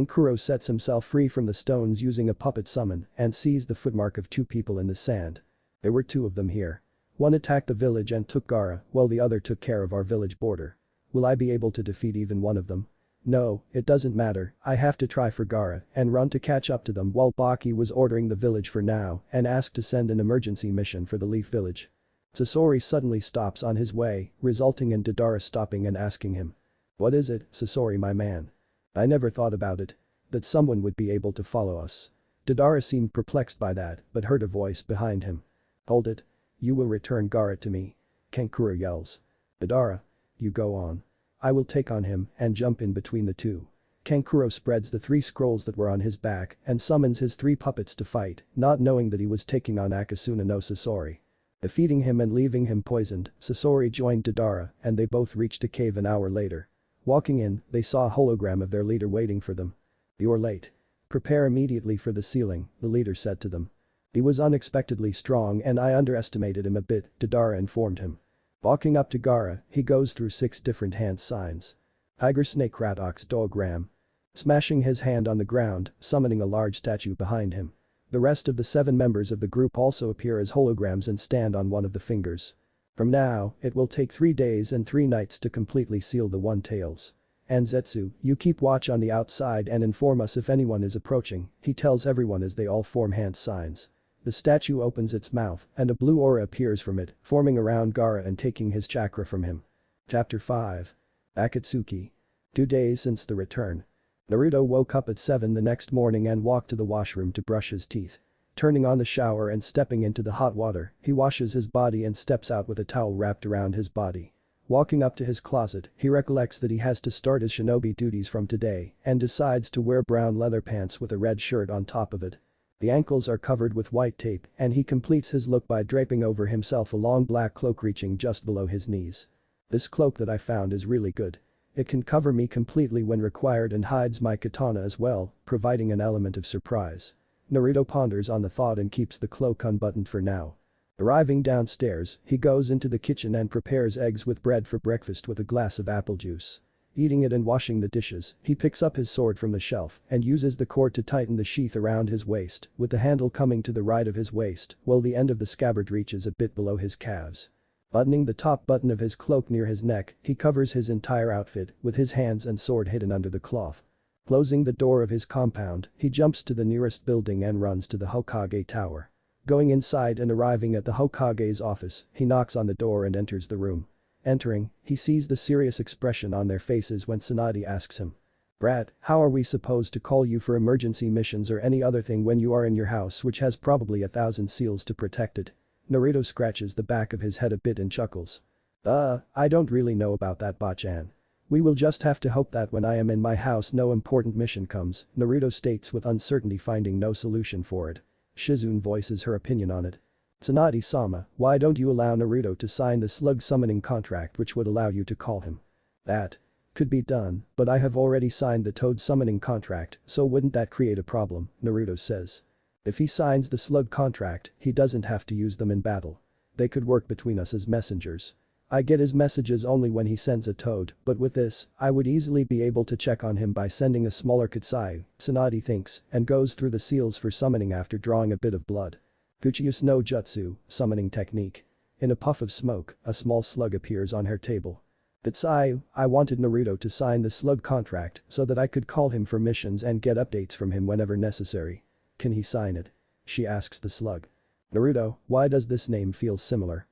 Kuro sets himself free from the stones using a puppet summon and sees the footmark of 2 people in the sand. There were 2 of them here. One attacked the village and took Gaara, while the other took care of our village border. Will I be able to defeat even one of them? No, it doesn't matter, I have to try for Gaara and run to catch up to them while Baki was ordering the village for now and asked to send an emergency mission for the Leaf Village. Sasori suddenly stops on his way, resulting in Deidara stopping and asking him. What is it, Sasori, my man? I never thought about it. That someone would be able to follow us. Deidara seemed perplexed by that, but heard a voice behind him. Hold it. You will return Gaara to me. Kankuro yells. Madara. You go on. I will take on him and jump in between the two. Kankuro spreads the 3 scrolls that were on his back and summons his 3 puppets to fight, not knowing that he was taking on Akasuna no Sasori. Defeating him and leaving him poisoned, Sasori joined Madara and they both reached a cave an hour later. Walking in, they saw a hologram of their leader waiting for them. You're late. Prepare immediately for the ceiling, the leader said to them. He was unexpectedly strong and I underestimated him a bit, Madara informed him. Walking up to Gaara, he goes through 6 different hand signs. Tiger snake rat ox dog ram. Smashing his hand on the ground, summoning a large statue behind him. The rest of the 7 members of the group also appear as holograms and stand on one of the fingers. From now, it will take 3 days and 3 nights to completely seal the One Tails. And Zetsu, you keep watch on the outside and inform us if anyone is approaching, he tells everyone as they all form hand signs. The statue opens its mouth and a blue aura appears from it, forming around Gaara and taking his chakra from him. Chapter 5. Akatsuki. 2 days since the return. Naruto woke up at 7 the next morning and walked to the washroom to brush his teeth. Turning on the shower and stepping into the hot water, he washes his body and steps out with a towel wrapped around his body. Walking up to his closet, he recollects that he has to start his shinobi duties from today and decides to wear brown leather pants with a red shirt on top of it. The ankles are covered with white tape and he completes his look by draping over himself a long black cloak reaching just below his knees. This cloak that I found is really good. It can cover me completely when required and hides my katana as well, providing an element of surprise. Naruto ponders on the thought and keeps the cloak unbuttoned for now. Arriving downstairs, he goes into the kitchen and prepares eggs with bread for breakfast with a glass of apple juice. Eating it and washing the dishes, he picks up his sword from the shelf and uses the cord to tighten the sheath around his waist, with the handle coming to the right of his waist, while the end of the scabbard reaches a bit below his calves. Buttoning the top button of his cloak near his neck, he covers his entire outfit with his hands and sword hidden under the cloth. Closing the door of his compound, he jumps to the nearest building and runs to the Hokage tower. Going inside and arriving at the Hokage's office, he knocks on the door and enters the room. Entering, he sees the serious expression on their faces when Tsunade asks him. Brat, how are we supposed to call you for emergency missions or any other thing when you are in your house which has probably 1,000 seals to protect it? Naruto scratches the back of his head a bit and chuckles. I don't really know about that, Bachan. We will just have to hope that when I am in my house no important mission comes, Naruto states with uncertainty, finding no solution for it. Shizune voices her opinion on it. Tsunade-sama, why don't you allow Naruto to sign the slug summoning contract which would allow you to call him? That could be done, but I have already signed the toad summoning contract, so wouldn't that create a problem, Naruto says. If he signs the slug contract, he doesn't have to use them in battle. They could work between us as messengers. I get his messages only when he sends a toad, but with this, I would easily be able to check on him by sending a smaller Kitsai, Tsunade thinks, and goes through the seals for summoning after drawing a bit of blood. Fuchius no Jutsu, summoning technique. In a puff of smoke, a small slug appears on her table. Kitsai, I wanted Naruto to sign the slug contract so that I could call him for missions and get updates from him whenever necessary. Can he sign it? She asks the slug. Naruto, why does this name feel similar?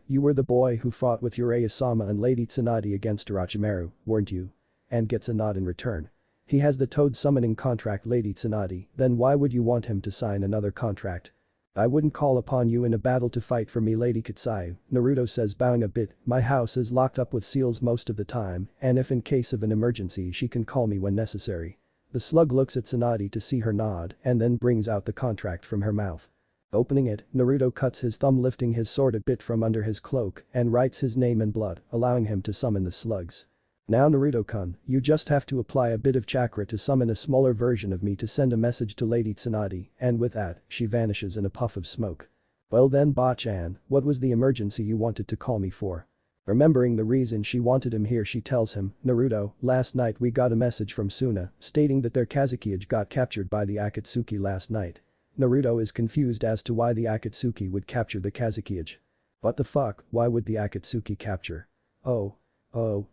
You were the boy who fought with Uraya-sama and Lady Tsunade against Orochimaru, weren't you? And gets a nod in return. He has the toad summoning contract, Lady Tsunade, then why would you want him to sign another contract? I wouldn't call upon you in a battle to fight for me, Lady Kitsai, Naruto says, bowing a bit. My house is locked up with seals most of the time, and if in case of an emergency she can call me when necessary. The slug looks at Tsunade to see her nod and then brings out the contract from her mouth. Opening it, Naruto cuts his thumb, lifting his sword a bit from under his cloak and writes his name in blood, allowing him to summon the slugs. Now Naruto-kun, you just have to apply a bit of chakra to summon a smaller version of me to send a message to Lady Tsunade, and with that, she vanishes in a puff of smoke. Well then, Bachan, what was the emergency you wanted to call me for? Remembering the reason she wanted him here, she tells him, Naruto, last night we got a message from Suna stating that their Kazekage got captured by the Akatsuki last night. Naruto is confused as to why the Akatsuki would capture the Kazekage. What the fuck, why would the Akatsuki capture? Oh,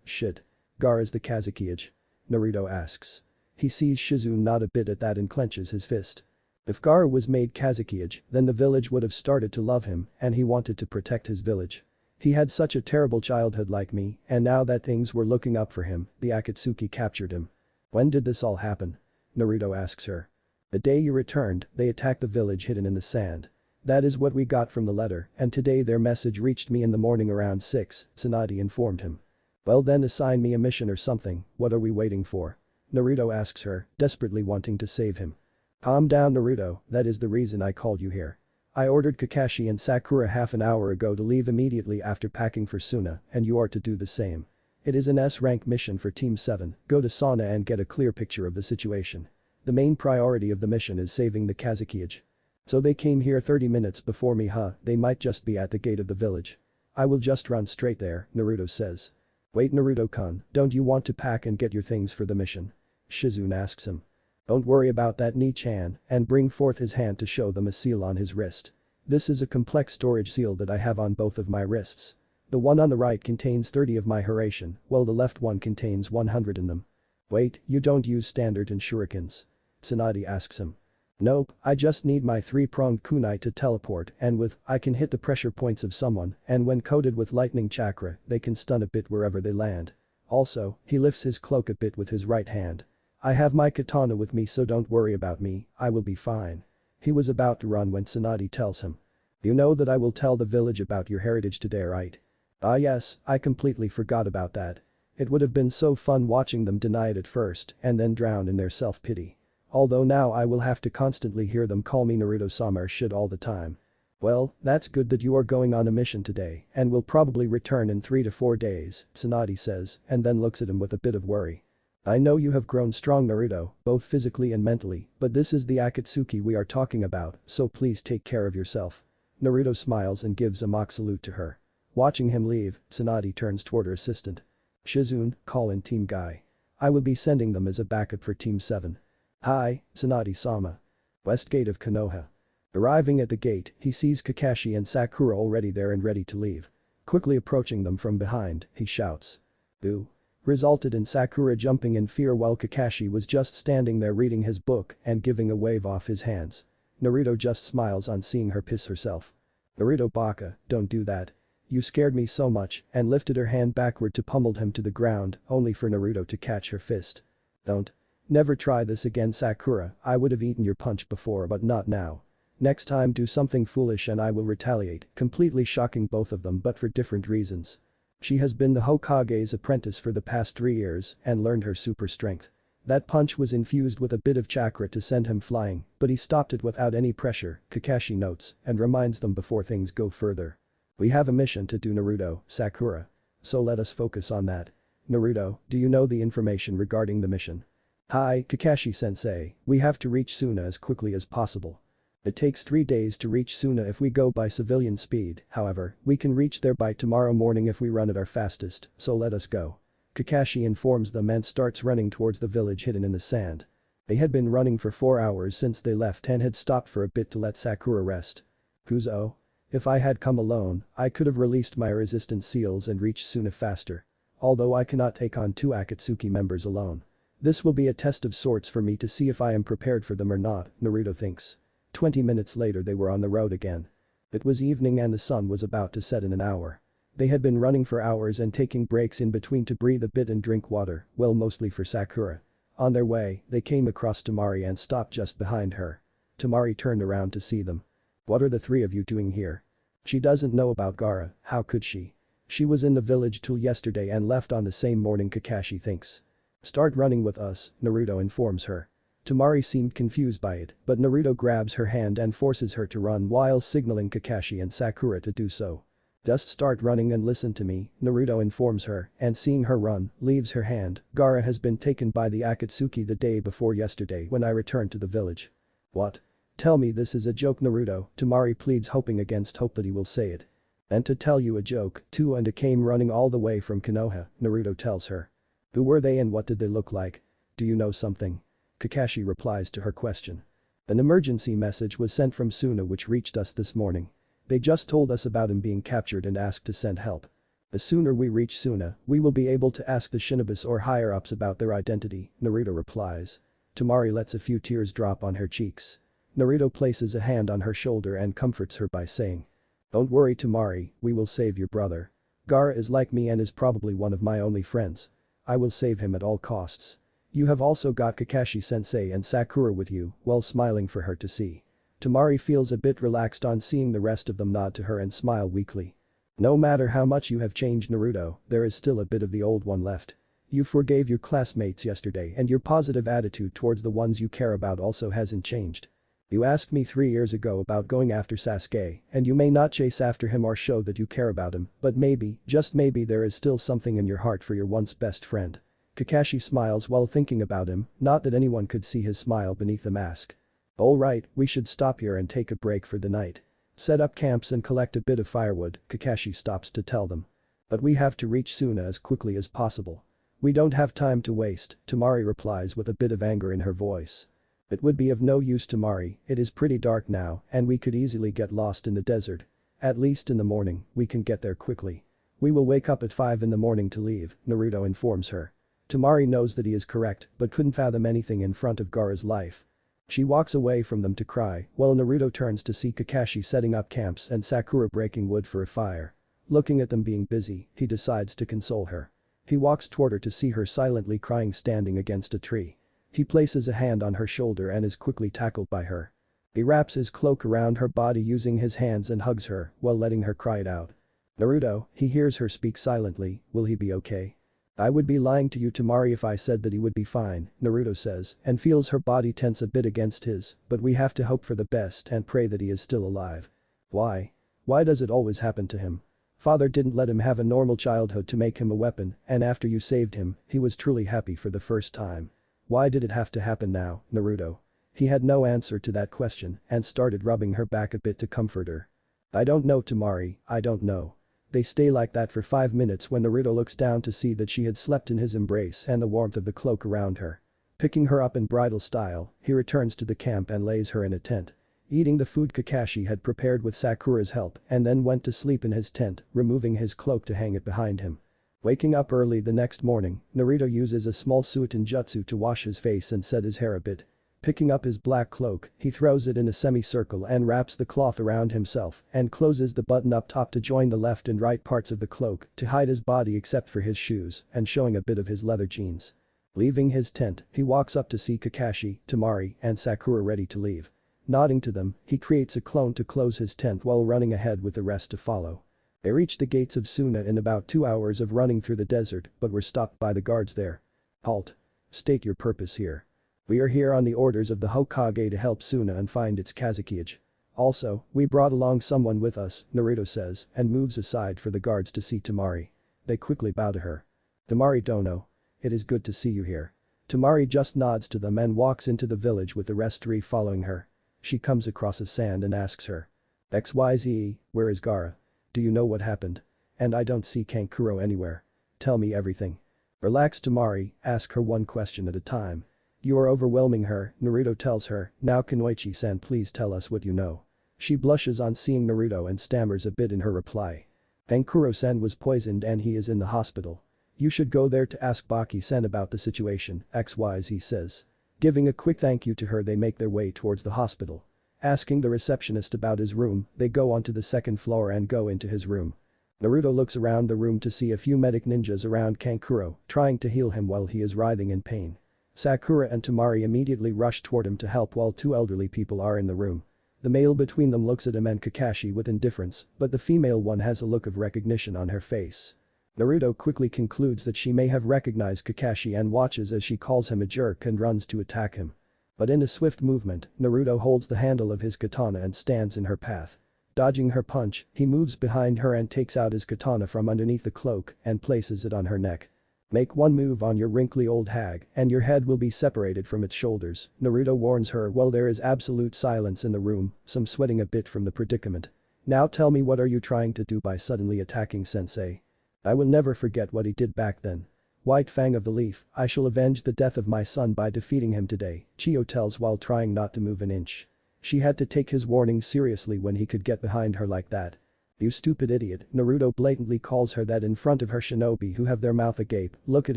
shit. Gaara's the Kazekage? Naruto asks. He sees Shizune nod a bit at that and clenches his fist. If Gaara was made Kazekage, then the village would have started to love him and he wanted to protect his village. He had such a terrible childhood like me, and now that things were looking up for him, the Akatsuki captured him. When did this all happen? Naruto asks her. The day you returned, they attacked the village hidden in the sand. That is what we got from the letter, and today their message reached me in the morning around 6, Tsunade informed him. Well then assign me a mission or something, what are we waiting for? Naruto asks her, desperately wanting to save him. Calm down Naruto, that is the reason I called you here. I ordered Kakashi and Sakura half an hour ago to leave immediately after packing for Suna, and you are to do the same. It is an S-rank mission for Team 7, go to Sauna and get a clear picture of the situation. The main priority of the mission is saving the Kazekage. So they came here 30 minutes before me they might just be at the gate of the village. I will just run straight there, Naruto says. Wait Naruto-kun, don't you want to pack and get your things for the mission? Shizune asks him. Don't worry about that Ni-chan, and bring forth his hand to show them a seal on his wrist. This is a complex storage seal that I have on both of my wrists. The one on the right contains 30 of my Hiraishin, while the left one contains 100 in them. Wait, you don't use standard and shurikens? Tsunade asks him. Nope, I just need my 3-pronged kunai to teleport and with, I can hit the pressure points of someone and when coated with lightning chakra, they can stun a bit wherever they land. Also, he lifts his cloak a bit with his right hand. I have my katana with me so don't worry about me, I will be fine. He was about to run when Tsunade tells him. You know that I will tell the village about your heritage today right? Ah yes, I completely forgot about that. It would have been so fun watching them deny it at first and then drown in their self-pity. Although now I will have to constantly hear them call me Naruto-sama shit all the time. Well, that's good that you are going on a mission today and will probably return in 3 to 4 days, Tsunade says and then looks at him with a bit of worry. I know you have grown strong Naruto, both physically and mentally, but this is the Akatsuki we are talking about, so please take care of yourself. Naruto smiles and gives a mock salute to her. Watching him leave, Tsunade turns toward her assistant. Shizune, call in Team Guy. I will be sending them as a backup for Team 7. Hi, Tsunade-sama. West gate of Konoha. Arriving at the gate, he sees Kakashi and Sakura already there and ready to leave. Quickly approaching them from behind, he shouts. Boo. Resulted in Sakura jumping in fear while Kakashi was just standing there reading his book and giving a wave off his hands. Naruto just smiles on seeing her piss herself. Naruto baka, don't do that. You scared me so much and lifted her hand backward to pummel him to the ground only for Naruto to catch her fist. Don't. Never try this again Sakura, I would have eaten your punch before but not now. Next time do something foolish and I will retaliate, completely shocking both of them but for different reasons. She has been the Hokage's apprentice for the past 3 years and learned her super strength. That punch was infused with a bit of chakra to send him flying, but he stopped it without any pressure, Kakashi notes and reminds them before things go further. We have a mission to do Naruto, Sakura. So let us focus on that. Naruto, do you know the information regarding the mission? Hi, Kakashi-sensei, we have to reach Suna as quickly as possible. It takes 3 days to reach Suna if we go by civilian speed, however, we can reach there by tomorrow morning if we run at our fastest, so let us go. Kakashi informs them and starts running towards the village hidden in the sand. They had been running for 4 hours since they left and had stopped for a bit to let Sakura rest. Kuzo? If I had come alone, I could have released my resistance seals and reached Suna faster. Although I cannot take on 2 Akatsuki members alone. This will be a test of sorts for me to see if I am prepared for them or not, Naruto thinks. 20 minutes later they were on the road again. It was evening and the sun was about to set in an hour. They had been running for hours and taking breaks in between to breathe a bit and drink water, well mostly for Sakura. On their way, they came across Temari and stopped just behind her. Temari turned around to see them. What are the 3 of you doing here? She doesn't know about Gaara, how could she? She was in the village till yesterday and left on the same morning Kakashi thinks. Start running with us, Naruto informs her. Temari seemed confused by it, but Naruto grabs her hand and forces her to run while signaling Kakashi and Sakura to do so. Just start running and listen to me, Naruto informs her, and seeing her run, leaves her hand. Gaara has been taken by the Akatsuki the day before yesterday when I returned to the village. What? Tell me this is a joke Naruto, Temari pleads hoping against hope that he will say it. And to tell you a joke, 2 and came running all the way from Konoha, Naruto tells her. Who were they and what did they look like? Do you know something? Kakashi replies to her question. An emergency message was sent from Suna which reached us this morning. They just told us about him being captured and asked to send help. The sooner we reach Suna, we will be able to ask the Shinobis or higher-ups about their identity, Naruto replies. Temari lets a few tears drop on her cheeks. Naruto places a hand on her shoulder and comforts her by saying. Don't worry Temari, we will save your brother. Gaara is like me and is probably one of my only friends. I will save him at all costs. You have also got Kakashi-sensei and Sakura with you, while smiling for her to see. Tamari feels a bit relaxed on seeing the rest of them nod to her and smile weakly. No matter how much you have changed, Naruto, there is still a bit of the old one left. You forgave your classmates yesterday and your positive attitude towards the ones you care about also hasn't changed. You asked me 3 years ago about going after Sasuke, and you may not chase after him or show that you care about him, but maybe, just maybe there is still something in your heart for your once best friend. Kakashi smiles while thinking about him, not that anyone could see his smile beneath the mask. Alright, we should stop here and take a break for the night. Set up camps and collect a bit of firewood, Kakashi stops to tell them. But we have to reach Suna as quickly as possible. We don't have time to waste, Tamari replies with a bit of anger in her voice. It would be of no use, Tamari, it is pretty dark now and we could easily get lost in the desert. At least in the morning, we can get there quickly. We will wake up at 5 in the morning to leave, Naruto informs her. Tamari knows that he is correct but couldn't fathom anything in front of Gaara's life. She walks away from them to cry while Naruto turns to see Kakashi setting up camps and Sakura breaking wood for a fire. Looking at them being busy, he decides to console her. He walks toward her to see her silently crying standing against a tree. He places a hand on her shoulder and is quickly tackled by her. He wraps his cloak around her body using his hands and hugs her while letting her cry it out. Naruto, he hears her speak silently, will he be okay? I would be lying to you, Tamari, if I said that he would be fine, Naruto says and feels her body tense a bit against his, but we have to hope for the best and pray that he is still alive. Why? Why does it always happen to him? Father didn't let him have a normal childhood to make him a weapon, and after you saved him, he was truly happy for the first time. Why did it have to happen now, Naruto? He had no answer to that question and started rubbing her back a bit to comfort her. I don't know, Tamari, I don't know. They stay like that for 5 minutes when Naruto looks down to see that she had slept in his embrace and the warmth of the cloak around her. Picking her up in bridal style, he returns to the camp and lays her in a tent. Eating the food Kakashi had prepared with Sakura's help and then went to sleep in his tent, removing his cloak to hang it behind him. Waking up early the next morning, Naruto uses a small suitin jutsu to wash his face and set his hair a bit. Picking up his black cloak, he throws it in a semicircle and wraps the cloth around himself and closes the button up top to join the left and right parts of the cloak to hide his body except for his shoes and showing a bit of his leather jeans. Leaving his tent, he walks up to see Kakashi, Tamari, and Sakura ready to leave. Nodding to them, he creates a clone to close his tent while running ahead with the rest to follow. They reached the gates of Suna in about 2 hours of running through the desert but were stopped by the guards there. Halt. State your purpose here. We are here on the orders of the Hokage to help Suna and find its Kazekage. Also, we brought along someone with us, Naruto says and moves aside for the guards to see Tamari. They quickly bow to her. Tamari Dono. It is good to see you here. Tamari just nods to them and walks into the village with the rest three following her. She comes across the sand and asks her. XYZ, where is Gaara? Do you know what happened? And I don't see Kankuro anywhere. Tell me everything. Relax, Tamari, ask her one question at a time. You are overwhelming her, Naruto tells her, now Kunoichi-san, please tell us what you know. She blushes on seeing Naruto and stammers a bit in her reply. Kankuro-san was poisoned and he is in the hospital. You should go there to ask Baki-san about the situation, XYZ says. Giving a quick thank you to her, they make their way towards the hospital. Asking the receptionist about his room, they go onto the second floor and go into his room. Naruto looks around the room to see a few medic ninjas around Kankuro, trying to heal him while he is writhing in pain. Sakura and Tamari immediately rush toward him to help while two elderly people are in the room. The male between them looks at him and Kakashi with indifference, but the female one has a look of recognition on her face. Naruto quickly concludes that she may have recognized Kakashi and watches as she calls him a jerk and runs to attack him. But in a swift movement, Naruto holds the handle of his katana and stands in her path. Dodging her punch, he moves behind her and takes out his katana from underneath the cloak and places it on her neck. Make one move on your wrinkly old hag and your head will be separated from its shoulders, Naruto warns her while there is absolute silence in the room, some sweating a bit from the predicament. Now tell me, what are you trying to do by suddenly attacking sensei? I will never forget what he did back then. White Fang of the Leaf, I shall avenge the death of my son by defeating him today, Chiyo tells while trying not to move an inch. She had to take his warning seriously when he could get behind her like that. You stupid idiot, Naruto blatantly calls her that in front of her shinobi who have their mouth agape. Look at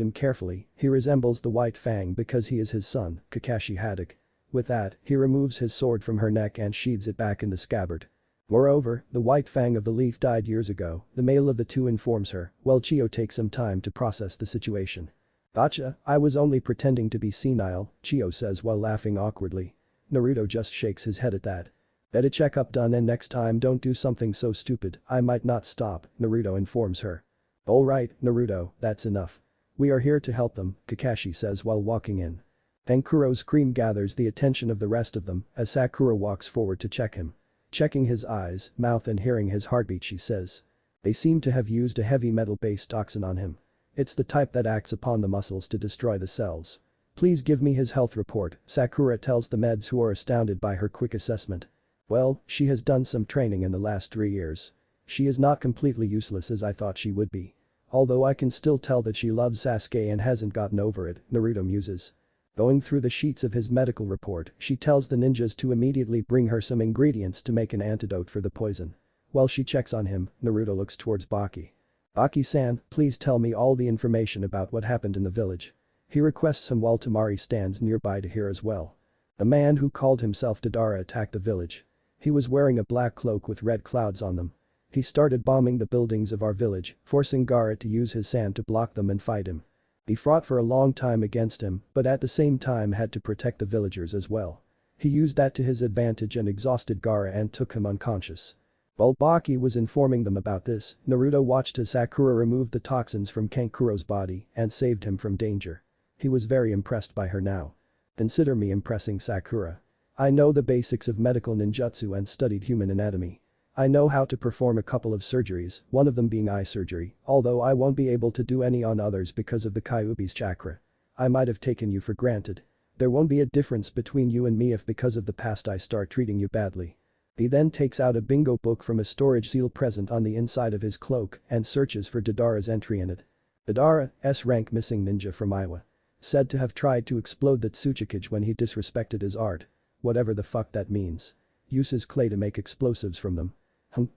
him carefully, he resembles the White Fang because he is his son, Kakashi Haddock. With that, he removes his sword from her neck and sheathes it back in the scabbard. Moreover, the White Fang of the Leaf died years ago, the male of the two informs her, while Chiyo takes some time to process the situation. Gotcha, I was only pretending to be senile, Chiyo says while laughing awkwardly. Naruto just shakes his head at that. "Get a checkup done and next time don't do something so stupid, I might not stop," Naruto informs her. "Alright, Naruto, that's enough. We are here to help them," Kakashi says while walking in. Tenkuro's scream gathers the attention of the rest of them as Sakura walks forward to check him. Checking his eyes, mouth and hearing his heartbeat, she says. They seem to have used a heavy metal-based toxin on him. It's the type that acts upon the muscles to destroy the cells. "Please give me his health report," Sakura tells the meds, who are astounded by her quick assessment. Well, she has done some training in the last 3 years. She is not completely useless as I thought she would be. Although I can still tell that she loves Sasuke and hasn't gotten over it, Naruto muses. Going through the sheets of his medical report, she tells the ninjas to immediately bring her some ingredients to make an antidote for the poison. While she checks on him, Naruto looks towards Baki. "Baki-san, please tell me all the information about what happened in the village." He requests him while Temari stands nearby to hear as well. The man who called himself Deidara attacked the village. He was wearing a black cloak with red clouds on them. He started bombing the buildings of our village, forcing Gaara to use his sand to block them and fight him. He fought for a long time against him, but at the same time had to protect the villagers as well. He used that to his advantage and exhausted Gaara and took him unconscious. While Baki was informing them about this, Naruto watched as Sakura removed the toxins from Kankuro's body and saved him from danger. He was very impressed by her now. "Consider me impressing, Sakura. I know the basics of medical ninjutsu and studied human anatomy. I know how to perform a couple of surgeries, one of them being eye surgery, although I won't be able to do any on others because of the Kyuubi's chakra. I might have taken you for granted. There won't be a difference between you and me if because of the past I start treating you badly." He then takes out a bingo book from a storage seal present on the inside of his cloak and searches for Deidara's entry in it. Deidara, S-rank missing ninja from Iowa. Said to have tried to explode the Tsuchikage when he disrespected his art. Whatever the fuck that means. Uses clay to make explosives from them.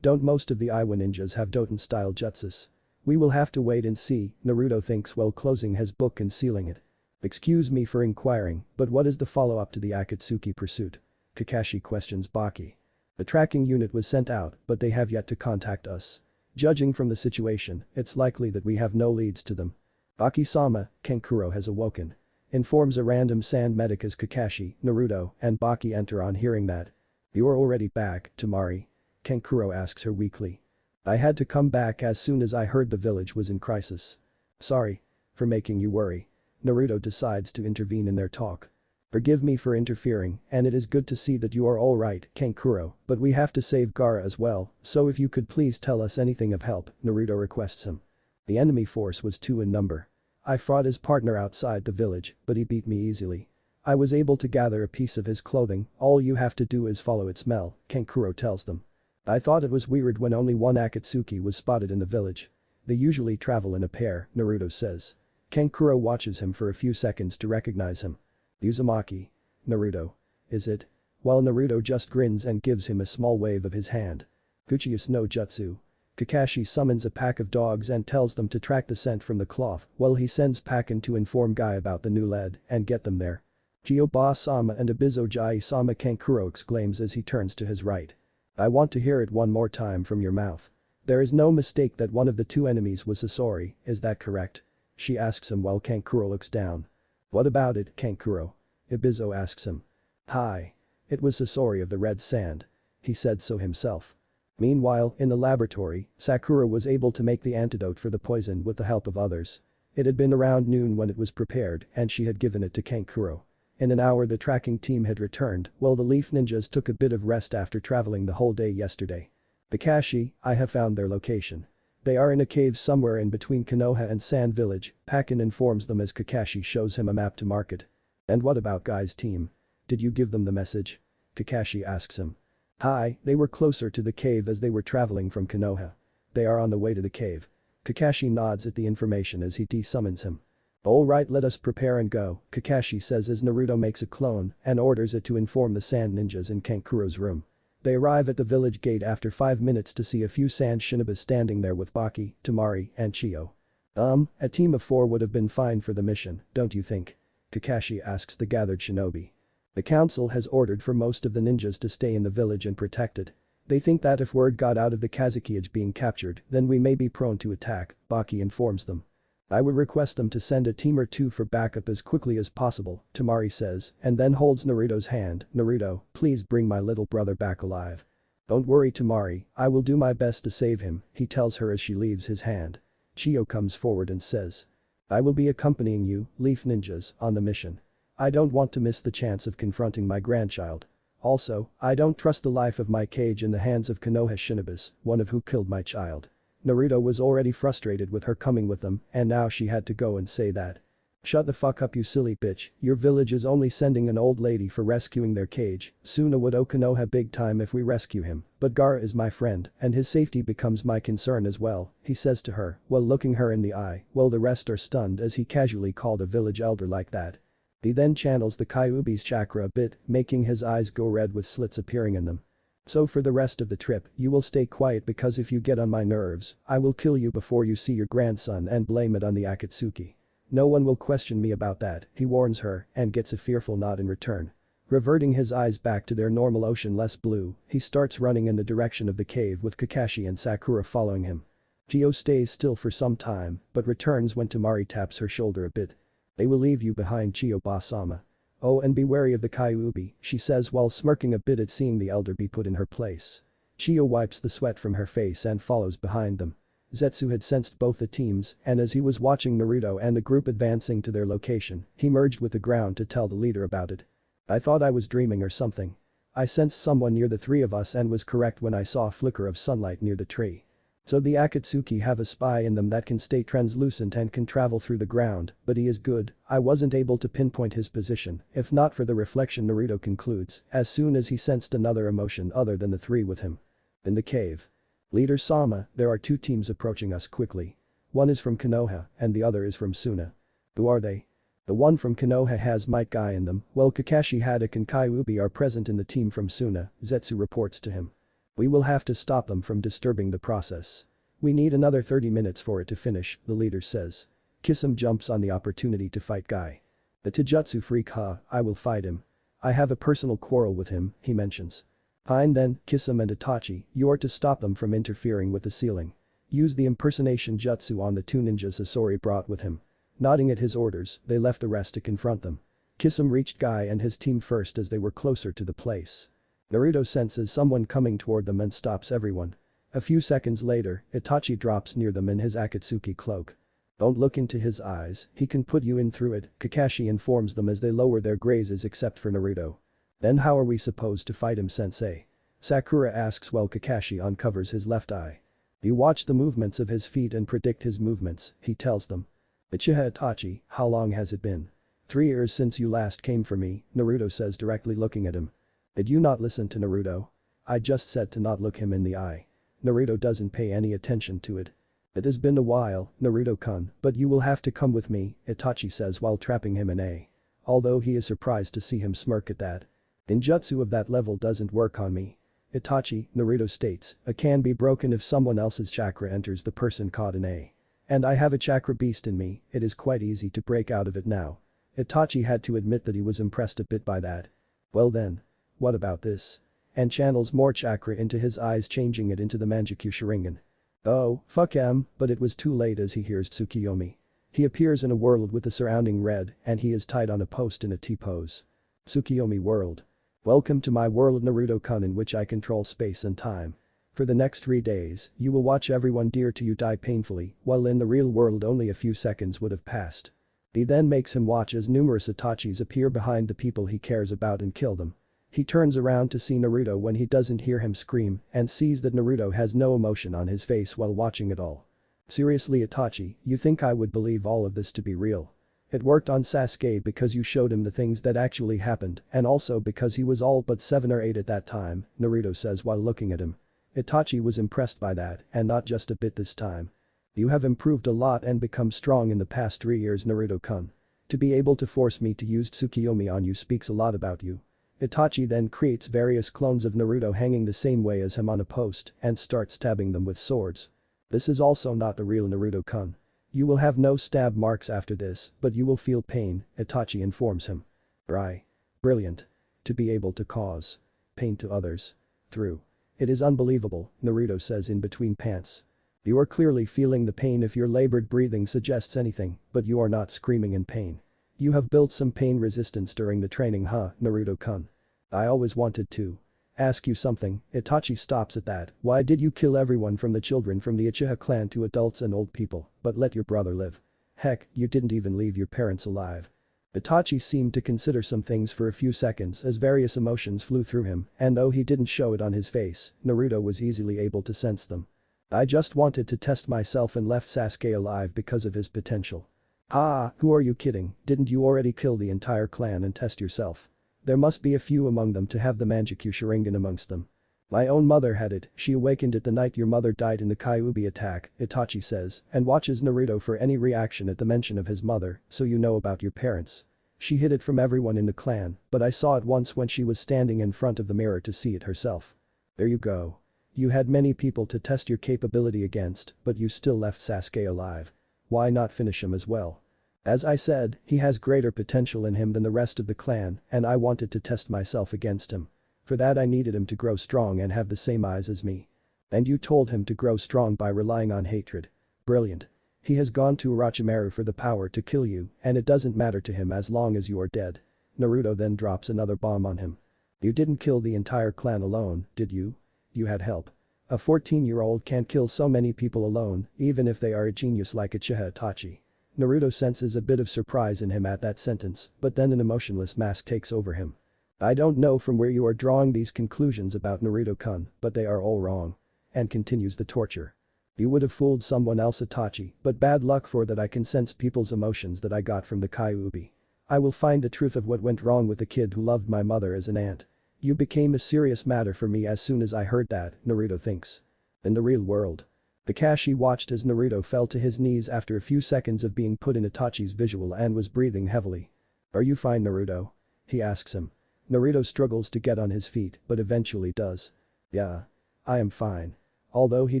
Don't most of the Iowa ninjas have Doton-style jutsus? We will have to wait and see, Naruto thinks while closing his book and sealing it. Excuse me for inquiring, but what is the follow-up to the Akatsuki pursuit? Kakashi questions Baki. The tracking unit was sent out, but they have yet to contact us. Judging from the situation, it's likely that we have no leads to them. Baki-sama, Kankuro has awoken. Informs a random sand medic as Kakashi, Naruto, and Baki enter on hearing that. "You're already back, Temari?" Kankuro asks her weakly. "I had to come back as soon as I heard the village was in crisis. Sorry for making you worry." Naruto decides to intervene in their talk. "Forgive me for interfering, and it is good to see that you are alright, Kankuro, but we have to save Gaara as well, so if you could please tell us anything of help," Naruto requests him. "The enemy force was 2 in number. I fought his partner outside the village, but he beat me easily. I was able to gather a piece of his clothing, all you have to do is follow its smell," Kankuro tells them. "I thought it was weird when only one Akatsuki was spotted in the village. They usually travel in a pair," Naruto says. Kankuro watches him for a few seconds to recognize him. "Uzumaki. Naruto. Is it?" While Naruto just grins and gives him a small wave of his hand. "Fuchius no Jutsu." Kakashi summons a pack of dogs and tells them to track the scent from the cloth while he sends Pakken to inform Guy about the new lead and get them there. "Jioba-sama and Abizo-jai-sama," Kankuro exclaims as he turns to his right. "I want to hear it one more time from your mouth. There is no mistake that one of the 2 enemies was Sasori, is that correct?" She asks him while Kankuro looks down. "What about it, Kankuro?" Ibizo asks him. "Hi. It was Sasori of the Red Sand. He said so himself." Meanwhile, in the laboratory, Sakura was able to make the antidote for the poison with the help of others. It had been around noon when it was prepared and she had given it to Kankuro. In an hour the tracking team had returned, while the Leaf Ninjas took a bit of rest after traveling the whole day yesterday. "Kakashi, I have found their location. They are in a cave somewhere in between Konoha and Sand Village," Pakken informs them as Kakashi shows him a map to mark it. "And what about Guy's team? Did you give them the message?" Kakashi asks him. "Hi, they were closer to the cave as they were traveling from Konoha. They are on the way to the cave." Kakashi nods at the information as he de-summons him. "Alright, let us prepare and go," Kakashi says as Naruto makes a clone and orders it to inform the sand ninjas in Kankuro's room. They arrive at the village gate after 5 minutes to see a few sand shinobis standing there with Baki, Temari, and Chiyo. A team of 4 would have been fine for the mission, don't you think?" Kakashi asks the gathered shinobi. The council has ordered for most of the ninjas to stay in the village and protect it. They think that if word got out of the Kazekage being captured, then we may be prone to attack, Baki informs them. I would request them to send a team or two for backup as quickly as possible, Tamari says, and then holds Naruto's hand. Naruto, please bring my little brother back alive. Don't worry Tamari, I will do my best to save him, he tells her as she leaves his hand. Chio comes forward and says. I will be accompanying you, Leaf Ninjas, on the mission. I don't want to miss the chance of confronting my grandchild. Also, I don't trust the life of my Kage in the hands of Konoha Shinobis, one of who killed my child. Naruto was already frustrated with her coming with them, and now she had to go and say that. Shut the fuck up you silly bitch, your village is only sending an old lady for rescuing their Kage. Suna would owe Konoha big time if we rescue him, but Gaara is my friend, and his safety becomes my concern as well, he says to her, while looking her in the eye, while the rest are stunned as he casually called a village elder like that. He then channels the Kyuubi's chakra a bit, making his eyes go red with slits appearing in them. So for the rest of the trip, you will stay quiet because if you get on my nerves, I will kill you before you see your grandson and blame it on the Akatsuki. No one will question me about that, he warns her, and gets a fearful nod in return. Reverting his eyes back to their normal ocean-less blue, he starts running in the direction of the cave with Kakashi and Sakura following him. Chio stays still for some time, but returns when Tamari taps her shoulder a bit. They will leave you behind Chiyo-sama. Oh and be wary of the Kyuubi, she says while smirking a bit at seeing the elder be put in her place. Chio wipes the sweat from her face and follows behind them. Zetsu had sensed both the teams, and as he was watching Naruto and the group advancing to their location, he merged with the ground to tell the leader about it. I thought I was dreaming or something. I sensed someone near the three of us and was correct when I saw a flicker of sunlight near the tree. So the Akatsuki have a spy in them that can stay translucent and can travel through the ground, but he is good, I wasn't able to pinpoint his position, if not for the reflection Naruto concludes, as soon as he sensed another emotion other than the three with him. In the cave. Leader Sama, there are two teams approaching us quickly. One is from Konoha, and the other is from Suna. Who are they? The one from Konoha has Might Guy in them, while Kakashi Haddock and Kyuubi are present in the team from Suna, Zetsu reports to him. We will have to stop them from disturbing the process. We need another 30 minutes for it to finish, the leader says. Kisame jumps on the opportunity to fight Guy. The Taijutsu freak I will fight him. I have a personal quarrel with him, he mentions. Fine then, Kisame and Itachi, you are to stop them from interfering with the ceiling. Use the impersonation jutsu on the two ninjas Sasori brought with him. Nodding at his orders, they left the rest to confront them. Kisame reached Guy and his team first as they were closer to the place. Naruto senses someone coming toward them and stops everyone. A few seconds later, Itachi drops near them in his Akatsuki cloak. Don't look into his eyes, he can put you in through it, Kakashi informs them as they lower their grazes except for Naruto. Then how are we supposed to fight him sensei? Sakura asks while Kakashi uncovers his left eye. You watch the movements of his feet and predict his movements, he tells them. Uchiha Itachi, how long has it been? 3 years since you last came for me, Naruto says directly looking at him. Did you not listen to Naruto? I just said to not look him in the eye. Naruto doesn't pay any attention to it. It has been a while, Naruto-kun, but you will have to come with me, Itachi says while trapping him in A. Although he is surprised to see him smirk at that. Ninjutsu of that level doesn't work on me. Itachi, Naruto states, a can be broken if someone else's chakra enters the person caught in A. And I have a chakra beast in me, it is quite easy to break out of it now. Itachi had to admit that he was impressed a bit by that. Well then. What about this? And channels more chakra into his eyes changing it into the Manjikyu Sharingan. Oh, fuck him, but it was too late as he hears Tsukiyomi. He appears in a world with the surrounding red and he is tied on a post in a T-pose. Tsukiyomi world. Welcome to my world Naruto-kun in which I control space and time. For the next 3 days, you will watch everyone dear to you die painfully, while in the real world only a few seconds would have passed. He then makes him watch as numerous Itachis appear behind the people he cares about and kill them. He turns around to see Naruto when he doesn't hear him scream and sees that Naruto has no emotion on his face while watching it all. Seriously Itachi, you think I would believe all of this to be real? It worked on Sasuke because you showed him the things that actually happened and also because he was all but 7 or 8 at that time, Naruto says while looking at him. Itachi was impressed by that and not just a bit this time. You have improved a lot and become strong in the past 3 years Naruto-kun. To be able to force me to use Tsukiyomi on you speaks a lot about you. Itachi then creates various clones of Naruto hanging the same way as him on a post and starts stabbing them with swords. This is also not the real Naruto-kun. You will have no stab marks after this, but you will feel pain, Itachi informs him. Right. Brilliant. To be able to cause pain to others. Through. It is unbelievable, Naruto says in between pants. You are clearly feeling the pain if your labored breathing suggests anything, but you are not screaming in pain. You have built some pain resistance during the training, huh, Naruto-kun? I always wanted to ask you something. Itachi stops at that. Why did you kill everyone from the children from the Uchiha clan to adults and old people, but let your brother live? Heck, you didn't even leave your parents alive. Itachi seemed to consider some things for a few seconds as various emotions flew through him, and though he didn't show it on his face, Naruto was easily able to sense them. I just wanted to test myself and left Sasuke alive because of his potential. Ah, who are you kidding? Didn't you already kill the entire clan and test yourself? There must be a few among them to have the Mangekyou Sharingan amongst them. My own mother had it, she awakened it the night your mother died in the Kyuubi attack, Itachi says, and watches Naruto for any reaction at the mention of his mother, so you know about your parents. She hid it from everyone in the clan, but I saw it once when she was standing in front of the mirror to see it herself. There you go. You had many people to test your capability against, but you still left Sasuke alive. Why not finish him as well? As I said, he has greater potential in him than the rest of the clan, and I wanted to test myself against him. For that I needed him to grow strong and have the same eyes as me. And you told him to grow strong by relying on hatred. Brilliant. He has gone to Orochimaru for the power to kill you, and it doesn't matter to him as long as you are dead. Naruto then drops another bomb on him. You didn't kill the entire clan alone, did you? You had help. A 14-year-old can't kill so many people alone, even if they are a genius like Uchiha Itachi. Naruto senses a bit of surprise in him at that sentence, but then an emotionless mask takes over him. I don't know from where you are drawing these conclusions about Naruto-kun, but they are all wrong. And continues the torture. You would have fooled someone else, Itachi, but bad luck for that. I can sense people's emotions that I got from the Kyuubi. I will find the truth of what went wrong with the kid who loved my mother as an aunt. You became a serious matter for me as soon as I heard that, Naruto thinks. In the real world. Kakashi watched as Naruto fell to his knees after a few seconds of being put in Itachi's visual and was breathing heavily. Are you fine, Naruto? He asks him. Naruto struggles to get on his feet, but eventually does. Yeah. I am fine. Although he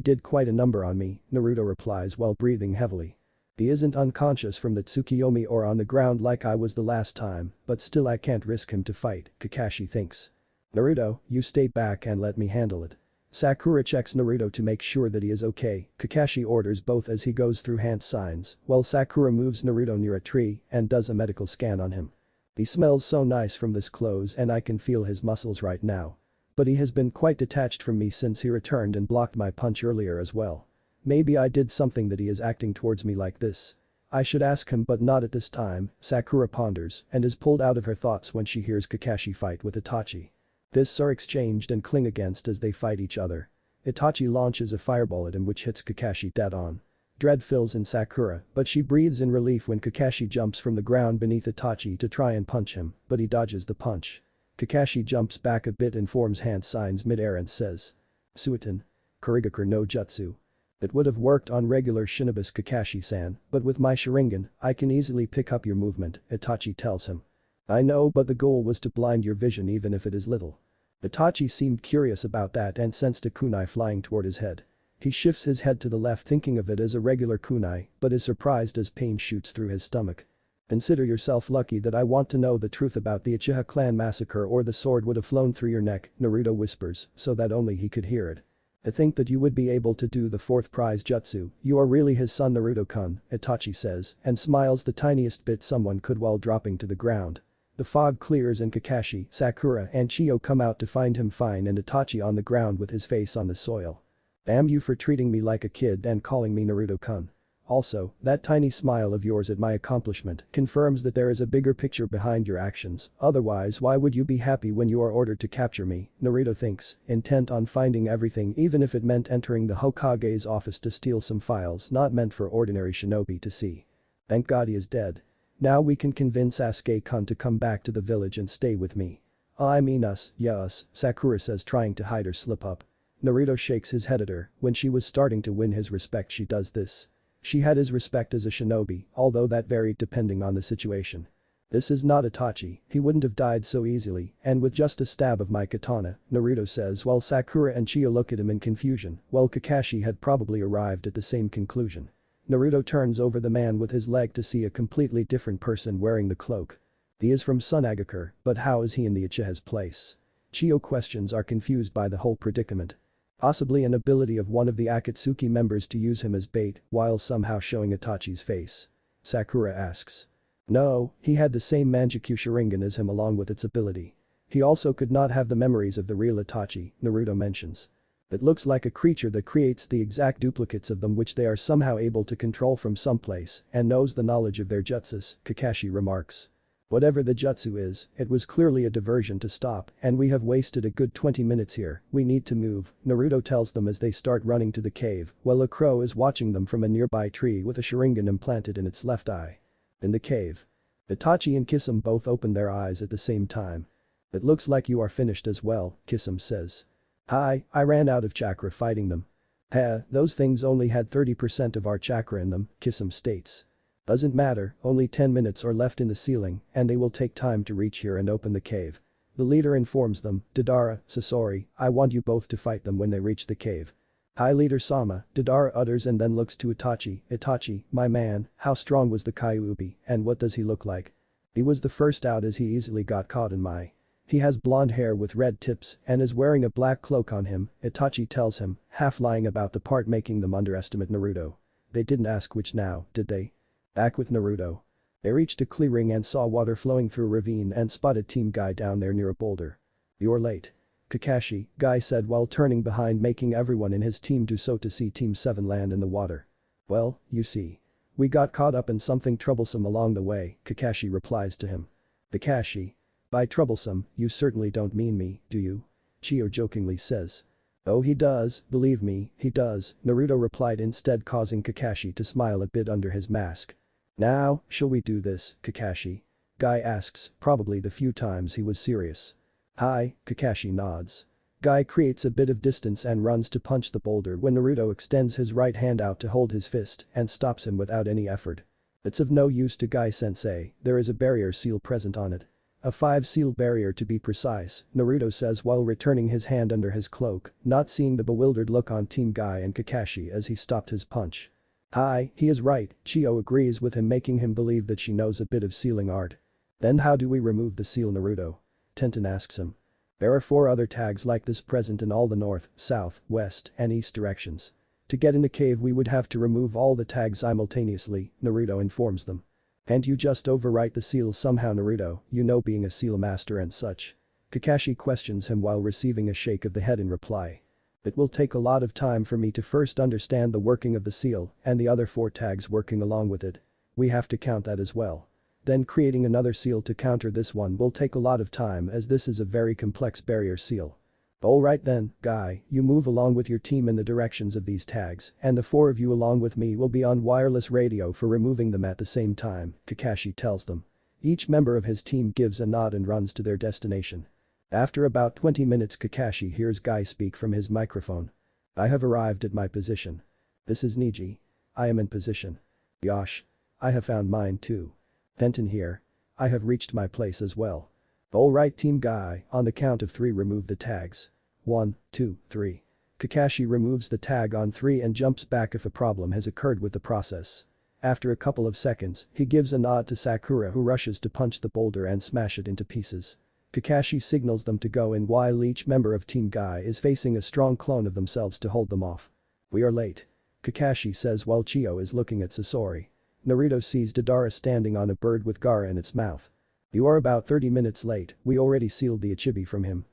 did quite a number on me, Naruto replies while breathing heavily. He isn't unconscious from the Tsukiyomi or on the ground like I was the last time, but still I can't risk him to fight, Kakashi thinks. Naruto, you stay back and let me handle it. Sakura checks Naruto to make sure that he is okay, Kakashi orders both as he goes through hand signs, while Sakura moves Naruto near a tree and does a medical scan on him. He smells so nice from this clothes and I can feel his muscles right now. But he has been quite detached from me since he returned and blocked my punch earlier as well. Maybe I did something that he is acting towards me like this. I should ask him but not at this time, Sakura ponders and is pulled out of her thoughts when she hears Kakashi fight with Itachi. This are exchanged and cling against as they fight each other. Itachi launches a fireball at him which hits Kakashi dead on. Dread fills in Sakura, but she breathes in relief when Kakashi jumps from the ground beneath Itachi to try and punch him, but he dodges the punch. Kakashi jumps back a bit and forms hand signs mid-air and says. Suiton. Kurigakur no Jutsu. It would have worked on regular Shinobi's Kakashi-san, but with my Sharingan, I can easily pick up your movement, Itachi tells him. I know, but the goal was to blind your vision even if it is little. Itachi seemed curious about that and sensed a kunai flying toward his head. He shifts his head to the left thinking of it as a regular kunai, but is surprised as pain shoots through his stomach. Consider yourself lucky that I want to know the truth about the Uchiha clan massacre or the sword would have flown through your neck, Naruto whispers, so that only he could hear it. I think that you would be able to do the fourth prize jutsu, you are really his son Naruto-kun, Itachi says, and smiles the tiniest bit someone could while dropping to the ground. The fog clears and Kakashi, Sakura and Chiyo come out to find him fine and Itachi on the ground with his face on the soil. Damn you for treating me like a kid and calling me Naruto-kun. Also, that tiny smile of yours at my accomplishment confirms that there is a bigger picture behind your actions, otherwise why would you be happy when you are ordered to capture me, Naruto thinks, intent on finding everything even if it meant entering the Hokage's office to steal some files not meant for ordinary shinobi to see. Thank God he is dead. Now we can convince Sasuke-kun to come back to the village and stay with me. I mean us, yeah us, Sakura says trying to hide her slip-up. Naruto shakes his head at her, when she was starting to win his respect she does this. She had his respect as a shinobi, although that varied depending on the situation. This is not Itachi, he wouldn't have died so easily, and with just a stab of my katana, Naruto says while Sakura and Chiyo look at him in confusion, while Kakashi had probably arrived at the same conclusion. Naruto turns over the man with his leg to see a completely different person wearing the cloak. He is from Sunagakure, but how is he in the Uchiha's place? Chiyo questions are confused by the whole predicament. Possibly an ability of one of the Akatsuki members to use him as bait while somehow showing Itachi's face. Sakura asks. No, he had the same Manjikyu Sharingan as him along with its ability. He also could not have the memories of the real Itachi, Naruto mentions. It looks like a creature that creates the exact duplicates of them which they are somehow able to control from someplace and knows the knowledge of their jutsus, Kakashi remarks. Whatever the jutsu is, it was clearly a diversion to stop and we have wasted a good 20 minutes here, we need to move, Naruto tells them as they start running to the cave while a crow is watching them from a nearby tree with a Sharingan implanted in its left eye. In the cave. Itachi and Kisame both open their eyes at the same time. It looks like you are finished as well, Kisame says. Hi, I ran out of chakra fighting them. Those things only had 30% of our chakra in them, Kisame states. Doesn't matter, only 10 minutes are left in the ceiling and they will take time to reach here and open the cave. The leader informs them, Deidara, Sasori, I want you both to fight them when they reach the cave. Hi leader Sama, Deidara utters and then looks to Itachi, Itachi, my man, how strong was the Kyuubi and what does he look like? He was the first out as he easily got caught in my. He has blonde hair with red tips and is wearing a black cloak on him, Itachi tells him, half lying about the part making them underestimate Naruto. They didn't ask which now, did they? Back with Naruto. They reached a clearing and saw water flowing through a ravine and spotted Team Guy down there near a boulder. You're late. Kakashi, Guy said while turning behind making everyone in his team do so to see Team 7 land in the water. Well, you see. We got caught up in something troublesome along the way, Kakashi replies to him. Kakashi. By troublesome, you certainly don't mean me, do you? Chio jokingly says. Oh he does, believe me, he does, Naruto replied instead causing Kakashi to smile a bit under his mask. Now, shall we do this, Kakashi? Guy asks, probably the few times he was serious. Hi, Kakashi nods. Guy creates a bit of distance and runs to punch the boulder when Naruto extends his right hand out to hold his fist and stops him without any effort. It's of no use to Guy-sensei, there is a barrier seal present on it. A 5-seal barrier to be precise, Naruto says while returning his hand under his cloak, not seeing the bewildered look on Team Guy and Kakashi as he stopped his punch. Hi, he is right, Chio agrees with him making him believe that she knows a bit of sealing art. Then how do we remove the seal Naruto? Tenten asks him. There are 4 other tags like this present in all the north, south, west, and east directions. To get in the cave we would have to remove all the tags simultaneously, Naruto informs them. And you just overwrite the seal somehow Naruto, you know being a seal master and such. Kakashi questions him while receiving a shake of the head in reply. It will take a lot of time for me to first understand the working of the seal and the other 4 tags working along with it. We have to count that as well. Then creating another seal to counter this one will take a lot of time as this is a very complex barrier seal. Alright then, Guy, you move along with your team in the directions of these tags and the 4 of you along with me will be on wireless radio for removing them at the same time, Kakashi tells them. Each member of his team gives a nod and runs to their destination. After about 20 minutes Kakashi hears Guy speak from his microphone. I have arrived at my position. This is Niji. I am in position. Yosh. I have found mine too. Tenten here. I have reached my place as well. Alright Team Guy, on the count of 3 remove the tags. 1, 2, 3. Kakashi removes the tag on 3 and jumps back if a problem has occurred with the process. After a couple of seconds, he gives a nod to Sakura who rushes to punch the boulder and smash it into pieces. Kakashi signals them to go in while each member of Team Guy is facing a strong clone of themselves to hold them off. We are late. Kakashi says while Chio is looking at Sasori. Naruto sees Deidara standing on a bird with Gaara in its mouth. You are about 30 minutes late, we already sealed the Ichibi from him,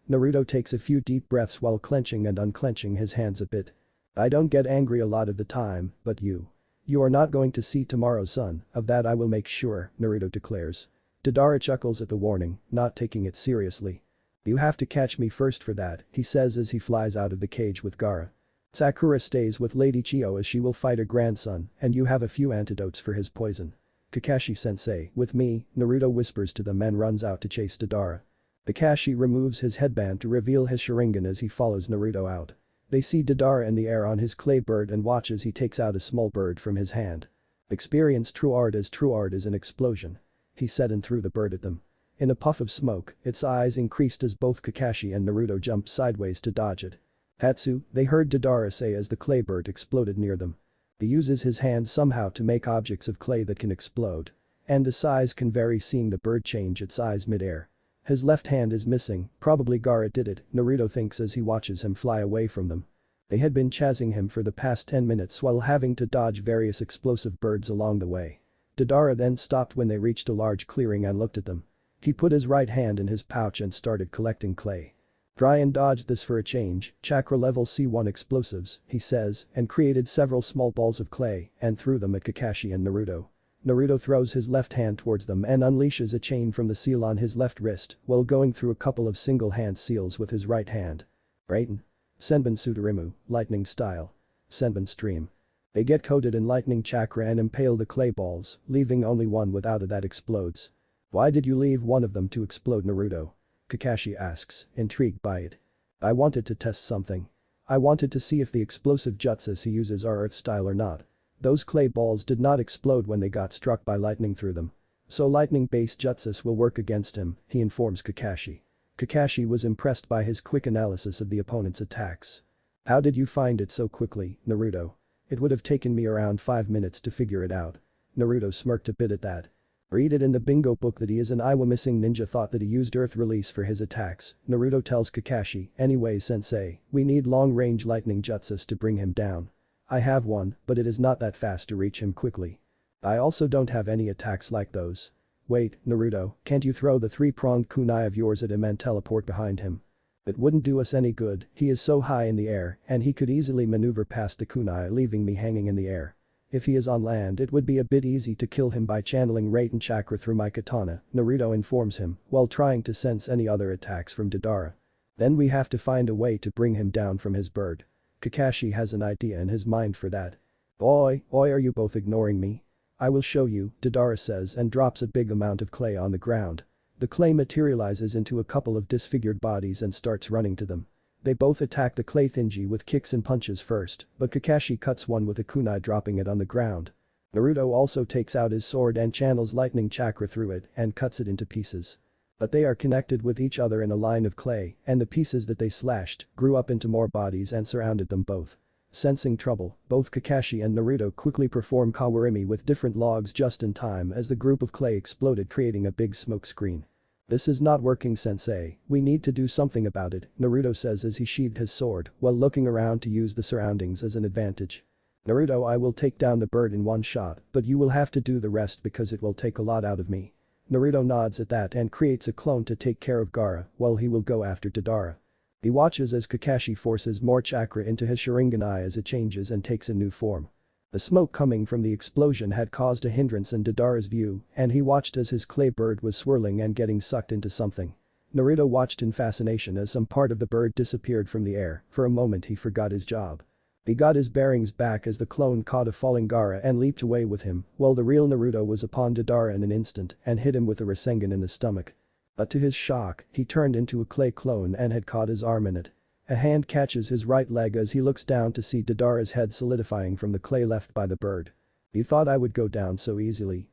Naruto takes a few deep breaths while clenching and unclenching his hands a bit. I don't get angry a lot of the time, but you. You are not going to see tomorrow's sun, of that I will make sure, Naruto declares. Deidara chuckles at the warning, not taking it seriously. You have to catch me first for that, he says as he flies out of the cage with Gaara. Sakura stays with Lady Chio as she will fight her grandson and you have a few antidotes for his poison. Kakashi-sensei, with me, Naruto whispers to them and runs out to chase Deidara. Kakashi removes his headband to reveal his Sharingan as he follows Naruto out. They see Deidara in the air on his clay bird and watch as he takes out a small bird from his hand. Experience true art is an explosion. He said and threw the bird at them. In a puff of smoke, its eyes increased as both Kakashi and Naruto jumped sideways to dodge it. Hatsu, they heard Deidara say as the clay bird exploded near them. He uses his hand somehow to make objects of clay that can explode. And the size can vary seeing the bird change its eyes mid-air. His left hand is missing, probably Gaara did it, Naruto thinks as he watches him fly away from them. They had been chasing him for the past 10 minutes while having to dodge various explosive birds along the way. Deidara then stopped when they reached a large clearing and looked at them. He put his right hand in his pouch and started collecting clay. "Try and dodge this for a change, chakra level C1 explosives," he says, and created several small balls of clay and threw them at Kakashi and Naruto. Naruto throws his left hand towards them and unleashes a chain from the seal on his left wrist while going through a couple of single-hand seals with his right hand. Raiden. Senbon Tsururimu, lightning style. Senbon stream. They get coated in lightning chakra and impale the clay balls, leaving only one without it that explodes. "Why did you leave one of them to explode, Naruto?" Kakashi asks, intrigued by it. "I wanted to test something. I wanted to see if the explosive jutsus he uses are Earth style or not. Those clay balls did not explode when they got struck by lightning through them. So lightning-based jutsus will work against him," he informs Kakashi. Kakashi was impressed by his quick analysis of the opponent's attacks. "How did you find it so quickly, Naruto? It would have taken me around 5 minutes to figure it out." Naruto smirked a bit at that. "Read it in the bingo book that he is an Iwa missing ninja thought that he used Earth release for his attacks," Naruto tells Kakashi. "Anyway sensei, we need long-range lightning jutsus to bring him down. I have one, but it is not that fast to reach him quickly. I also don't have any attacks like those." "Wait, Naruto, can't you throw the three-pronged kunai of yours at him and teleport behind him?" "It wouldn't do us any good, he is so high in the air and he could easily maneuver past the kunai leaving me hanging in the air. If he is on land it would be a bit easy to kill him by channeling Raiden chakra through my katana," Naruto informs him while trying to sense any other attacks from Deidara. "Then we have to find a way to bring him down from his bird." Kakashi has an idea in his mind for that. Oi, are you both ignoring me? I will show you," Deidara says and drops a big amount of clay on the ground. The clay materializes into a couple of disfigured bodies and starts running to them. They both attack the clay thingy with kicks and punches first, but Kakashi cuts one with a kunai dropping it on the ground. Naruto also takes out his sword and channels lightning chakra through it and cuts it into pieces. But they are connected with each other in a line of clay, and the pieces that they slashed grew up into more bodies and surrounded them both. Sensing trouble, both Kakashi and Naruto quickly perform Kawarimi with different logs just in time as the group of clay exploded creating a big smoke screen. "This is not working sensei, we need to do something about it," Naruto says as he sheathed his sword while looking around to use the surroundings as an advantage. "Naruto, I will take down the bird in one shot, but you will have to do the rest because it will take a lot out of me." Naruto nods at that and creates a clone to take care of Gaara while he will go after Deidara. He watches as Kakashi forces more chakra into his Sharingan eye as it changes and takes a new form. The smoke coming from the explosion had caused a hindrance in Deidara's view and he watched as his clay bird was swirling and getting sucked into something. Naruto watched in fascination as some part of the bird disappeared from the air, for a moment he forgot his job. He got his bearings back as the clone caught a falling Gaara and leaped away with him while the real Naruto was upon Deidara in an instant and hit him with a Rasengan in the stomach. But to his shock, he turned into a clay clone and had caught his arm in it. A hand catches his right leg as he looks down to see Deidara's head solidifying from the clay left by the bird. "You thought I would go down so easily,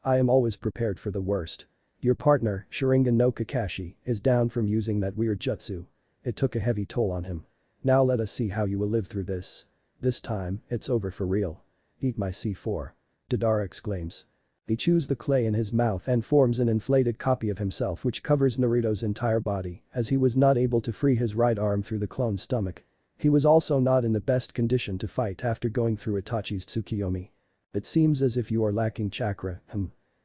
I am always prepared for the worst. Your partner, Sharingan no Kakashi, is down from using that weird jutsu. It took a heavy toll on him. Now let us see how you will live through this. This time, it's over for real. Eat my C4. Deidara exclaims. He chews the clay in his mouth and forms an inflated copy of himself which covers Naruto's entire body as he was not able to free his right arm through the clone's stomach. He was also not in the best condition to fight after going through Itachi's Tsukiyomi. "It seems as if you are lacking chakra,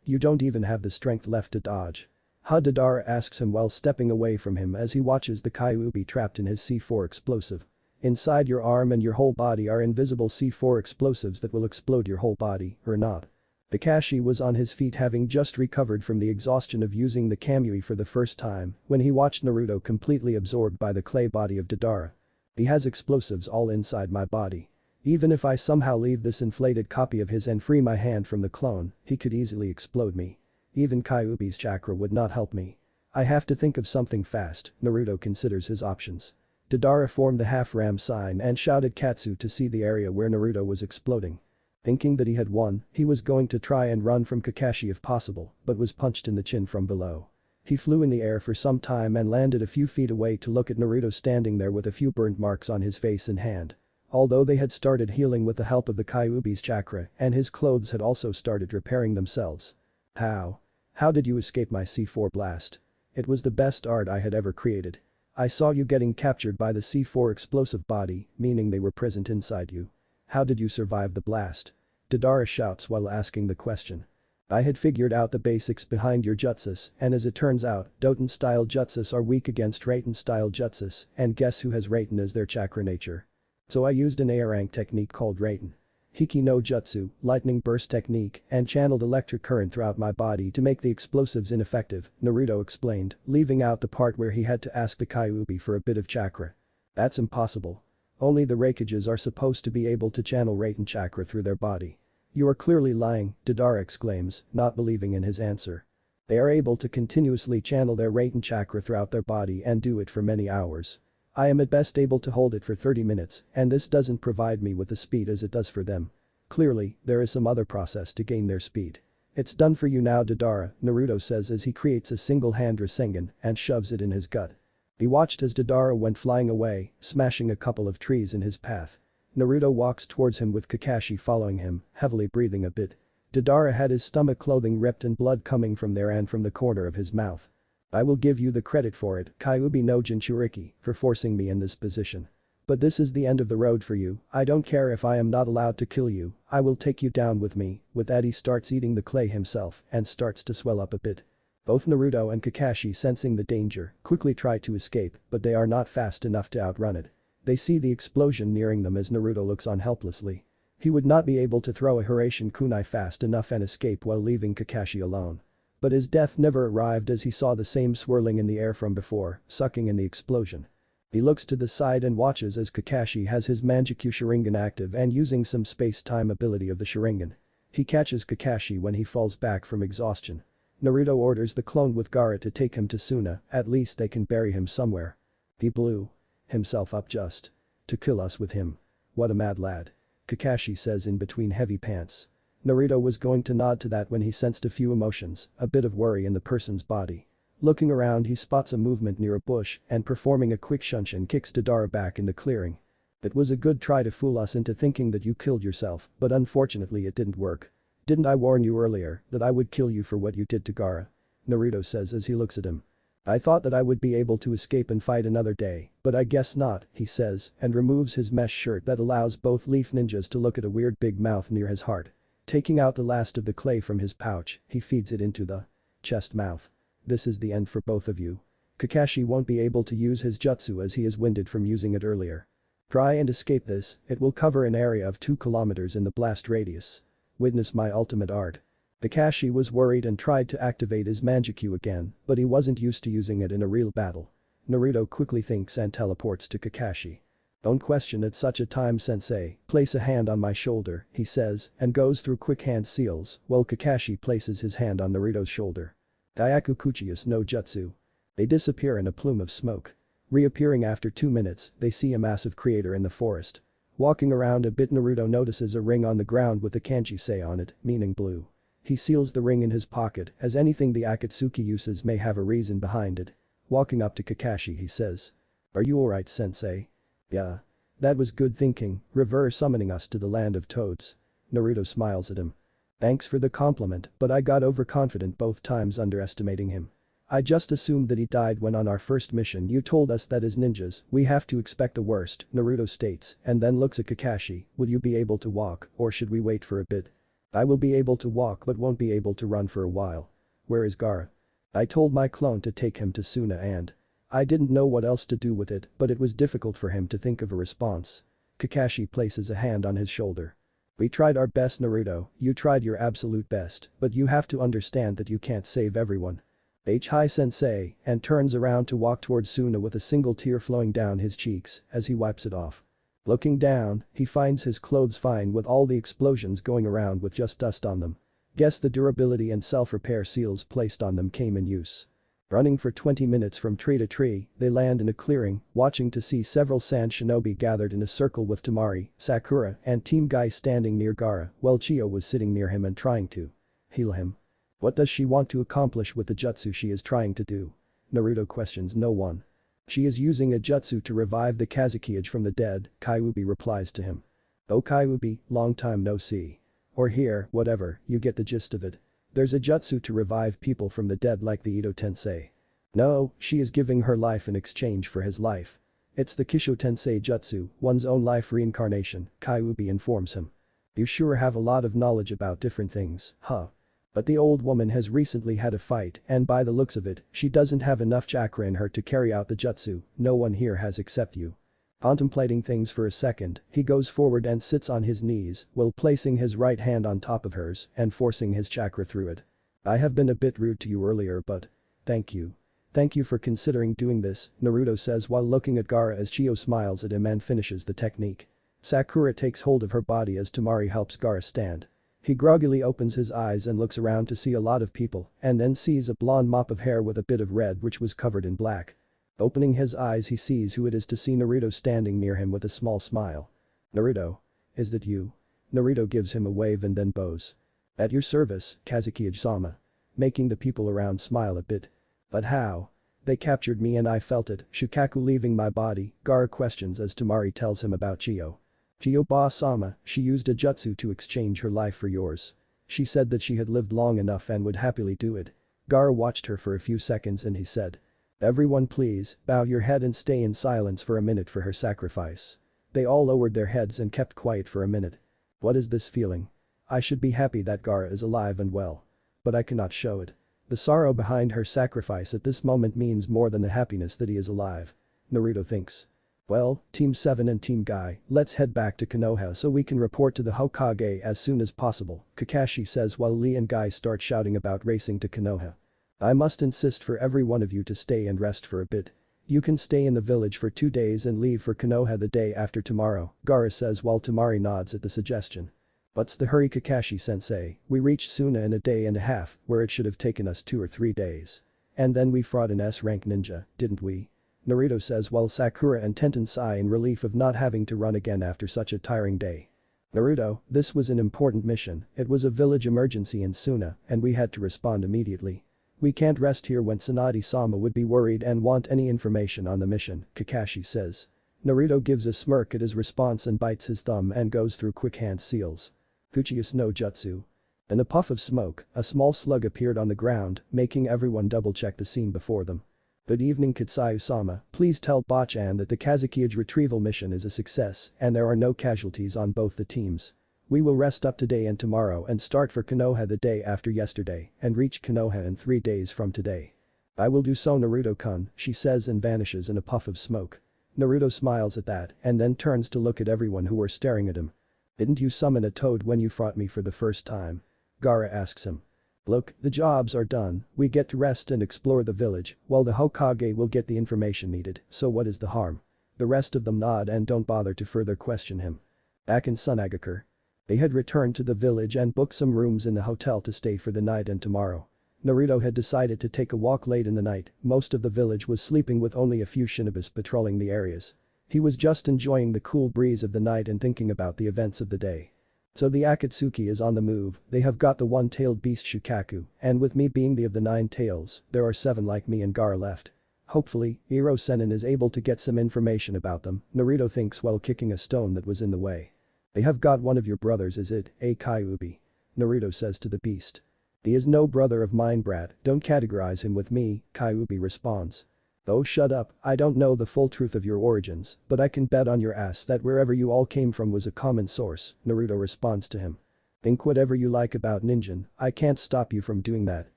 You don't even have the strength left to dodge." Deidara asks him while stepping away from him as he watches the Kyuubi trapped in his C4 explosive. "Inside your arm and your whole body are invisible C4 explosives that will explode your whole body, or not." Kakashi was on his feet having just recovered from the exhaustion of using the Kamui for the first time when he watched Naruto completely absorbed by the clay body of Deidara. "He has explosives all inside my body. Even if I somehow leave this inflated copy of his and free my hand from the clone, he could easily explode me. Even Kyuubi's chakra would not help me. I have to think of something fast." Naruto considers his options. Deidara formed the half-ram sign and shouted Katsu to see the area where Naruto was exploding. Thinking that he had won, he was going to try and run from Kakashi if possible, but was punched in the chin from below. He flew in the air for some time and landed a few feet away to look at Naruto standing there with a few burnt marks on his face and hand. Although they had started healing with the help of the Kyuubi's chakra and his clothes had also started repairing themselves. How did you escape my C4 blast?" It was the best art I had ever created. I saw you getting captured by the C4 explosive body, meaning they were present inside you. How did you survive the blast? Deidara shouts while asking the question. I had figured out the basics behind your jutsus, and as it turns out, Doten-style jutsus are weak against Raiten-style jutsus, and guess who has Raiten as their chakra nature? So I used an A rank technique called Raiten. Hiki no Jutsu, lightning burst technique, and channeled electric current throughout my body to make the explosives ineffective, Naruto explained, leaving out the part where he had to ask the Kyuubi for a bit of chakra. That's impossible. Only the Raikages are supposed to be able to channel Raiten chakra through their body. You are clearly lying, Deidara exclaims, not believing in his answer. They are able to continuously channel their Raiten chakra throughout their body and do it for many hours. I am at best able to hold it for 30 minutes, and this doesn't provide me with the speed as it does for them. Clearly, there is some other process to gain their speed. It's done for you now, Deidara, Naruto says as he creates a single-hand Rasengan and shoves it in his gut. He watched as Deidara went flying away, smashing a couple of trees in his path. Naruto walks towards him with Kakashi following him, heavily breathing a bit. Deidara had his stomach clothing ripped and blood coming from there and from the corner of his mouth. I will give you the credit for it, Kyuubi no Jinchuriki, for forcing me in this position. But this is the end of the road for you, I don't care if I am not allowed to kill you, I will take you down with me. With that he starts eating the clay himself and starts to swell up a bit. Both Naruto and Kakashi, sensing the danger, quickly try to escape, but they are not fast enough to outrun it. They see the explosion nearing them as Naruto looks on helplessly. He would not be able to throw a Hiraishin kunai fast enough and escape while leaving Kakashi alone. But his death never arrived as he saw the same swirling in the air from before, sucking in the explosion. He looks to the side and watches as Kakashi has his Manjikyu Sharingan active and using some space-time ability of the Sharingan. He catches Kakashi when he falls back from exhaustion. Naruto orders the clone with Gaara to take him to Suna, at least they can bury him somewhere. He blew himself up just to kill us with him. What a mad lad. Kakashi says in between heavy pants. Naruto was going to nod to that when he sensed a few emotions, a bit of worry in the person's body. Looking around he spots a movement near a bush and performing a quick shunshin kicks Deidara back in the clearing. It was a good try to fool us into thinking that you killed yourself, but unfortunately it didn't work. Didn't I warn you earlier that I would kill you for what you did to Gaara? Naruto says as he looks at him. I thought that I would be able to escape and fight another day, but I guess not, he says and removes his mesh shirt that allows both leaf ninjas to look at a weird big mouth near his heart. Taking out the last of the clay from his pouch, he feeds it into the chest mouth. This is the end for both of you. Kakashi won't be able to use his jutsu as he is winded from using it earlier. Try and escape this, it will cover an area of 2 kilometers in the blast radius. Witness my ultimate art. Kakashi was worried and tried to activate his Manjikyu again, but he wasn't used to using it in a real battle. Naruto quickly thinks and teleports to Kakashi. Don't question at such a time, sensei, place a hand on my shoulder, he says, and goes through quick hand seals, while Kakashi places his hand on Naruto's shoulder. Daiaku Kuchiyas no Jutsu. They disappear in a plume of smoke. Reappearing after 2 minutes, they see a massive crater in the forest. Walking around a bit, Naruto notices a ring on the ground with the kanji sei on it, meaning blue. He seals the ring in his pocket as anything the Akatsuki uses may have a reason behind it. Walking up to Kakashi he says. Are you alright, sensei? Yeah. That was good thinking, reverse summoning us to the land of toads. Naruto smiles at him. Thanks for the compliment, but I got overconfident both times underestimating him. I just assumed that he died when on our first mission you told us that as ninjas, we have to expect the worst, Naruto states, and then looks at Kakashi, will you be able to walk, or should we wait for a bit? I will be able to walk but won't be able to run for a while. Where is Gaara? I told my clone to take him to Suna and I didn't know what else to do with it, but it was difficult for him to think of a response. Kakashi places a hand on his shoulder. We tried our best, Naruto, you tried your absolute best, but you have to understand that you can't save everyone. Hi sensei, and turns around to walk towards Suna with a single tear flowing down his cheeks as he wipes it off. Looking down, he finds his clothes fine with all the explosions going around with just dust on them. Guess the durability and self-repair seals placed on them came in use. Running for 20 minutes from tree to tree, they land in a clearing, watching to see several sand shinobi gathered in a circle with Temari, Sakura, and Team Guy standing near Gaara, while Chiyo was sitting near him and trying to heal him. What does she want to accomplish with the jutsu she is trying to do? Naruto questions no one. She is using a jutsu to revive the Kazekage from the dead, Kyuubi replies to him. Oh Kyuubi, long time no see. Or here, whatever, you get the gist of it. There's a jutsu to revive people from the dead like the Ito Tensei. No, she is giving her life in exchange for his life. It's the Kisho Tensei Jutsu, one's own life reincarnation, Kyuubi informs him. You sure have a lot of knowledge about different things, huh? But the old woman has recently had a fight and by the looks of it, she doesn't have enough chakra in her to carry out the jutsu, no one here has except you. Contemplating things for a second, he goes forward and sits on his knees while placing his right hand on top of hers and forcing his chakra through it. I have been a bit rude to you earlier but. Thank you. Thank you for considering doing this, Naruto says while looking at Gaara as Chio smiles at him and finishes the technique. Sakura takes hold of her body as Temari helps Gaara stand. He groggily opens his eyes and looks around to see a lot of people and then sees a blonde mop of hair with a bit of red which was covered in black. Opening his eyes he sees who it is to see Naruto standing near him with a small smile. Naruto? Is that you? Naruto gives him a wave and then bows. At your service, Kazekage-sama. Making the people around smile a bit. But how? They captured me and I felt it, Shukaku leaving my body, Gaara questions as Temari tells him about Chio. Chio-ba-sama, she used a jutsu to exchange her life for yours. She said that she had lived long enough and would happily do it. Gaara watched her for a few seconds and he said. Everyone please, bow your head and stay in silence for a minute for her sacrifice. They all lowered their heads and kept quiet for a minute. What is this feeling? I should be happy that Gaara is alive and well. But I cannot show it. The sorrow behind her sacrifice at this moment means more than the happiness that he is alive. Naruto thinks. Well, Team 7 and Team Guy, let's head back to Konoha so we can report to the Hokage as soon as possible, Kakashi says while Lee and Guy start shouting about racing to Konoha. I must insist for every one of you to stay and rest for a bit. You can stay in the village for 2 days and leave for Konoha the day after tomorrow, Gaara says while Temari nods at the suggestion. What's the hurry, Kakashi-sensei, we reached Suna in a day and a half where it should have taken us 2 or 3 days. And then we fought an S-rank ninja, didn't we? Naruto says while Sakura and Tenten sigh in relief of not having to run again after such a tiring day. Naruto, this was an important mission, it was a village emergency in Suna and we had to respond immediately. We can't rest here when Tsunade-sama would be worried and want any information on the mission, Kakashi says. Naruto gives a smirk at his response and bites his thumb and goes through quick hand seals. Fuchius no Jutsu. In a puff of smoke, a small slug appeared on the ground, making everyone double-check the scene before them. Good evening Kitsayu-sama, please tell Bachan that the Kazekage retrieval mission is a success and there are no casualties on both the teams. We will rest up today and tomorrow and start for Konoha the day after yesterday and reach Konoha in 3 days from today. I will do so Naruto-kun, she says and vanishes in a puff of smoke. Naruto smiles at that and then turns to look at everyone who were staring at him. Didn't you summon a toad when you fought me for the first time? Gaara asks him. Look, the jobs are done, we get to rest and explore the village, while the Hokage will get the information needed, so what is the harm? The rest of them nod and don't bother to further question him. Back in Sunagakur. They had returned to the village and booked some rooms in the hotel to stay for the night and tomorrow. Naruto had decided to take a walk late in the night, most of the village was sleeping with only a few shinobis patrolling the areas. He was just enjoying the cool breeze of the night and thinking about the events of the day. So the Akatsuki is on the move, they have got the one-tailed beast Shukaku, and with me being the of the 9 tails, there are 7 like me and Gaara left. Hopefully, Iro Sennin is able to get some information about them, Naruto thinks while kicking a stone that was in the way. They have got one of your brothers is it, Kyuubi? Naruto says to the beast. He is no brother of mine brat, don't categorize him with me, Kyuubi responds. Oh shut up, I don't know the full truth of your origins, but I can bet on your ass that wherever you all came from was a common source, Naruto responds to him. Think whatever you like about ninjin, I can't stop you from doing that,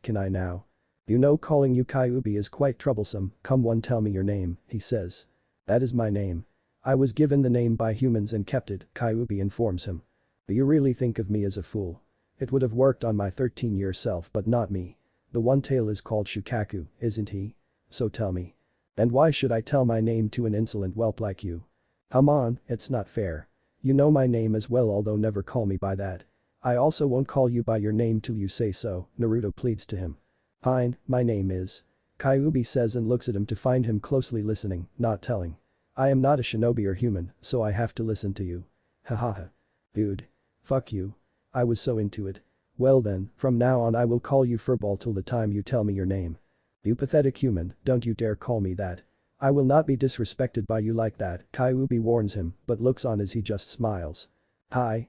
can I now? You know calling you Kyuubi is quite troublesome, come one tell me your name, he says. That is my name. I was given the name by humans and kept it, Kyuubi informs him. Do you really think of me as a fool? It would have worked on my 13-year self but not me. The one tail is called Shukaku, isn't he? So tell me. And why should I tell my name to an insolent whelp like you? Come on, it's not fair. You know my name as well although never call me by that. I also won't call you by your name till you say so, Naruto pleads to him. Fine, my name is. Kyuubi says and looks at him to find him closely listening, not telling. I am not a shinobi or human, so I have to listen to you. Hahaha. Dude. Fuck you. I was so into it. Well then, from now on I will call you Furball till the time you tell me your name. You pathetic human, don't you dare call me that. I will not be disrespected by you like that, Kyuubi warns him, but looks on as he just smiles. Hi.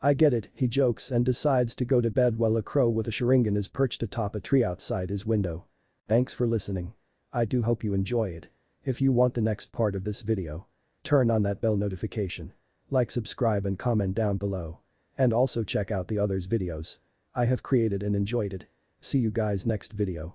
I get it, he jokes and decides to go to bed while a crow with a Sharingan is perched atop a tree outside his window. Thanks for listening. I do hope you enjoy it. If you want the next part of this video, turn on that bell notification. Like, subscribe and comment down below. And also check out the others videos I have created and enjoyed it. See you guys next video.